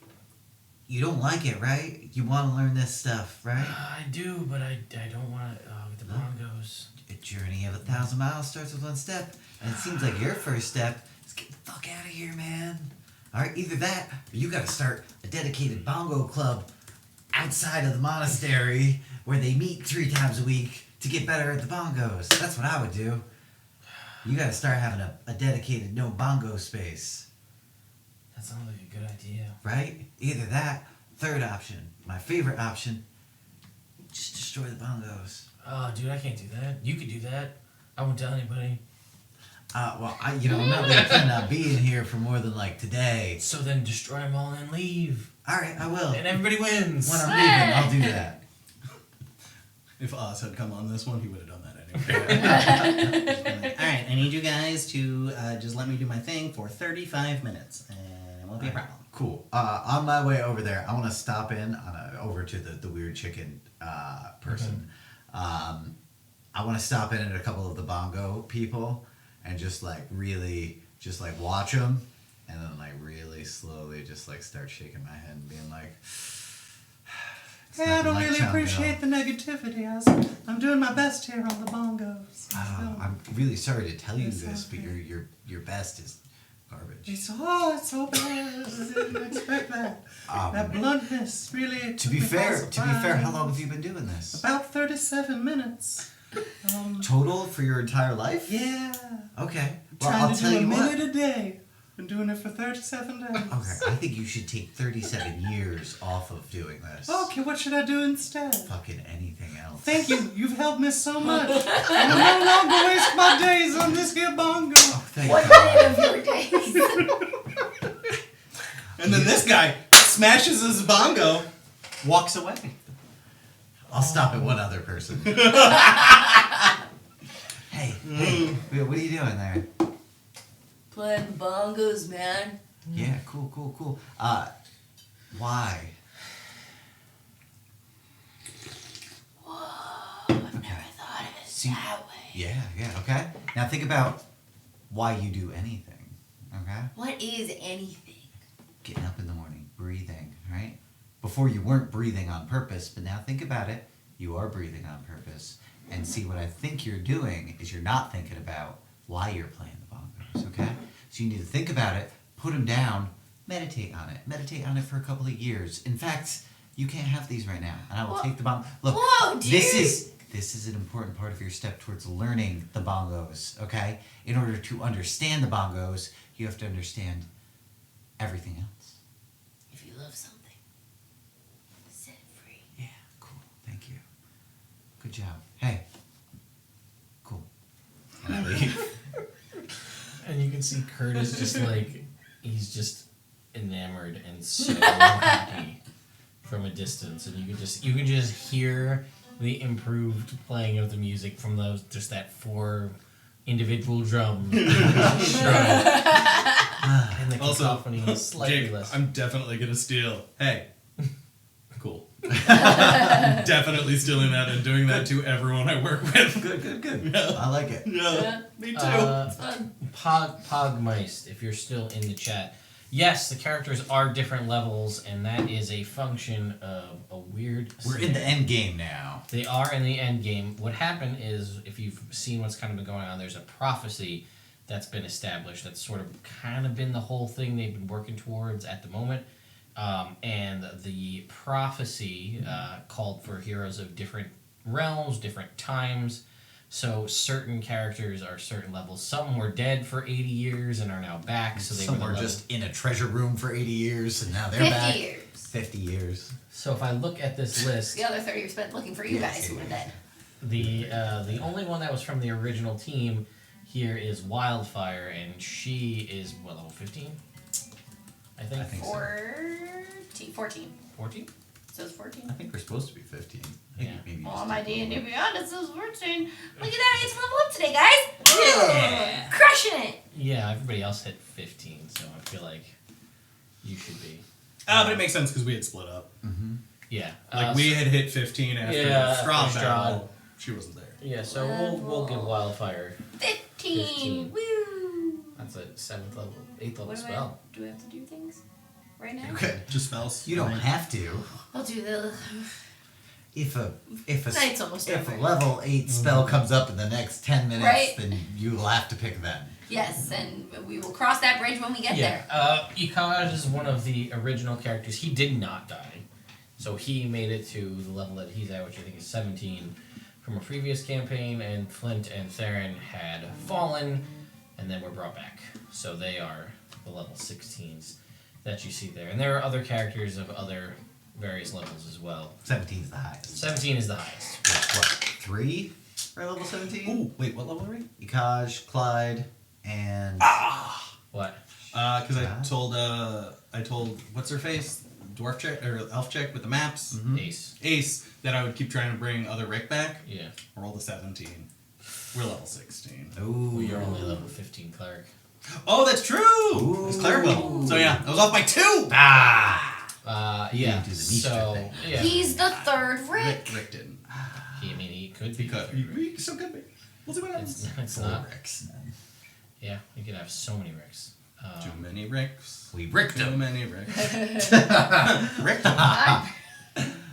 You don't like it, right? You want to learn this stuff, right? I do, but I don't want to. With the bongos. A journey of 1,000 miles starts with one step, and it seems like your first step is get the fuck out of here, man. All right, either that, or you got to start a dedicated bongo club outside of the monastery where they meet 3 times a week to get better at the bongos. That's what I would do. You got to start having a dedicated no bongo space, That sounds like a good idea. right? Either that, third option, my favorite option, just destroy the bongos. Oh, dude, I can't do that. You could do that. I won't tell anybody. Well, I'm not really planning on being here for more than like today. So then destroy them all and then leave. All right, I will. And everybody wins. When I'm leaving, I'll do that. If Oz had come on this one, he would have done that anyway. Alright, I need you guys to just let me do my thing for 35 minutes, and it won't be a problem. Cool. On my way over there, I want to stop in over to the weird chicken person. I want to stop in at a couple of the bongo people and just like really just like watch them, and then like really slowly just like start shaking my head and being like, "It's Yeah, I nothing don't like really Chongo." appreciate the negativity. I'm doing my best here on the bongos. I'm really sorry to tell you It's this, but okay. your best is garbage. It's so bad. I didn't expect that. That bluntness really. To be fair, how long have you been doing this? About 37 minutes. Total for your entire life? Yeah. Okay. Well, Trying I'll to tell do a you what. minute a day. Been doing it for 37 days. Okay, I think you should take 37 years off of doing this. Okay, what should I do instead? Fucking anything else. Thank you. You've helped me so much. I will no longer waste my days on this here bongo. Oh, thank One God. minute of your days. And then this guy smashes his bongo, walks away. I'll stop at one other person. Hey, what are you doing there? Playing the bongos, man. Yeah, cool. Why? Whoa, I've never thought of it See- that way. Yeah, okay. Now think about why you do anything, okay? What is anything? Getting up in the morning, breathing, right? Before you weren't breathing on purpose, but now think about it. You are breathing on purpose. And see, what I think you're doing is you're not thinking about why you're playing the bongos, okay? So you need to think about it, put them down, meditate on it. Meditate on it for a couple of years. In fact, you can't have these right now. And I will take the bong. Look, Whoa, dude. this is an important part of your step towards learning the bongos, okay? In order to understand the bongos, you have to understand everything else. If you love something, set it free. Yeah, cool. Thank you. Good job. Hey. Cool. And I leave. And you can see Curtis just like he's just enamored and so happy from a distance, and you can just hear the improved playing of the music from that 4 individual drums. And the cacophony is slightly Jake, less. I'm definitely gonna steal. Hey, cool. Definitely stealing that and doing that to everyone I work with. Good. Yeah. I like it. Yeah, me too. It's fun. Pogmeist, if you're still in the chat. Yes, the characters are different levels, and that is a function of a weird... We're in the end game now. They are in the end game. What happened is, if you've seen what's kind of been going on, there's a prophecy that's been established. That's sort of kind of been the whole thing they've been working towards at the moment. And the prophecy called for heroes of different realms, different times. So certain characters are certain levels. Some were dead for 80 years and are now back. So they Some were were just in a treasure room for 80 years, and now they're 50 back. years. 50 years. So if I look at this list, The other 30 are spent looking for you guys who were dead. the only one that was from the original team here is Wildfire, and she is what, level 15? I think. I think so. 14. 14? It says 14. I think we're supposed to be 15. I think Yeah. maybe Well, just on my a little D&D bit. Beyond, it says 14. Look at that, it's level up today, guys! Yeah. Crushing it! Yeah, everybody else hit 15, so I feel like you should be. But it makes sense because we had split up. Yeah. Like we had hit 15 after Yeah, Strahd after battle. She wasn't there. Yeah, so we'll give Wildfire. 15. 15. Woo! That's a 7th level, 8th level What spell. do I have to do things right now? Okay. Just spells. You don't have to. I'll do the... If a Night's almost if a over. level 8 spell comes up in the next 10 minutes, Right. then you will have to pick them. Yes, and we will cross that bridge when we get Yeah, there. Ikaj is one of the original characters. He did not die. So he made it to the level that he's at, which I think is 17 from a previous campaign, and Flint and Theron had fallen and then were brought back. So they are the level 16s that you see there. And there are other characters of other various levels as well. 17 is the highest. 17 is the highest. What? 3 are level 17? Ooh, wait, what level are we? Ikaj, Clyde, and What? Because I told what's her face, dwarf chick or elf chick with the maps, Ace. Ace, that I would keep trying to bring other Rick back. Yeah. Roll the 17. We're level 16. Ooh. Well, you're only level 15 cleric. Oh, that's true. It's cleric level. So yeah, I was off by 2. Yeah. didn't do the niche So thing. yeah. He's the third Rick. Rick didn't. He could be. He could. He still could be. We'll see what happens. It's 4 not. Ricks. Then. Yeah, you could have so many Ricks. Too many Ricks. We ricked Too him. many Ricks. Ricked him.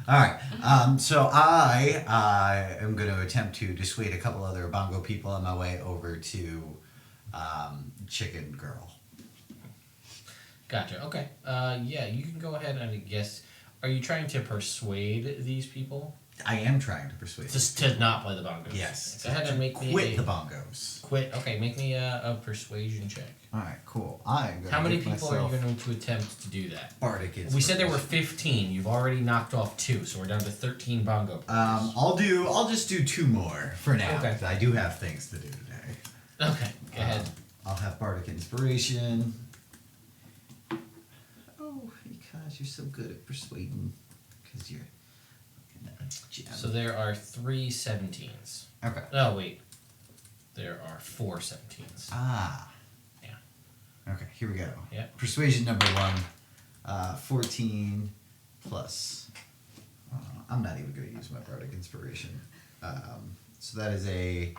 Alright, so I am going to attempt to dissuade a couple other bongo people on my way over to Chicken Girl. Gotcha. Okay. Yeah, you can go ahead and guess. Are you trying to persuade these people I am trying to persuade to not play the bongos? Yes. Go ahead and make me quit the bongos. quit. Okay, make me a persuasion check. Alright, cool. I'm going How many make people are you myself going to attempt to do that? Bardic is We said there were 15. You've already knocked off 2, so we're down to 13 bongo. I'll just do 2 more for now. Okay. 'Cause I do have things to do today. Okay, go ahead. I'll have Bardic Inspiration. Oh, because you're so good at persuading. Because you're gem. So there are 3 17s. Okay. Oh wait, there are 4 17s. Ah. Yeah. Okay, here we go. Yeah. Persuasion number 1, 14 plus. I'm not even going to use my Bardic Inspiration. So that is a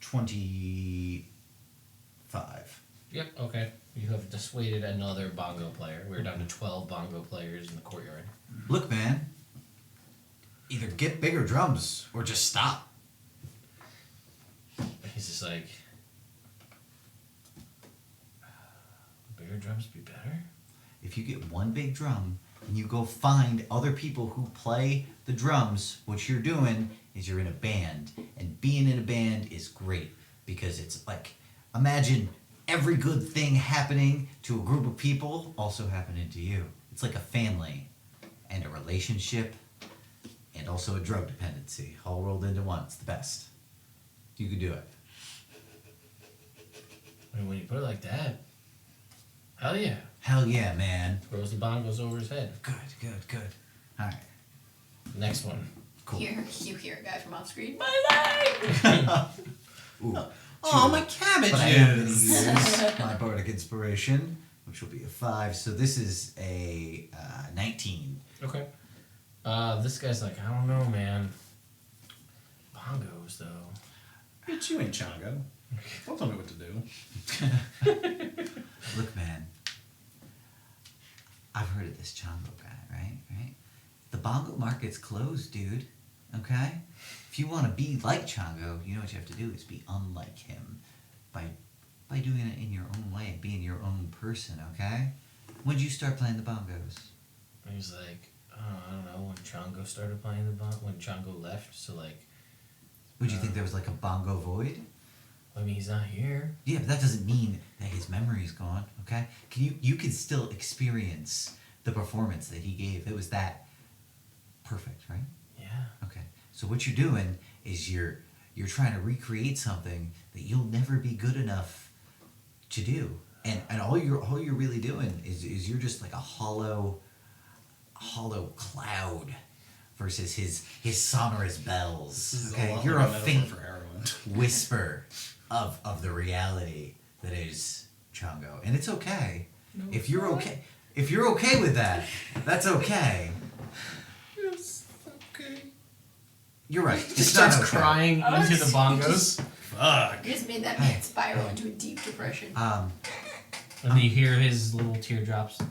25. Yep. Okay. You have dissuaded another bongo player. We're down to 12 bongo players in the courtyard. Look, man. Either get bigger drums or just stop. He's just like, bigger drums be better? If you get one big drum and you go find other people who play the drums, what you're doing is you're in a band. And being in a band is great because it's like, imagine every good thing happening to a group of people also happening to you. It's like a family and a relationship and also a drug dependency all rolled into one. It's the best. You could do it. I mean, when you put it like that, Hell yeah. Hell yeah, man. Throws the bongos over his head. Good. All right. Next one. Cool. You hear a guy from off screen. My leg! Ooh. Oh, my cabbage But I am going to is. use my bardic inspiration, which will be a 5. So this is a 19. Okay. This guy's like, I don't know, man. Bongos, though. Bitch, you ain't Chongo. Don't tell me what to do. Look, man. I've heard of this Chongo guy, right? The bongo market's closed, dude. Okay? If you want to be like Chongo, you know what you have to do is be unlike him. By doing it in your own way, being your own person, okay? When did you start playing the bongos? And he's like, I don't know, when Chongo started playing the bongo, when Chongo left, so like... Would you think there was like a bongo void? I mean, he's not here. Yeah, but that doesn't mean that his memory's gone, okay? You can still experience the performance that he gave. It was that perfect, right? Yeah. Okay. So what you're doing is you're trying to recreate something that you'll never be good enough to do. And all you're really doing is you're just like a hollow cloud versus his sonorous bells. Okay? You're a faint for heroin. whisper of the reality that is Chongo. And it's okay. If you're okay with that, that's okay. Yes, okay. You're right. He It's starts not okay. crying into the bongos. Fuck. You just made that man spiral into a deep depression. And you hear his little teardrops on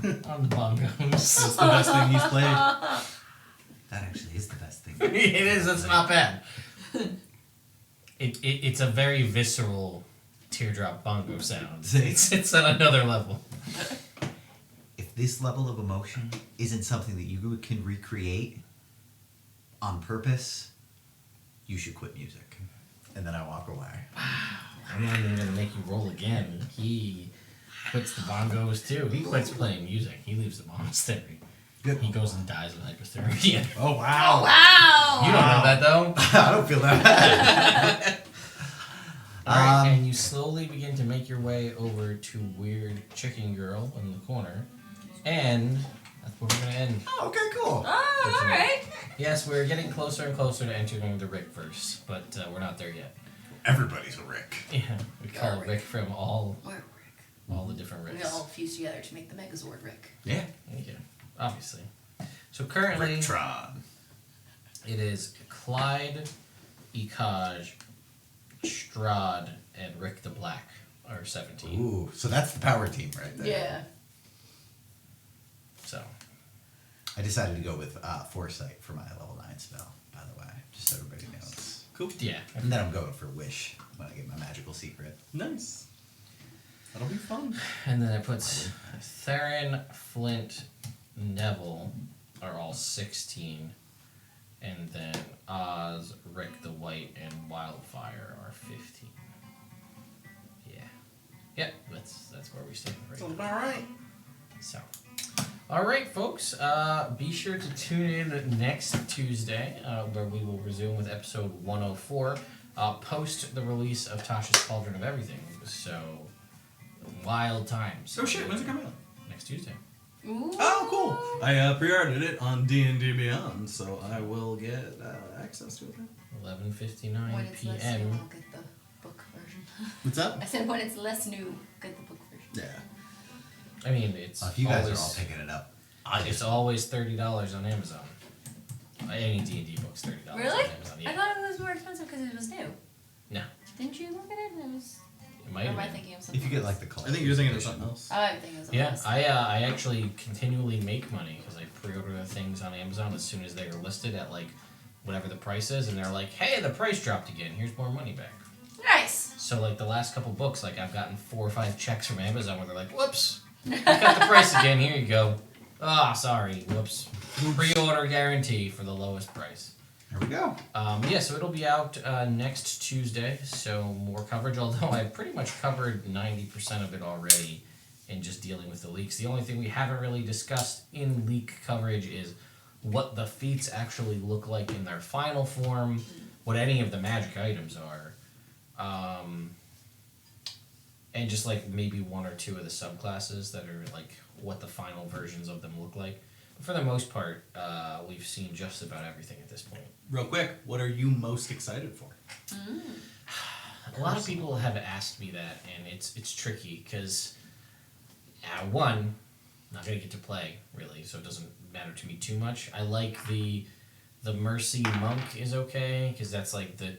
the bongos. That's the best thing he's played. That actually is the best thing. It is, it's not bad. It's a very visceral teardrop bongo sound. It's at another level. If this level of emotion isn't something that you can recreate on purpose, you should quit music. And then I walk away. I'm not even gonna make you roll again. He quits the bongos too. He quits playing music. He leaves the monastery. Good. He goes and dies of hypothermia. Oh, wow. Wow! You don't know that though. I don't feel that bad. Alright, and you slowly begin to make your way over to Weird Chicken Girl in the corner. And that's where we're gonna end. Oh, okay, cool. Oh, alright. Yes, we're getting closer and closer to entering the Rick verse, but we're not there yet. Everybody's a Rick. Yeah, we call it Rick from all We're Rick. the different We Ricks. all fused together to make the Megazord Rick. Yeah. Yeah, obviously. So currently, Ricktron. it is Clyde, Ekaj, Strahd, and Rick the Black are 17. Ooh, so that's the power team right there. Yeah. So, I decided to go with Foresight for my level 9 spell, by the way, just so everybody knows. Cool. yeah. And then I'm going for Wish when I get my magical secret. Nice. That'll be fun. And then it puts Theron, Flint, Neville are all 16. And then Oz, Rick the White, and Wildfire are 15. Yeah. Yep, that's where we stand right Sounds now. about right. So, all right, folks. Be sure to tune in next Tuesday, where we will resume with episode 104, post the release of Tasha's Cauldron of Everything. So, wild times. Oh shit, when's it coming out? Next Tuesday. Ooh. Oh, cool. I pre-ordered it on D&D Beyond, so I will get access to it then. 11:59 When it's less new, p.m. I'll get the book version. What's up? I said when it's less new, get the book version. Yeah. I mean, it's If you guys always, are all picking it up, it's always $30 on Amazon. Any D&D book's $30 on Really? Amazon. I Yeah. thought it was more expensive because it was new. No, Didn't you look at it? It was. it might Or have am I been. thinking of something if you get else? like the I collector's think you're thinking of edition. something else. Oh, I'm thinking of something Yeah, else. I actually continually make money because I pre-order the things on Amazon as soon as they are listed at like whatever the price is, and they're like, "Hey, the price dropped again. Here's more money back." Nice. So like the last couple books, like I've gotten 4 or 5 checks from Amazon where they're like, "Whoops, you got the price again. Here you go." Ah, sorry. Whoops. Pre-order guarantee for the lowest price. There we go. Yeah, so it'll be out next Tuesday, so more coverage, although I've pretty much covered 90% of it already in just dealing with the leaks. The only thing we haven't really discussed in leak coverage is what the feats actually look like in their final form, what any of the magic items are. and just like maybe one or two of the subclasses that are like what the final versions of them look like. But for the most part, we've seen just about everything at this point. Real quick, what are you most excited for? A lot of people have asked me that, and it's tricky because, one, I'm not gonna get to play really, so it doesn't matter to me too much. I like the Mercy Monk is okay because that's like the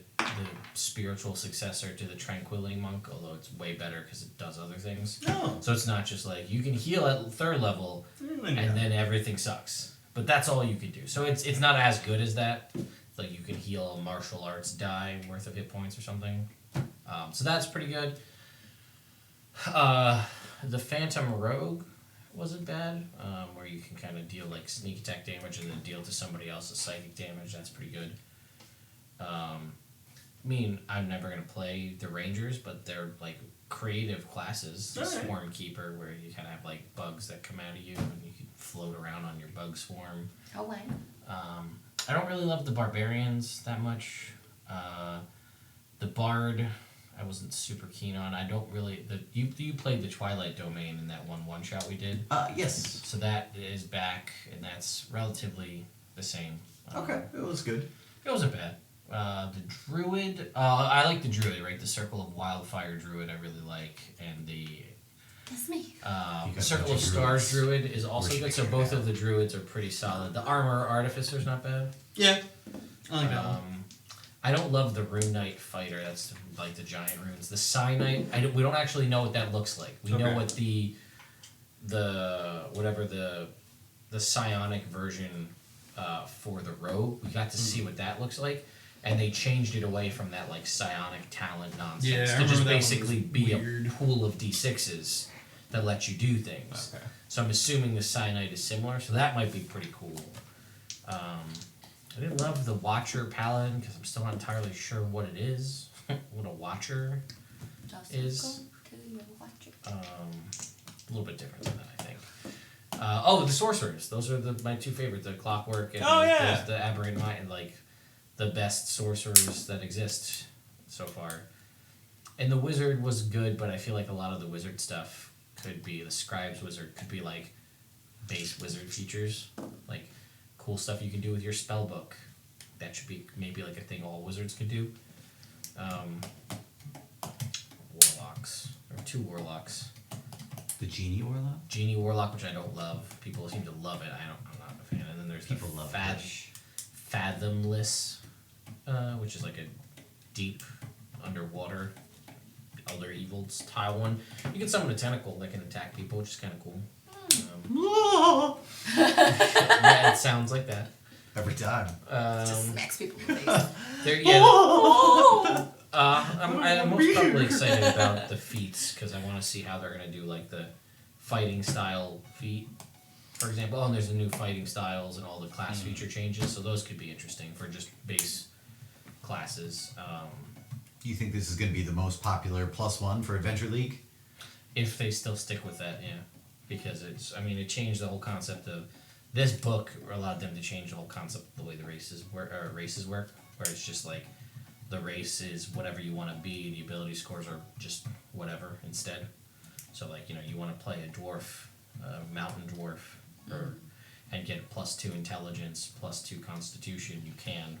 spiritual successor to the Tranquility Monk, although it's way better because it does other things. No. So it's not just like you can heal at 3rd level and then everything sucks, but that's all you can do. So it's not as good as that. Like you can heal a martial arts die worth of hit points or something. So that's pretty good. The Phantom Rogue wasn't bad, where you can kind of deal like sneak attack damage and then deal to somebody else's psychic damage. That's pretty good. I mean, I'm never gonna play the Rangers, but they're like creative classes. All right. Swarm Keeper, where you kind of have like bugs that come out of you and you can float around on your bug swarm. Oh, wow. I don't really love the Barbarians that much. The Bard, I wasn't super keen on. I don't really. You played the Twilight Domain in that one shot we did. Yes. So that is back, and that's relatively the same. Okay, it was good. It wasn't bad. The Druid, I like the Druid, right? The Circle of Wildfire Druid I really like, and the That's me. got Circle a of bunch of Stars druids. Druid is also Worshiping good, so your both god. of the Druids are pretty solid. The Armor Artificer's not bad. Yeah. I like that one. I don't love the Rune Knight Fighter. That's like the giant runes. The Psi Knight, we don't actually know what that looks like. We know Okay. what the psionic version for the rogue. We got to see what that looks like, and they changed it away from that like psionic talent nonsense Yeah, I to remember just that one basically was be weird. a pool of d6s that let you do things. Okay. So I'm assuming the Psi Knight is similar, so that might be pretty cool. I didn't love the Watcher Paladin because I'm still not entirely sure what it is. What a Watcher Just is go to your watcher. a little bit different than that, I think. The Sorcerers. Those are my two favorites. The Clockwork and the Aberrant Mind, and like the best sorcerers that exist so far. And the Wizard was good, but I feel like a lot of the Wizard stuff could be, the Scribe's Wizard could be like base Wizard features. Like cool stuff you can do with your spell book. That should be maybe like a thing all wizards could do. Warlocks. There are 2 warlocks. The Genie Warlock? Genie Warlock, which I don't love. People seem to love it. I'm not a fan. And then there's People the love Fathomless, which is like a deep underwater Elder Evil style one. You can summon a tentacle that can attack people, which is kind of cool. Yeah, it sounds like that. Every time. Just smacks people in the face. I'm most probably excited about the feats because I want to see how they're going to do like the fighting style feat, for example. Oh, and there's the new fighting styles and all the class feature changes, so those could be interesting for just base classes. Do you think this is going to be the most popular +1 for Adventure League? If they still stick with that, yeah. Because it changed the whole concept of this book, allowed them to change the whole concept of the way the races work, where it's just like the race is whatever you want to be, the ability scores are just whatever instead. So like, you want to play a dwarf, mountain dwarf, and get +2 intelligence, +2 constitution, you can.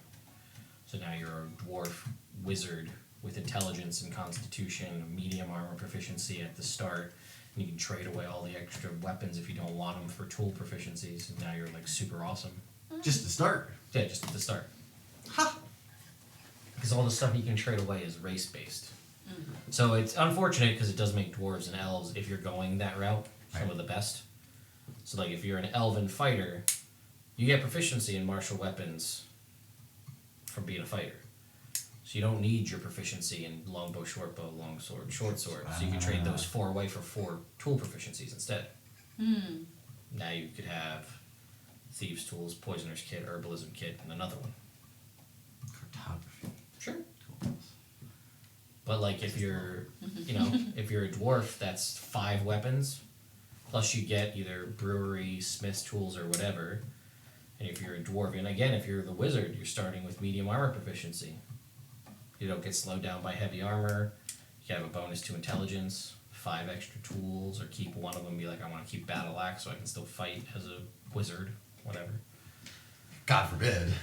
So now you're a dwarf wizard with intelligence and constitution, medium armor proficiency at the start. And you can trade away all the extra weapons if you don't want them for tool proficiencies. And now you're like super awesome. Just to start. Yeah, just at the start. Ha! Because all the stuff you can trade away is race based. So it's unfortunate because it does make dwarves and elves, if you're going that route, some of the best. So like if you're an elven fighter, you get proficiency in martial weapons from being a fighter. So you don't need your proficiency in longbow, shortbow, longsword, short sword. So you can trade those 4 away for 4 tool proficiencies instead. Now you could have thieves' tools, poisoner's kit, herbalism kit, and another one. Cartography. Sure. But like if you're, if you're a dwarf, that's 5 weapons, plus you get either brewery, smith's tools, or whatever. And if you're a dwarf, and again, if you're the wizard, you're starting with medium armor proficiency. You don't get slowed down by heavy armor. You have a bonus to intelligence, 5 extra tools, or keep one of them. Be like, I want to keep battle axe so I can still fight as a wizard, whatever. God forbid.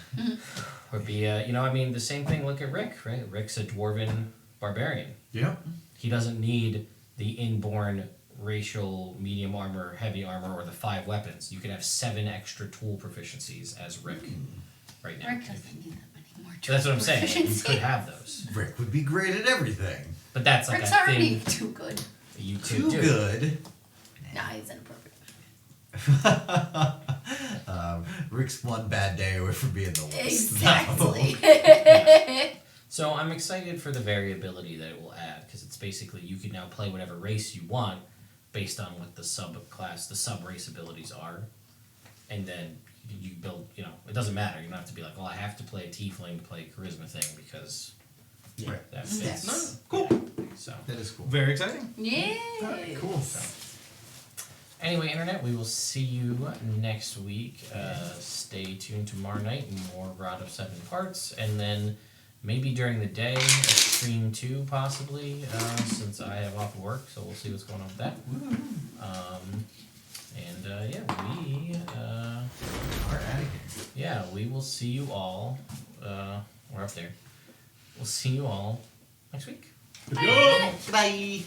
Or be the same thing. Look at Rick, right? Rick's a dwarven barbarian. Yeah. He doesn't need the inborn racial medium armor, heavy armor, or the 5 weapons. You could have 7 extra tool proficiencies as Rick right now. Rick doesn't need that many more So that's what I'm saying. Like, you proficiency. could have those. Rick would be great at everything. But that's like Rick's a already thing too good. you Too two do. good. Nah, he's inappropriate. Rick's one bad day away from being the worst. Exactly. So I'm excited for the variability that it will add, because it's basically you can now play whatever race you want based on what the sub-race abilities are. And then you build, it doesn't matter. You don't have to be like, well, I have to play a tiefling to play a charisma thing because Right. that fits. No, cool. Yeah, so. That is cool. Very exciting. Yeah. Cool. Anyway, Internet, we will see you next week. Stay tuned tomorrow night, more Rod of 7 Parts, and then maybe during the day, a stream 2 possibly, since I have off work, so we'll see what's going on with that. We We're out of here. yeah, we will see you all, we're up there. We'll see you all next week. Goodbye.